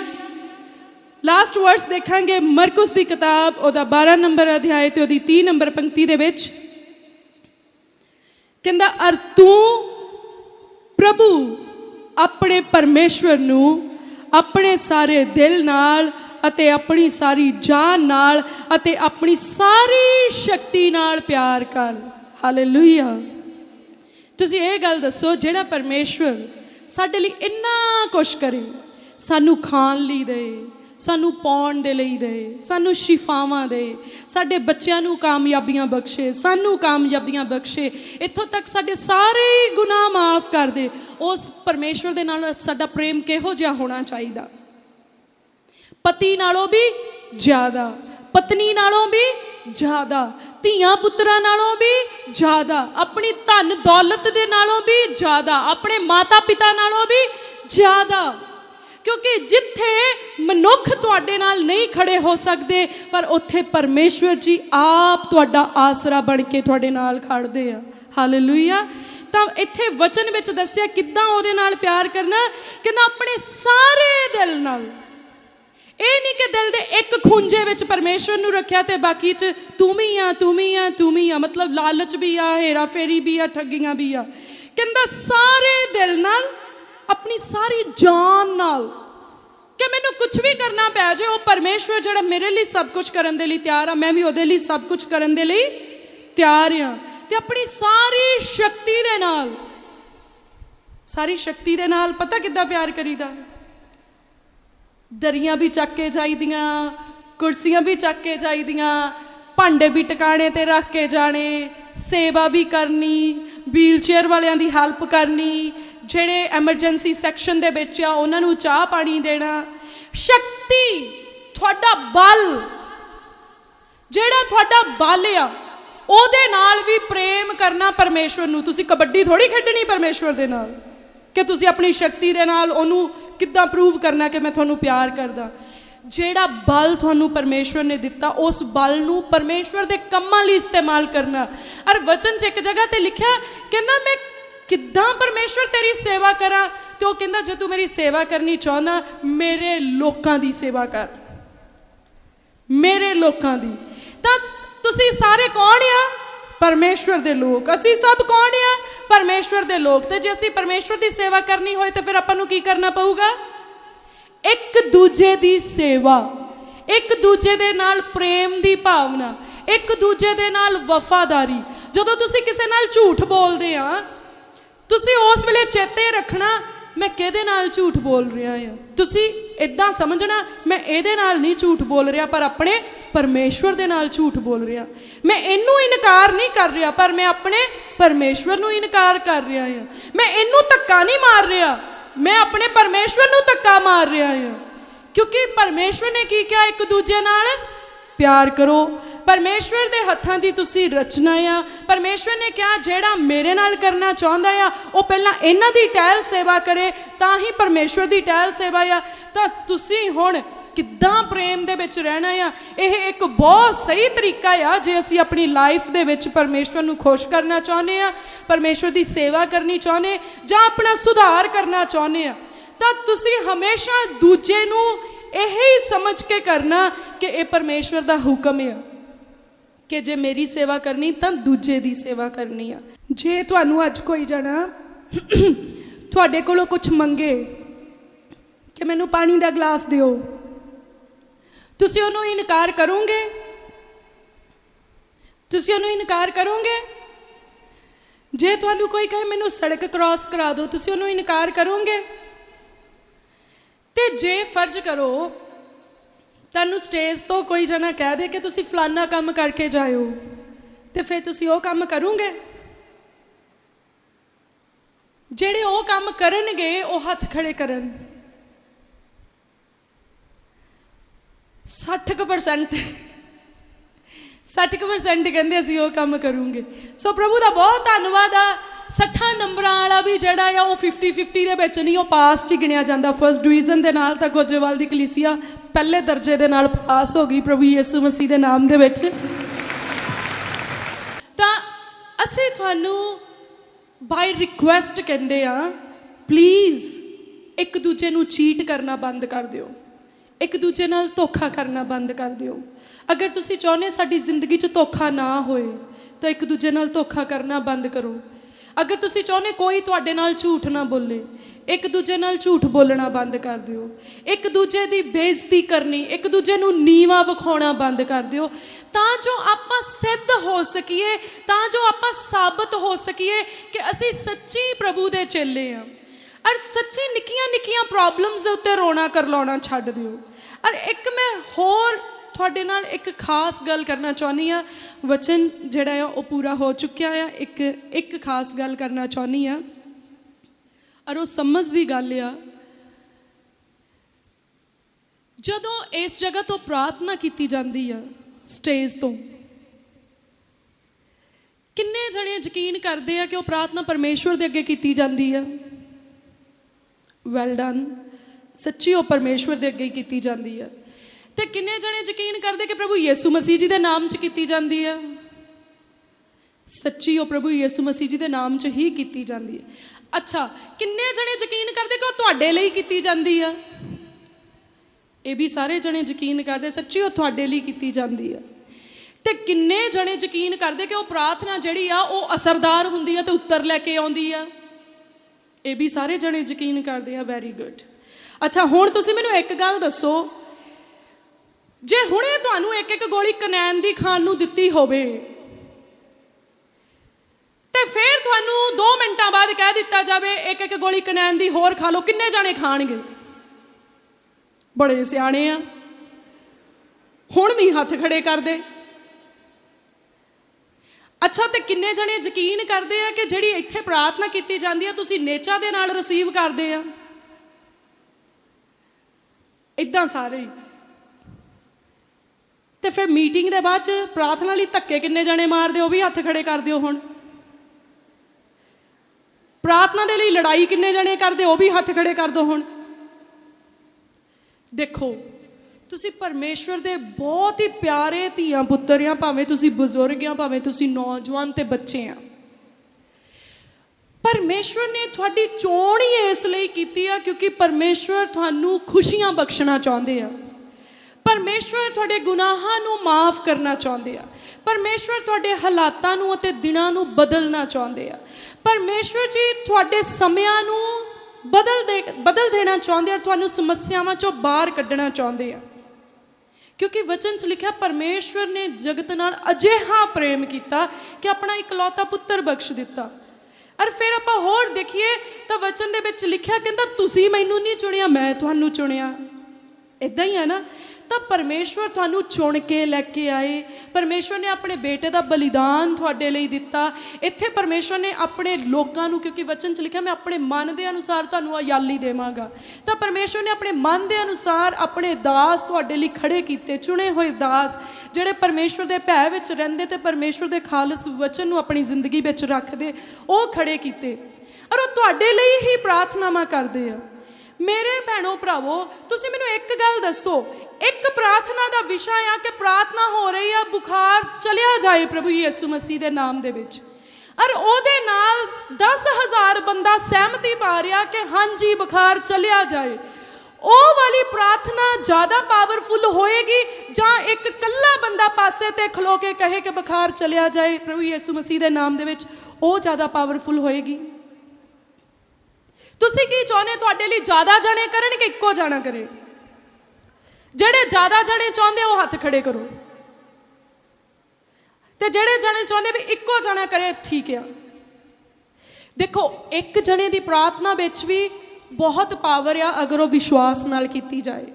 लास्ट वर्ड्स देखांगे मरकुस की किताब ओदा 12 नंबर अध्याय ते ओदी 3 नंबर पंक्ति दे विच कहंदा अर तू प्रभु अपने परमेश्वर नूं अपने सारे दिल नाल अते अपनी सारी जान नाल अते अपनी सारी शक्ति नाल प्यार कर। हालेलुया। तुसीं ये गल दसो जिहड़ा परमेश्वर साडे लई इन्ना कुछ करे, सानू खाण लई दे, सानू पाउण दे लई दे, सानू शिफावां दे, साडे बच्चिआं नू कामयाबियां बख्शे, सानू कामयाबियां बख्शे, इत्थों तक साडे सारे गुनाह माफ कर दे। उस परमेश्वर दे नाल साडा प्रेम किहो जिहा होना चाहिदा? पति नालों भी ज़्यादा, पत्नी नालों भी ज़्यादा, धीआं पुत्रां नालों भी ज़्यादा, अपनी धन दौलत दे नालों भी ज़्यादा, अपने माता पिता नालों भी ज़्यादा। क्योंकि जिथे मनुख तुहाडे नाल नहीं खड़े हो सकते, पर उत्थे परमेश्वर जी आप तुहाडा आसरा बन के तुहाडे नाल खड़दे आ। हालेलुया। तो इत्थे वचन विच दस्सिया किद्दां ओहदे नाल प्यार करना, कहंदा अपने सारे दिल नाल। ਇਹ नहीं कि दिल दे एक खूंजे विच परमेश्वर नूं रखिया ते बाकी च तू भी आ तू भी आ तू भी आ, मतलब लालच भी आ, हेरा फेरी भी आ, ठगियां भी आ। कहंदा सारे दिल नाल, अपनी सारी जान नाल, कि मैनूं कुछ भी करना पै जाए, वो परमेश्वर जिहड़ा मेरे लिए सब कुछ करन दे लई तैयार आ, मैं भी उहदे लई सब कुछ करन दे लई तैयार आ। ते अपनी सारी शक्ति दे नाल, सारी शक्ति दे नाल पता किद्दां प्यार करीदा? दरियां भी चक के जाईदियां, कुर्सियां भी चक के जाईदियां, भांडे भी टिकाणे ते रख के जाने, सेवा भी करनी, व्हील चेयर वालियां दी हैल्प करनी, जेड़े एमरजेंसी सैक्शन दे विच आ उन्हां नूं चाह पानी देना। शक्ति तुहाडा बल, जेड़ा तुहाडा बल आ ओहदे नाल भी प्रेम करना परमेश्वर नूं। तुसीं कबड्डी थोड़ी खेडनी परमेश्वर दे नाल कि तुसीं अपनी शक्ति दे नाल ओनू किद्दां प्रूव करना कि मैं तुहानूं प्यार करदा। जेड़ा बल तुहानूं परमेश्वर ने दिता, उस बल नूं परमेश्वर दे कम्मां लई इस्तेमाल करना। और वचन च एक जगह ते लिखिआ, कहंदा मैं किद्दां परमेश्वर तेरी सेवा करा, तो वो कहंदा जे तू मेरी सेवा करनी चाहना, मेरे लोकां दी सेवा कर, मेरे लोकां दी। तां तुसीं सारे कौन आ? परमेश्वर दे लोग। असी सब कौन आ? परमेश्वर दे लोग। तो जे असी परमेश्वर की सेवा करनी होए तो फिर आपां नूं की करना पऊगा? एक दूजे की सेवा, एक दूजे दे नाल प्रेम की भावना, एक दूजे दे नाल वफादारी। जदों तुसीं किसे नाल झूठ बोलदे आ, तुसीं उस वेले चेते रखना मैं किहदे नाल झूठ बोल रहा हां। तुसीं इदां समझना मैं इहदे नाल नहीं झूठ बोल रहा, पर अपने परमेश्वर दे नाल झूठ बोल रहा। मैं इनू इनकार नहीं कर रहा, पर मैं अपने परमेश्वर नू इनकार कर रहा हां। मैं इनू धक्का नहीं मार रहा, मैं अपने परमेश्वर नू धक्का मार रहा हां। क्योंकि परमेश्वर ने की कहा? एक दूजे नाल प्यार करो। परमेश्वर दे हत्थां दी तुसीं रचना आ। परमेश्वर ने कहा जेड़ा मेरे नाल करना चाहुंदा आ वो पहलां इन्हां दी टहल सेवा करे, तां ही परमेश्वर दी टहल सेवा आ। तां तुसीं हुण किद्दां प्रेम दे विच रहना आ, यह एक बहुत सही तरीका आ जे असीं अपनी लाइफ दे विच परमेश्वर नूं खुश करना चाहुंदे आ, परमेश्वर दी सेवा करनी चाहुंदे जां अपना सुधार करना चाहुंदे आ। तां तुसीं हमेशा दूजे नूं यही समझ के करना कि यह परमेश्वर दा हुक्म है। कि जे मेरी सेवा करनी तो दूजे दी सेवा करनी आ। जे तुहानू अज कोई जना तुहाडे कोलों कुछ मंगे कि मैनू पानी का गिलास दिओ, तुसीं उहनूं इनकार करोगे? तुसीं उहनूं इनकार करोगे? जे तुहानू कोई कहे मैनू सड़क क्रॉस करा दो, तुसीं उहनूं इनकार करोगे? ते जे फर्ज करो तुहानू स्टेज तो कोई जना कह दे कि तुसीं फलाना काम करके जाओ, तो फिर तुसीं वो काम करोगे? ਜਿਹੜੇ ਉਹ ਕੰਮ ਕਰਨਗੇ ਉਹ ਹੱਥ ਖੜੇ ਕਰਨ। 60% ਕਹਿੰਦੇ ਅਸੀਂ ਉਹ ਕੰਮ ਕਰੂੰਗੇ। ਸੋ ਪ੍ਰਭੂ ਦਾ ਬਹੁਤ ਧੰਨਵਾਦ ਆ। 60 ਨੰਬਰਾਂ ਵਾਲਾ ਵੀ ਜਿਹੜਾ ਆ ਉਹ 50-50 ਦੇ ਵਿੱਚ ਨਹੀਂ, ਉਹ ਪਾਸ 'ਚ ਹੀ ਗਿਣਿਆ ਜਾਂਦਾ। ਫਸਟ ਡਿਵੀਜ਼ਨ ਦੇ ਨਾਲ ਤਾਂ ਗੋਜੇਵਾਲ ਦੀ ਕਲੀਸਿਆ ਪਹਿਲੇ ਦਰਜੇ ਦੇ ਨਾਲ ਪਾਸ ਹੋ ਗਈ ਪ੍ਰਭੂ ਯਿਸੂ ਮਸੀਹ ਦੇ ਨਾਮ ਦੇ ਵਿੱਚ। ਤਾਂ ਅਸੀਂ ਤੁਹਾਨੂੰ ਬਾਈ ਰਿਕੁਐਸਟ ਕਹਿੰਦੇ ਆ, ਪਲੀਜ਼ ਇੱਕ ਦੂਜੇ ਨੂੰ ਚੀਟ ਕਰਨਾ ਬੰਦ ਕਰ ਦਿਓ, ਇੱਕ ਦੂਜੇ ਨਾਲ ਧੋਖਾ ਕਰਨਾ ਬੰਦ ਕਰ ਦਿਓ। ਅਗਰ ਤੁਸੀਂ ਚਾਹੁੰਦੇ ਸਾਡੀ ਜ਼ਿੰਦਗੀ 'ਚ ਧੋਖਾ ਨਾ ਹੋਏ ਤਾਂ ਇੱਕ ਦੂਜੇ ਨਾਲ ਧੋਖਾ ਕਰਨਾ ਬੰਦ ਕਰੋ। ਅਗਰ ਤੁਸੀਂ ਚਾਹੁੰਦੇ ਕੋਈ ਤੁਹਾਡੇ ਨਾਲ ਝੂਠ ਨਾ ਬੋਲੇ, ਇੱਕ ਦੂਜੇ ਨਾਲ ਝੂਠ ਬੋਲਣਾ ਬੰਦ ਕਰ ਦਿਓ। ਇੱਕ ਦੂਜੇ ਦੀ ਬੇਇੱਜ਼ਤੀ ਕਰਨੀ, ਇੱਕ ਦੂਜੇ ਨੂੰ ਨੀਵਾਂ ਵਿਖਾਉਣਾ ਬੰਦ ਕਰ ਦਿਓ, ਤਾਂ ਜੋ ਆਪਾਂ ਸਿੱਧ ਹੋ ਸਕੀਏ, ਤਾਂ ਜੋ ਆਪਾਂ ਸਾਬਤ ਹੋ ਸਕੀਏ ਕਿ ਅਸੀਂ ਸੱਚੀ ਪ੍ਰਭੂ ਦੇ ਚੇਲੇ ਹਾਂ। ਔਰ ਸੱਚੀ ਨਿੱਕੀਆਂ ਨਿੱਕੀਆਂ ਪ੍ਰੋਬਲਮਸ ਦੇ ਉੱਤੇ ਰੋਣਾ ਕਰਲਾਉਣਾ ਛੱਡ ਦਿਓ। ਔਰ ਇੱਕ ਮੈਂ ਹੋਰ ਤੁਹਾਡੇ ਨਾਲ ਇੱਕ ਖਾਸ ਗੱਲ ਕਰਨਾ ਚਾਹੁੰਦੀ ਹਾਂ। ਵਚਨ ਜਿਹੜਾ ਆ ਉਹ ਪੂਰਾ ਹੋ ਚੁੱਕਿਆ ਆ। ਇੱਕ ਖਾਸ ਗੱਲ ਕਰਨਾ ਚਾਹੁੰਦੀ ਹਾਂ, ਔਰ ਉਹ ਸਮਝ ਦੀ ਗੱਲ ਆ। ਜਦੋਂ ਇਸ ਜਗ੍ਹਾ ਤੋਂ ਪ੍ਰਾਰਥਨਾ ਕੀਤੀ ਜਾਂਦੀ ਆ ਸਟੇਜ ਤੋਂ, ਕਿੰਨੇ ਜਣੇ ਯਕੀਨ ਕਰਦੇ ਆ ਕਿ ਉਹ ਪ੍ਰਾਰਥਨਾ ਪਰਮੇਸ਼ਵਰ ਦੇ ਅੱਗੇ ਕੀਤੀ ਜਾਂਦੀ ਆ? ਵੈਲ ਡਨ, ਸੱਚੀ ਉਹ ਪਰਮੇਸ਼ਵਰ ਦੇ ਅੱਗੇ ਹੀ ਕੀਤੀ ਜਾਂਦੀ ਆ। ਤੇ ਕਿੰਨੇ ਜਣੇ ਯਕੀਨ ਕਰਦੇ ਕਿ ਪ੍ਰਭੂ ਯਿਸੂ ਮਸੀਹ ਜੀ ਦੇ ਨਾਮ 'ਚ ਕੀਤੀ ਜਾਂਦੀ ਆ? ਸੱਚੀ ਉਹ ਪ੍ਰਭੂ ਯਿਸੂ ਮਸੀਹ ਜੀ ਦੇ ਨਾਮ 'ਚ ਹੀ ਕੀਤੀ ਜਾਂਦੀ ਹੈ। ਅੱਛਾ, ਕਿੰਨੇ ਜਣੇ ਯਕੀਨ ਕਰਦੇ ਕਿ ਉਹ ਤੁਹਾਡੇ ਲਈ ਕੀਤੀ ਜਾਂਦੀ ਆ? ਇਹ ਵੀ ਸਾਰੇ ਜਣੇ ਯਕੀਨ ਕਰਦੇ ਸੱਚੀ ਉਹ ਤੁਹਾਡੇ ਲਈ ਕੀਤੀ ਜਾਂਦੀ ਆ। ਤੇ ਕਿੰਨੇ ਜਣੇ ਯਕੀਨ ਕਰਦੇ ਕਿ ਉਹ ਪ੍ਰਾਰਥਨਾ ਜਿਹੜੀ ਆ ਉਹ ਅਸਰਦਾਰ ਹੁੰਦੀ ਆ ਤੇ ਉੱਤਰ ਲੈ ਕੇ ਆਉਂਦੀ ਆ? ਇਹ ਵੀ ਸਾਰੇ ਜਣੇ ਯਕੀਨ ਕਰਦੇ ਆ। Very good. ਅੱਛਾ, ਹੁਣ ਤੁਸੀਂ ਮੈਨੂੰ ਇੱਕ ਗੱਲ ਦੱਸੋ, ਜੇ ਹੁਣੇ ਤੁਹਾਨੂੰ ਇੱਕ ਗੋਲੀ ਕਨੈਨ ਦੀ ਖਾਣ ਨੂੰ ਦਿੱਤੀ ਹੋਵੇ ਤੇ ਫਿਰ ਤੁਹਾਨੂੰ 2 ਮਿੰਟਾਂ ਬਾਅਦ ਕਹਿ ਦਿੱਤਾ ਜਾਵੇ ਇੱਕ ਗੋਲੀ ਕਨੈਨ ਦੀ ਹੋਰ ਖਾ ਲਓ, ਕਿੰਨੇ ਜਾਣੇ ਖਾਣਗੇ? ਬੜੇ ਸਿਆਣੇ ਆ, ਹੁਣ ਵੀ ਹੱਥ ਖੜੇ ਕਰਦੇ। ਅੱਛਾ, ਤੇ ਕਿੰਨੇ ਜਣੇ ਯਕੀਨ ਕਰਦੇ ਆ ਕਿ ਜਿਹੜੀ ਇੱਥੇ ਪ੍ਰਾਰਥਨਾ ਕੀਤੀ ਜਾਂਦੀ ਆ ਤੁਸੀਂ ਨੇਚਾ ਦੇ ਨਾਲ ਰਿਸੀਵ ਕਰਦੇ ਆ? ਇੱਦਾਂ ਸਾਰੇ ਹੀ। ਤੇ ਫਿਰ ਮੀਟਿੰਗ ਦੇ ਬਾਅਦ 'ਚ ਪ੍ਰਾਰਥਨਾ ਲਈ ਧੱਕੇ ਕਿੰਨੇ ਜਣੇ ਮਾਰਦੇ, ਉਹ ਵੀ ਹੱਥ ਖੜੇ ਕਰ ਦਿਓ। ਹੁਣ ਪ੍ਰਾਰਥਨਾ ਦੇ ਲਈ ਲੜਾਈ ਕਿੰਨੇ ਜਣੇ ਕਰਦੇ, ਉਹ ਵੀ ਹੱਥ ਖੜੇ ਕਰ ਦਿਓ। ਹੁਣ ਦੇਖੋ, ਤੁਸੀਂ ਪਰਮੇਸ਼ਵਰ ਦੇ ਬਹੁਤ ਹੀ ਪਿਆਰੇ ਧੀਆਂ ਪੁੱਤਰ ਆ, ਭਾਵੇਂ ਤੁਸੀਂ ਬਜ਼ੁਰਗ ਆ, ਭਾਵੇਂ ਤੁਸੀਂ ਨੌਜਵਾਨ ਤੇ ਬੱਚੇ ਆ। ਪਰਮੇਸ਼ਵਰ ਨੇ ਤੁਹਾਡੀ ਚੋਣ ਹੀ ਇਸ ਲਈ ਕੀਤੀ ਆ ਕਿਉਂਕਿ ਪਰਮੇਸ਼ਵਰ ਤੁਹਾਨੂੰ ਖੁਸ਼ੀਆਂ ਬਖਸ਼ਣਾ ਚਾਹੁੰਦੇ ਆ। ਪਰਮੇਸ਼ਵਰ ਤੁਹਾਡੇ ਗੁਨਾਹਾਂ ਨੂੰ ਮਾਫ ਕਰਨਾ ਚਾਹੁੰਦੇ ਆ। ਪਰਮੇਸ਼ਵਰ ਤੁਹਾਡੇ ਹਾਲਾਤਾਂ ਨੂੰ ਅਤੇ ਦਿਨਾਂ ਨੂੰ ਬਦਲਣਾ ਚਾਹੁੰਦੇ ਆ। ਪਰਮੇਸ਼ਵਰ ਜੀ ਤੁਹਾਡੇ ਸਮਿਆਂ ਨੂੰ ਬਦਲ ਦੇਣਾ ਚਾਹੁੰਦੇ ਆ, ਤੁਹਾਨੂੰ ਸਮੱਸਿਆਵਾਂ ਚੋਂ ਬਾਹਰ ਕੱਢਣਾ ਚਾਹੁੰਦੇ ਆ। ਕਿਉਂਕਿ ਵਚਨ 'ਚ ਲਿਖਿਆ ਪਰਮੇਸ਼ਵਰ ਨੇ ਜਗਤ ਨਾਲ ਅਜਿਹਾ ਪ੍ਰੇਮ ਕੀਤਾ ਕਿ ਆਪਣਾ ਇਕਲੌਤਾ ਪੁੱਤਰ ਬਖਸ਼ ਦਿੱਤਾ। ਔਰ ਫਿਰ ਆਪਾਂ ਹੋਰ ਦੇਖੀਏ ਤਾਂ ਵਚਨ ਦੇ ਵਿੱਚ ਲਿਖਿਆ, ਕਹਿੰਦਾ ਤੁਸੀਂ ਮੈਨੂੰ ਨਹੀਂ ਚੁਣਿਆ, ਮੈਂ ਤੁਹਾਨੂੰ ਚੁਣਿਆ। ਇੱਦਾਂ ਹੀ ਹੈ ਨਾ। ਤਾਂ ਪਰਮੇਸ਼ਵਰ ਤੁਹਾਨੂੰ ਚੁਣ ਕੇ ਲੈ ਕੇ ਆਏ। ਪਰਮੇਸ਼ਵਰ ਨੇ ਆਪਣੇ ਬੇਟੇ ਦਾ ਬਲੀਦਾਨ ਤੁਹਾਡੇ ਲਈ ਦਿੱਤਾ। ਇੱਥੇ ਪਰਮੇਸ਼ਵਰ ਨੇ ਆਪਣੇ ਲੋਕਾਂ ਨੂੰ, ਕਿਉਂਕਿ ਵਚਨ 'ਚ ਲਿਖਿਆ ਮੈਂ ਆਪਣੇ ਮਨ ਦੇ ਅਨੁਸਾਰ ਤੁਹਾਨੂੰ ਆਯਾਲੀ ਦੇਵਾਂਗਾ, ਤਾਂ ਪਰਮੇਸ਼ਵਰ ਨੇ ਆਪਣੇ ਮਨ ਦੇ ਅਨੁਸਾਰ ਆਪਣੇ ਦਾਸ ਤੁਹਾਡੇ ਲਈ ਖੜੇ ਕੀਤੇ, ਚੁਣੇ ਹੋਏ ਦਾਸ ਜਿਹੜੇ ਪਰਮੇਸ਼ਵਰ ਦੇ ਭੈ ਵਿੱਚ ਰਹਿੰਦੇ ਤੇ ਪਰਮੇਸ਼ਵਰ ਦੇ ਖਾਲਸ ਵਚਨ ਨੂੰ ਆਪਣੀ ਜ਼ਿੰਦਗੀ ਵਿੱਚ ਰੱਖਦੇ, ਉਹ ਖੜੇ ਕੀਤੇ। ਔਰ ਉਹ ਤੁਹਾਡੇ ਲਈ ਹੀ ਪ੍ਰਾਰਥਨਾਵਾਂ ਕਰਦੇ ਆ। ਮੇਰੇ ਭੈਣੋ ਭਰਾਵੋ, ਤੁਸੀਂ ਮੈਨੂੰ ਇੱਕ ਗੱਲ ਦੱਸੋ, ਇੱਕ ਪ੍ਰਾਰਥਨਾ ਦਾ ਵਿਸ਼ਾ ਆ ਕਿ ਪ੍ਰਾਰਥਨਾ ਹੋ ਰਹੀ ਆ ਬੁਖਾਰ ਚਲਿਆ ਜਾਏ ਪ੍ਰਭੂ ਯਿਸੂ ਮਸੀਹ ਦੇ ਨਾਮ ਦੇ ਵਿੱਚ, ਔਰ ਉਹਦੇ ਨਾਲ 10,000 ਬੰਦਾ ਸਹਿਮਤੀ ਪਾ ਰਿਹਾ ਕਿ ਹਾਂਜੀ ਬੁਖਾਰ ਚਲਿਆ ਜਾਏ। ਉਹ ਵਾਲੀ ਪ੍ਰਾਰਥਨਾ ਜ਼ਿਆਦਾ ਪਾਵਰਫੁਲ ਹੋਏਗੀ ਜਾਂ ਇੱਕ ਕੱਲਾ ਬੰਦਾ ਪਾਸੇ ਤੇ ਖਲੋ ਕੇ ਕਹੇ ਕਿ ਬੁਖਾਰ ਚਲਿਆ ਜਾਏ ਪ੍ਰਭੂ ਯਿਸੂ ਮਸੀਹ ਦੇ ਨਾਮ ਦੇ ਵਿੱਚ, ਉਹ ਜ਼ਿਆਦਾ ਪਾਵਰਫੁਲ ਹੋਏਗੀ? ਤੁਸੀਂ ਕੀ ਚਾਹੁੰਦੇ, ਤੁਹਾਡੇ ਲਈ ਜ਼ਿਆਦਾ ਜਣੇ ਕਰਨ ਕਿ ਇੱਕੋ ਜਾਣਾ ਕਰੇ? ਜਿਹੜੇ ਜ਼ਿਆਦਾ ਜਣੇ ਚਾਹੁੰਦੇ ਉਹ ਹੱਥ ਖੜੇ ਕਰੋ, ਤੇ ਜਿਹੜੇ ਜਣੇ ਚਾਹੁੰਦੇ ਵੀ ਇੱਕੋ ਜਣਾ ਕਰੇ, ਠੀਕ ਆ। ਦੇਖੋ, ਇੱਕ ਜਣੇ ਦੀ ਪ੍ਰਾਰਥਨਾ ਵਿੱਚ ਵੀ ਬਹੁਤ ਪਾਵਰ ਆ ਅਗਰ ਉਹ ਵਿਸ਼ਵਾਸ ਨਾਲ ਕੀਤੀ ਜਾਏ।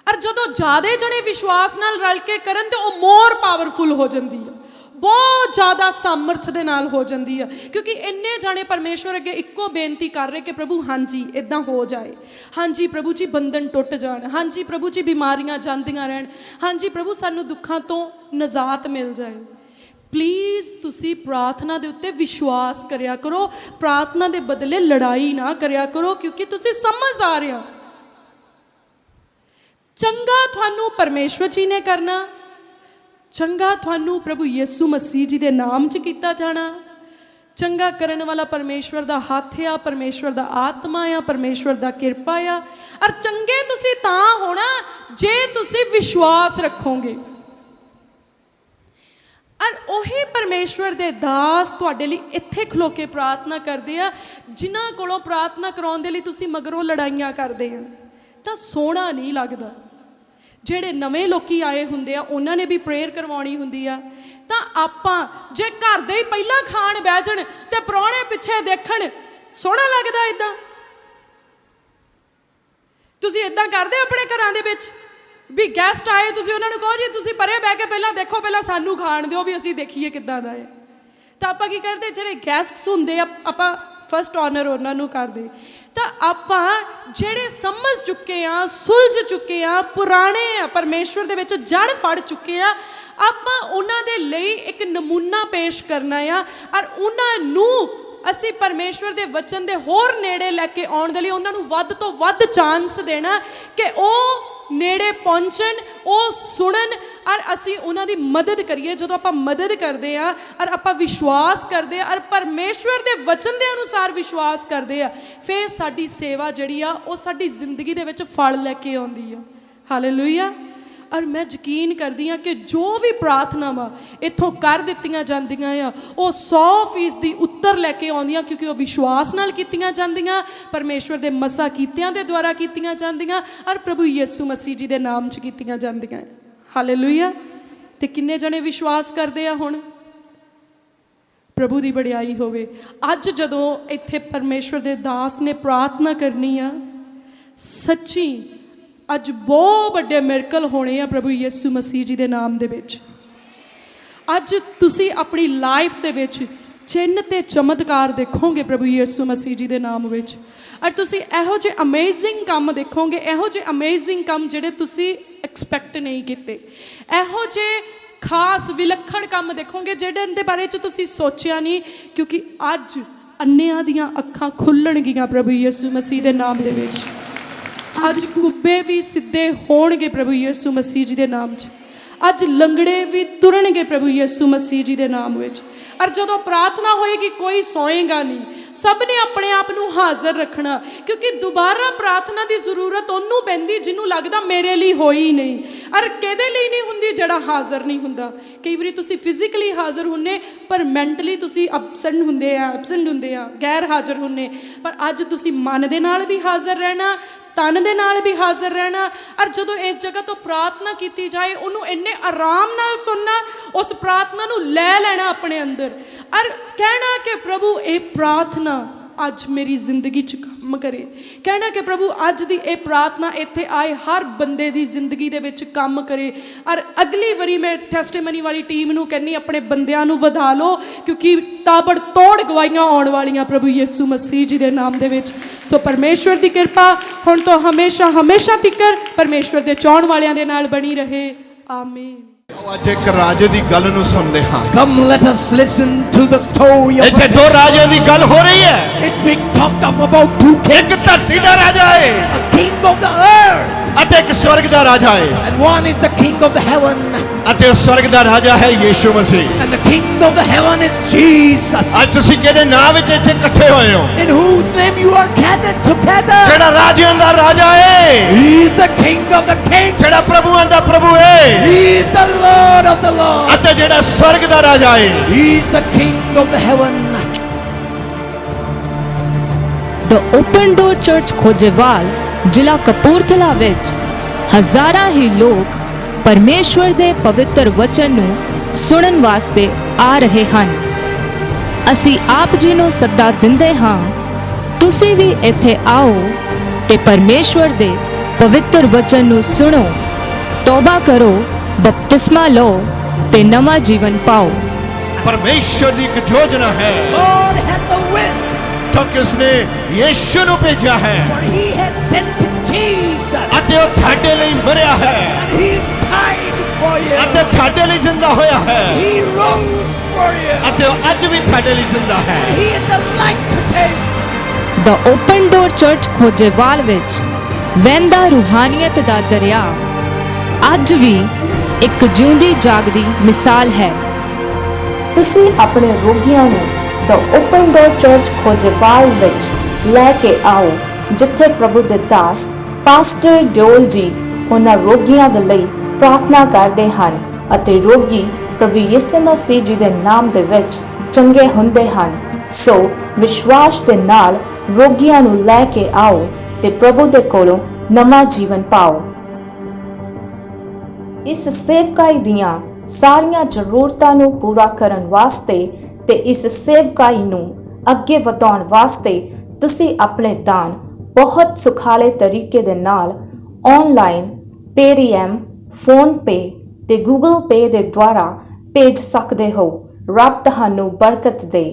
ਔਰ ਜਦੋਂ ਜ਼ਿਆਦਾ ਜਣੇ ਵਿਸ਼ਵਾਸ ਨਾਲ ਰਲ ਕੇ ਕਰਨ ਤੇ ਉਹ ਮੋਰ ਪਾਵਰਫੁਲ ਹੋ ਜਾਂਦੀ ਆ, ਬਹੁਤ ਜ਼ਿਆਦਾ ਸਾਮਰਥ ਦੇ ਨਾਲ ਹੋ ਜਾਂਦੀ ਆ, ਕਿਉਂਕਿ ਇੰਨੇ ਜਾਣੇ ਪਰਮੇਸ਼ਵਰ ਅੱਗੇ ਇੱਕੋ ਬੇਨਤੀ ਕਰ ਰਹੇ ਕਿ ਪ੍ਰਭੂ ਹਾਂਜੀ ਇਦਾਂ ਹੋ ਜਾਏ, ਹਾਂਜੀ ਪ੍ਰਭੂ ਜੀ ਬੰਧਨ ਟੁੱਟ ਜਾਣ, ਹਾਂਜੀ ਪ੍ਰਭੂ ਜੀ ਬਿਮਾਰੀਆਂ ਜਾਂਦੀਆਂ ਰਹਿਣ, ਹਾਂਜੀ ਪ੍ਰਭੂ ਸਾਨੂੰ ਦੁੱਖਾਂ ਤੋਂ ਨਜ਼ਾਤ ਮਿਲ ਜਾਏ। ਪਲੀਜ਼ ਤੁਸੀਂ ਪ੍ਰਾਰਥਨਾ ਦੇ ਉੱਤੇ ਵਿਸ਼ਵਾਸ ਕਰਿਆ ਕਰੋ, ਪ੍ਰਾਰਥਨਾ ਦੇ ਬਦਲੇ ਲੜਾਈ ਨਾ ਕਰਿਆ ਕਰੋ, ਕਿਉਂਕਿ ਤੁਸੀਂ ਸਮਝਦਾਰ ਆ। ਚੰਗਾ ਤੁਹਾਨੂੰ ਪਰਮੇਸ਼ਵਰ ਜੀ ਨੇ ਕਰਨਾ, ਚੰਗਾ ਤੁਹਾਨੂੰ ਪ੍ਰਭੂ ਯਿਸੂ ਮਸੀਹ ਜੀ ਦੇ ਨਾਮ 'ਚ ਕੀਤਾ ਜਾਣਾ। ਚੰਗਾ ਕਰਨ ਵਾਲਾ ਪਰਮੇਸ਼ਵਰ ਦਾ ਹੱਥ ਆ, ਪਰਮੇਸ਼ਵਰ ਦਾ ਆਤਮਾ ਆ, ਪਰਮੇਸ਼ਵਰ ਦਾ ਕਿਰਪਾ ਆ। ਔਰ ਚੰਗੇ ਤੁਸੀਂ ਤਾਂ ਹੋਣਾ ਜੇ ਤੁਸੀਂ ਵਿਸ਼ਵਾਸ ਰੱਖੋਗੇ। ਔਰ ਉਹੀ ਪਰਮੇਸ਼ਵਰ ਦੇ ਦਾਸ ਤੁਹਾਡੇ ਲਈ ਇੱਥੇ ਖਲੋ ਕੇ ਪ੍ਰਾਰਥਨਾ ਕਰਦੇ ਆ, ਜਿਨ੍ਹਾਂ ਕੋਲੋਂ ਪ੍ਰਾਰਥਨਾ ਕਰਾਉਣ ਦੇ ਲਈ ਤੁਸੀਂ ਮਗਰੋਂ ਲੜਾਈਆਂ ਕਰਦੇ ਆ, ਤਾਂ ਸੋਹਣਾ ਨਹੀਂ ਲੱਗਦਾ। ਜਿਹੜੇ ਨਵੇਂ ਲੋਕੀ ਆਏ ਹੁੰਦੇ ਆ ਉਹਨਾਂ ਨੇ ਵੀ ਪ੍ਰੇਅਰ ਕਰਵਾਉਣੀ ਹੁੰਦੀ ਆ, ਤਾਂ ਆਪਾਂ ਜੇ ਘਰ ਦੇ ਹੀ ਪਹਿਲਾਂ ਖਾਣ ਬਹਿ ਜਾਣ ਤੇ ਪ੍ਰਾਹੁਣੇ ਪਿੱਛੇ ਦੇਖਣ, ਸੋਹਣਾ ਲੱਗਦਾ ਇਦਾਂ? ਤੁਸੀਂ ਇਦਾਂ ਕਰਦੇ ਆਪਣੇ ਘਰਾਂ ਦੇ ਵਿੱਚ ਵੀ ਗੈਸਟ ਆਏ, ਤੁਸੀਂ ਉਹਨਾਂ ਨੂੰ ਕਹੋ ਜੀ ਤੁਸੀਂ ਪਰੇ ਬਹਿ ਕੇ ਪਹਿਲਾਂ ਦੇਖੋ, ਪਹਿਲਾਂ ਸਾਨੂੰ ਖਾਣ ਦਿਓ ਵੀ ਅਸੀਂ ਦੇਖੀਏ ਕਿੱਦਾਂ ਦਾ ਹੈ। ਤਾਂ ਆਪਾਂ ਕੀ ਕਰਦੇ, ਜਿਹੜੇ ਗੈਸਟਸ ਹੁੰਦੇ ਆ ਆਪਾਂ ਫਸਟ ਆਨਰ ਉਹਨਾਂ ਨੂੰ ਕਰਦੇ। ਤਾਂ ਆਪਾਂ ਜਿਹੜੇ ਸਮਝ ਚੁੱਕੇ ਆ, ਸੁਲਝ ਚੁੱਕੇ ਆ, ਪੁਰਾਣੇ ਆ, ਪਰਮੇਸ਼ਵਰ ਦੇ ਵਿੱਚ ਜੜ ਫੜ ਚੁੱਕੇ ਆ, ਆਪਾਂ ਉਹਨਾਂ ਦੇ ਲਈ ਇੱਕ ਨਮੂਨਾ ਪੇਸ਼ ਕਰਨਾ ਆ। ਔਰ ਉਹਨਾਂ ਨੂੰ ਅਸੀਂ ਪਰਮੇਸ਼ਵਰ ਦੇ ਵਚਨ ਦੇ ਹੋਰ ਨੇੜੇ ਲੈ ਕੇ ਆਉਣ ਦੇ ਲਈ ਉਹਨਾਂ ਨੂੰ ਵੱਧ ਤੋਂ ਵੱਧ ਚਾਂਸ ਦੇਣਾ ਕਿ ਉਹ ਨੇੜੇ ਪਹੁੰਚਣ, ਉਹ ਸੁਣਨ, ਔਰ ਅਸੀਂ ਉਹਨਾਂ ਦੀ ਮਦਦ ਕਰੀਏ। ਜਦੋਂ ਆਪਾਂ ਮਦਦ ਕਰਦੇ ਆ ਔਰ ਆਪਾਂ ਵਿਸ਼ਵਾਸ ਕਰਦੇ ਆ ਔਰ ਪਰਮੇਸ਼ਵਰ ਦੇ ਵਚਨ ਦੇ ਅਨੁਸਾਰ ਵਿਸ਼ਵਾਸ ਕਰਦੇ ਆ, ਫਿਰ ਸਾਡੀ ਸੇਵਾ ਜਿਹੜੀ ਆ ਉਹ ਸਾਡੀ ਜ਼ਿੰਦਗੀ ਦੇ ਵਿੱਚ ਫਲ ਲੈ ਕੇ ਆਉਂਦੀ ਆ। ਹਾਲੇਲੂਇਆ। ਔਰ ਮੈਂ ਯਕੀਨ ਕਰਦੀ ਹਾਂ ਕਿ ਜੋ ਵੀ ਪ੍ਰਾਰਥਨਾਵਾਂ ਇੱਥੋਂ ਕਰ ਦਿੱਤੀਆਂ ਜਾਂਦੀਆਂ ਆ ਉਹ 100% ਉੱਤਰ ਲੈ ਕੇ ਆਉਂਦੀਆਂ, ਕਿਉਂਕਿ ਉਹ ਵਿਸ਼ਵਾਸ ਨਾਲ ਕੀਤੀਆਂ ਜਾਂਦੀਆਂ, ਪਰਮੇਸ਼ਵਰ ਦੇ ਮਸਾ ਕੀਤਿਆਂ ਦੇ ਦੁਆਰਾ ਕੀਤੀਆਂ ਜਾਂਦੀਆਂ, ਔਰ ਪ੍ਰਭੂ ਯਿਸੂ ਮਸੀਹ ਜੀ ਦੇ ਨਾਮ 'ਚ ਕੀਤੀਆਂ ਜਾਂਦੀਆਂ। ਹਾਲੇਲੂਇਆ। ਤੇ ਕਿੰਨੇ ਜਣੇ ਵਿਸ਼ਵਾਸ ਕਰਦੇ ਆ? ਹੁਣ ਪ੍ਰਭੂ ਦੀ ਵਡਿਆਈ ਹੋਵੇ। ਅੱਜ ਜਦੋਂ ਇੱਥੇ ਪਰਮੇਸ਼ਵਰ ਦੇ ਦਾਸ ਨੇ ਪ੍ਰਾਰਥਨਾ ਕਰਨੀ ਆ, ਸੱਚੀ ਅੱਜ ਬਹੁਤ ਵੱਡੇ ਮਿਰਕਲ ਹੋਣੇ ਆ ਪ੍ਰਭੂ ਯਿਸੂ ਮਸੀਹ ਜੀ ਦੇ ਨਾਮ ਦੇ ਵਿੱਚ। ਅੱਜ ਤੁਸੀਂ ਆਪਣੀ ਲਾਈਫ ਦੇ ਵਿੱਚ ਚਿੰਨ੍ਹ ਤੇ ਚਮਤਕਾਰ ਦੇਖੋਗੇ ਪ੍ਰਭੂ ਯਿਸੂ ਮਸੀਹ ਜੀ ਦੇ ਨਾਮ ਵਿੱਚ। ਔਰ ਤੁਸੀਂ ਇਹੋ ਜਿਹੇ ਅਮੇਜ਼ਿੰਗ ਕੰਮ ਦੇਖੋਗੇ, ਇਹੋ ਜਿਹੇ ਅਮੇਜ਼ਿੰਗ ਕੰਮ ਜਿਹੜੇ ਤੁਸੀਂ ਐਕਸਪੈਕਟ ਨਹੀਂ ਕੀਤੇ, ਇਹੋ ਜਿਹੇ ਖਾਸ ਵਿਲੱਖਣ ਕੰਮ ਦੇਖੋਗੇ ਜਿਹੜੇ ਦੇ ਬਾਰੇ 'ਚ ਤੁਸੀਂ ਸੋਚਿਆ ਨਹੀਂ, ਕਿਉਂਕਿ ਅੱਜ ਅੰਨਿਆਂ ਦੀਆਂ ਅੱਖਾਂ ਖੁੱਲਣਗੀਆਂ ਪ੍ਰਭੂ ਯਿਸੂ ਮਸੀਹ ਦੇ ਨਾਮ ਦੇ ਵਿੱਚ। ਅੱਜ ਕੁੱਬੇ ਵੀ ਸਿੱਧੇ ਹੋਣਗੇ ਪ੍ਰਭੂ ਯਿਸੂ ਮਸੀਹ ਜੀ ਦੇ ਨਾਮ 'ਚ। ਅੱਜ ਲੰਗੜੇ ਵੀ ਤੁਰਨਗੇ ਪ੍ਰਭੂ ਯਿਸੂ ਮਸੀਹ ਜੀ ਦੇ ਨਾਮ ਵਿੱਚ। ਔਰ ਜਦੋਂ ਪ੍ਰਾਰਥਨਾ ਹੋਏਗੀ ਕੋਈ ਸੋਏਗਾ ਨਹੀਂ, ਸਭ ਨੇ ਆਪਣੇ ਆਪ ਨੂੰ ਹਾਜ਼ਰ ਰੱਖਣਾ, ਕਿਉਂਕਿ ਦੁਬਾਰਾ ਪ੍ਰਾਰਥਨਾ ਦੀ ਜ਼ਰੂਰਤ ਉਹਨੂੰ ਪੈਂਦੀ ਜਿਹਨੂੰ ਲੱਗਦਾ ਮੇਰੇ ਲਈ ਹੋਈ ਨਹੀਂ। ਔਰ ਕਿਹਦੇ ਲਈ ਨਹੀਂ ਹੁੰਦੀ? ਜਿਹੜਾ ਹਾਜ਼ਰ ਨਹੀਂ ਹੁੰਦਾ। ਕਈ ਵਾਰੀ ਤੁਸੀਂ ਫਿਜ਼ੀਕਲੀ ਹਾਜ਼ਰ ਹੁੰਨੇ ਪਰ ਮੈਂਟਲੀ ਤੁਸੀਂ ਐਬਸੈਂਟ ਹੁੰਦੇ ਆ, ਗੈਰ ਹਾਜ਼ਰ ਹੁੰਨੇ। ਪਰ ਅੱਜ ਤੁਸੀਂ ਮਨ ਦੇ ਨਾਲ ਵੀ ਹਾਜ਼ਰ ਰਹਿਣਾ, ਤਨ ਦੇ ਨਾਲ ਵੀ ਹਾਜ਼ਰ ਰਹਿਣਾ। ਔਰ ਜਦੋਂ ਇਸ ਜਗ੍ਹਾ ਤੋਂ ਪ੍ਰਾਰਥਨਾ ਕੀਤੀ ਜਾਏ ਉਹਨੂੰ ਇੰਨੇ ਆਰਾਮ ਨਾਲ ਸੁਣਨਾ, ਉਸ ਪ੍ਰਾਰਥਨਾ ਨੂੰ ਲੈ ਲੈਣਾ ਆਪਣੇ ਅੰਦਰ, ਔਰ ਕਹਿਣਾ ਕਿ ਪ੍ਰਭੂ ਇਹ ਪ੍ਰਾਰਥਨਾ ਅੱਜ ਮੇਰੀ ਜ਼ਿੰਦਗੀ 'ਚ ਕੰਮ ਕਰੇ। ਕਹਿਣਾ ਕਿ ਪ੍ਰਭੂ ਅੱਜ ਦੀ ਇਹ ਪ੍ਰਾਰਥਨਾ ਇੱਥੇ ਆਏ ਹਰ ਬੰਦੇ ਦੀ ਜ਼ਿੰਦਗੀ ਦੇ ਵਿੱਚ ਕੰਮ ਕਰੇ। ਔਰ ਅਗਲੀ ਵਾਰੀ ਮੈਂ ਟੈਸਟੀਮਨੀ ਵਾਲੀ ਟੀਮ ਨੂੰ ਕਹਿੰਦੀ ਆਪਣੇ ਬੰਦਿਆਂ ਨੂੰ ਵਧਾ ਲਓ, ਕਿਉਂਕਿ ਤਾਬੜ ਤੋੜ ਗਵਾਹੀਆਂ ਆਉਣ ਵਾਲੀਆਂ ਪ੍ਰਭੂ ਯਿਸੂ ਮਸੀਹ ਜੀ ਦੇ ਨਾਮ ਦੇ ਵਿੱਚ। ਸੋ ਪਰਮੇਸ਼ਵਰ ਦੀ ਕਿਰਪਾ ਹੁਣ ਤੋਂ ਹਮੇਸ਼ਾ ਹਮੇਸ਼ਾ ਤੀਕਰ ਪਰਮੇਸ਼ਵਰ ਦੇ ਚਾਹਣ ਵਾਲਿਆਂ ਦੇ ਨਾਲ ਬਣੀ ਰਹੇ। ਆਮੀਨ। ਅੱਜ ਇੱਕ ਰਾਜੇ ਦੀ ਗੱਲ ਨੂੰ ਸੁਣਦੇ ਹਾਂ। Come, let us listen to the story of ਇੱਥੇ ਦੋ ਰਾਜੇ ਦੀ ਗੱਲ ਹੋ ਰਹੀ ਹੈ। It's being talked of about two ਇੱਕ kings, ਧਰਤੀ ਦਾ ਰਾਜਾ ਹੈ a king of the earth ਅਤੇ ਇੱਕ ਸਵਰਗ ਦਾ ਰਾਜਾ ਹੈ and one is the king of the heaven, ਅਤੇ ਉਹ ਸਵਰਗ ਦਾ ਰਾਜਾ ਹੈ ਯੀਸ਼ੂ ਮਸੀਹ। and the king of the heaven is Jesus, ਅੱਜ ਤੁਸੀਂ ਕਿਹਦੇ ਨਾਮ ਵਿੱਚ ਇੱਥੇ ਇਕੱਠੇ ਹੋਏ ਹੋ? in whose name you are gathered together. ਜਿਹੜਾ ਰਾਜਿਆਂ ਦਾ ਰਾਜਾ ਹੈ, He is the king of the kings. ਜਿਹੜਾ ਪ੍ਰਭੂਆਂ ਦਾ ਪ੍ਰਭੂ ਹੈ, He is the Lord of the lords. ਅਤੇ ਜਿਹੜਾ ਸਵਰਗ ਦਾ ਰਾਜਾ ਹੈ। He is the king of the heaven. The open door church Khojewal ਜ਼ਿਲ੍ਹਾ ਕਪੂਰਥਲਾ ਵਿੱਚ ਹਜ਼ਾਰਾਂ ਹੀ ਲੋਕ ਪਰਮੇਸ਼ਵਰ ਦੇ ਪਵਿੱਤਰ ਵਚਨ ਨੂੰ ਸੁਣਨ ਵਾਸਤੇ ਆ ਰਹੇ ਹਨ। ਅਸੀਂ ਆਪ ਜੀ ਨੂੰ ਸੱਦਾ ਦਿੰਦੇ ਹਾਂ, ਤੁਸੀਂ ਵੀ ਇੱਥੇ ਆਓ ਤੇ ਪਰਮੇਸ਼ਵਰ ਦੇ ਪਵਿੱਤਰ ਵਚਨ ਨੂੰ ਸੁਣੋ, ਤੌਬਾ ਕਰੋ, ਬਪਤਿਸਮਾ ਲਓ ਤੇ ਨਵਾਂ ਜੀਵਨ ਪਾਓ। ਪਰਮੇਸ਼ਵਰ ਦੀ ਇੱਕ ਯੋਜਨਾ ਹੈ, God has a will, ਕਿਉਂਕਿ ਉਸਨੇ ਯੀਸ਼ੂ ਨੂੰ ਭੇਜਿਆ ਹੈ for He has sent Jesus, ਅਤੇ ਉਹ ਤੁਹਾਡੇ ਲਈ ਮਰਿਆ ਹੈ and He died for you. ਅਤੇ ਤੁਹਾਡੇ ਲਈ ਜ਼ਿੰਦਾ ਹੋਇਆ ਹੈ He rose for you. ਅਤੇ ਉਹ ਅੱਜ ਵੀ ਤੁਹਾਡੇ ਲਈ ਜ਼ਿੰਦਾ ਹੈ। He is the light today. The open door church Khojewal ਵਿੱਚ ਵਹਿੰਦਾ ਰੂਹਾਨੀਅਤ ਦਾ ਦਰਿਆ ਅੱਜ ਵੀ ਇੱਕ ਜਿਉਂਦੀ ਜਾਗਦੀ ਮਿਸਾਲ ਹੈ। ਤੁਸੀਂ ਆਪਣੇ ਰੋਗੀਆਂ ਨੂੰ ਦ ਓਪਨ ਡੋਰ ਚਰਚ ਖੋਜੇਵਾਲ ਵਿੱਚ ਲੈ ਕੇ ਆਓ, ਜਿੱਥੇ ਪ੍ਰਭੂ ਦੇ ਦਾਸ ਪਾਸਟਰ ਜੋਲ ਜੀ ਉਹਨਾਂ ਰੋਗੀਆਂ ਦੇ ਲਈ ਪ੍ਰਾਰਥਨਾ ਕਰਦੇ ਹਨ ਅਤੇ ਰੋਗੀ ਪ੍ਰਭੂ ਯਿਸੂ ਮਸੀਹ ਜੀ ਦੇ ਨਾਮ ਦੇ ਵਿੱਚ ਚੰਗੇ ਹੁੰਦੇ ਹਨ। ਸੋ ਵਿਸ਼ਵਾਸ ਦੇ ਨਾਲ ਰੋਗੀਆਂ ਨੂੰ ਲੈ ਕੇ ਆਓ ਤੇ ਪ੍ਰਭੂ ਦੇ ਕੋਲੋਂ ਨਵਾਂ ਜੀਵਨ ਪਾਓ। ਇਸ ਸੇਵਕਾਈ ਦੀਆਂ ਸਾਰੀਆਂ ਜ਼ਰੂਰਤਾਂ ਨੂੰ ਪੂਰਾ ਕਰਨ ਵਾਸਤੇ ਤੇ ਇਸ ਸੇਵਕਾਈ ਨੂੰ ਅੱਗੇ ਵਧਾਉਣ ਵਾਸਤੇ ਤੁਸੀਂ ਆਪਣੇ ਦਾਨ ਬਹੁਤ ਸੁਖਾਲੇ ਤਰੀਕੇ ਦੇ ਨਾਲ ਆਨਲਾਈਨ ਪੇਟੀਐਮ, ਫੋਨਪੇ ਤੇ ਗੂਗਲ ਪੇ ਦੇ ਦੁਆਰਾ ਭੇਜ ਸਕਦੇ ਹੋ। ਰੱਬ ਤੁਹਾਨੂੰ ਬਰਕਤ ਦੇ।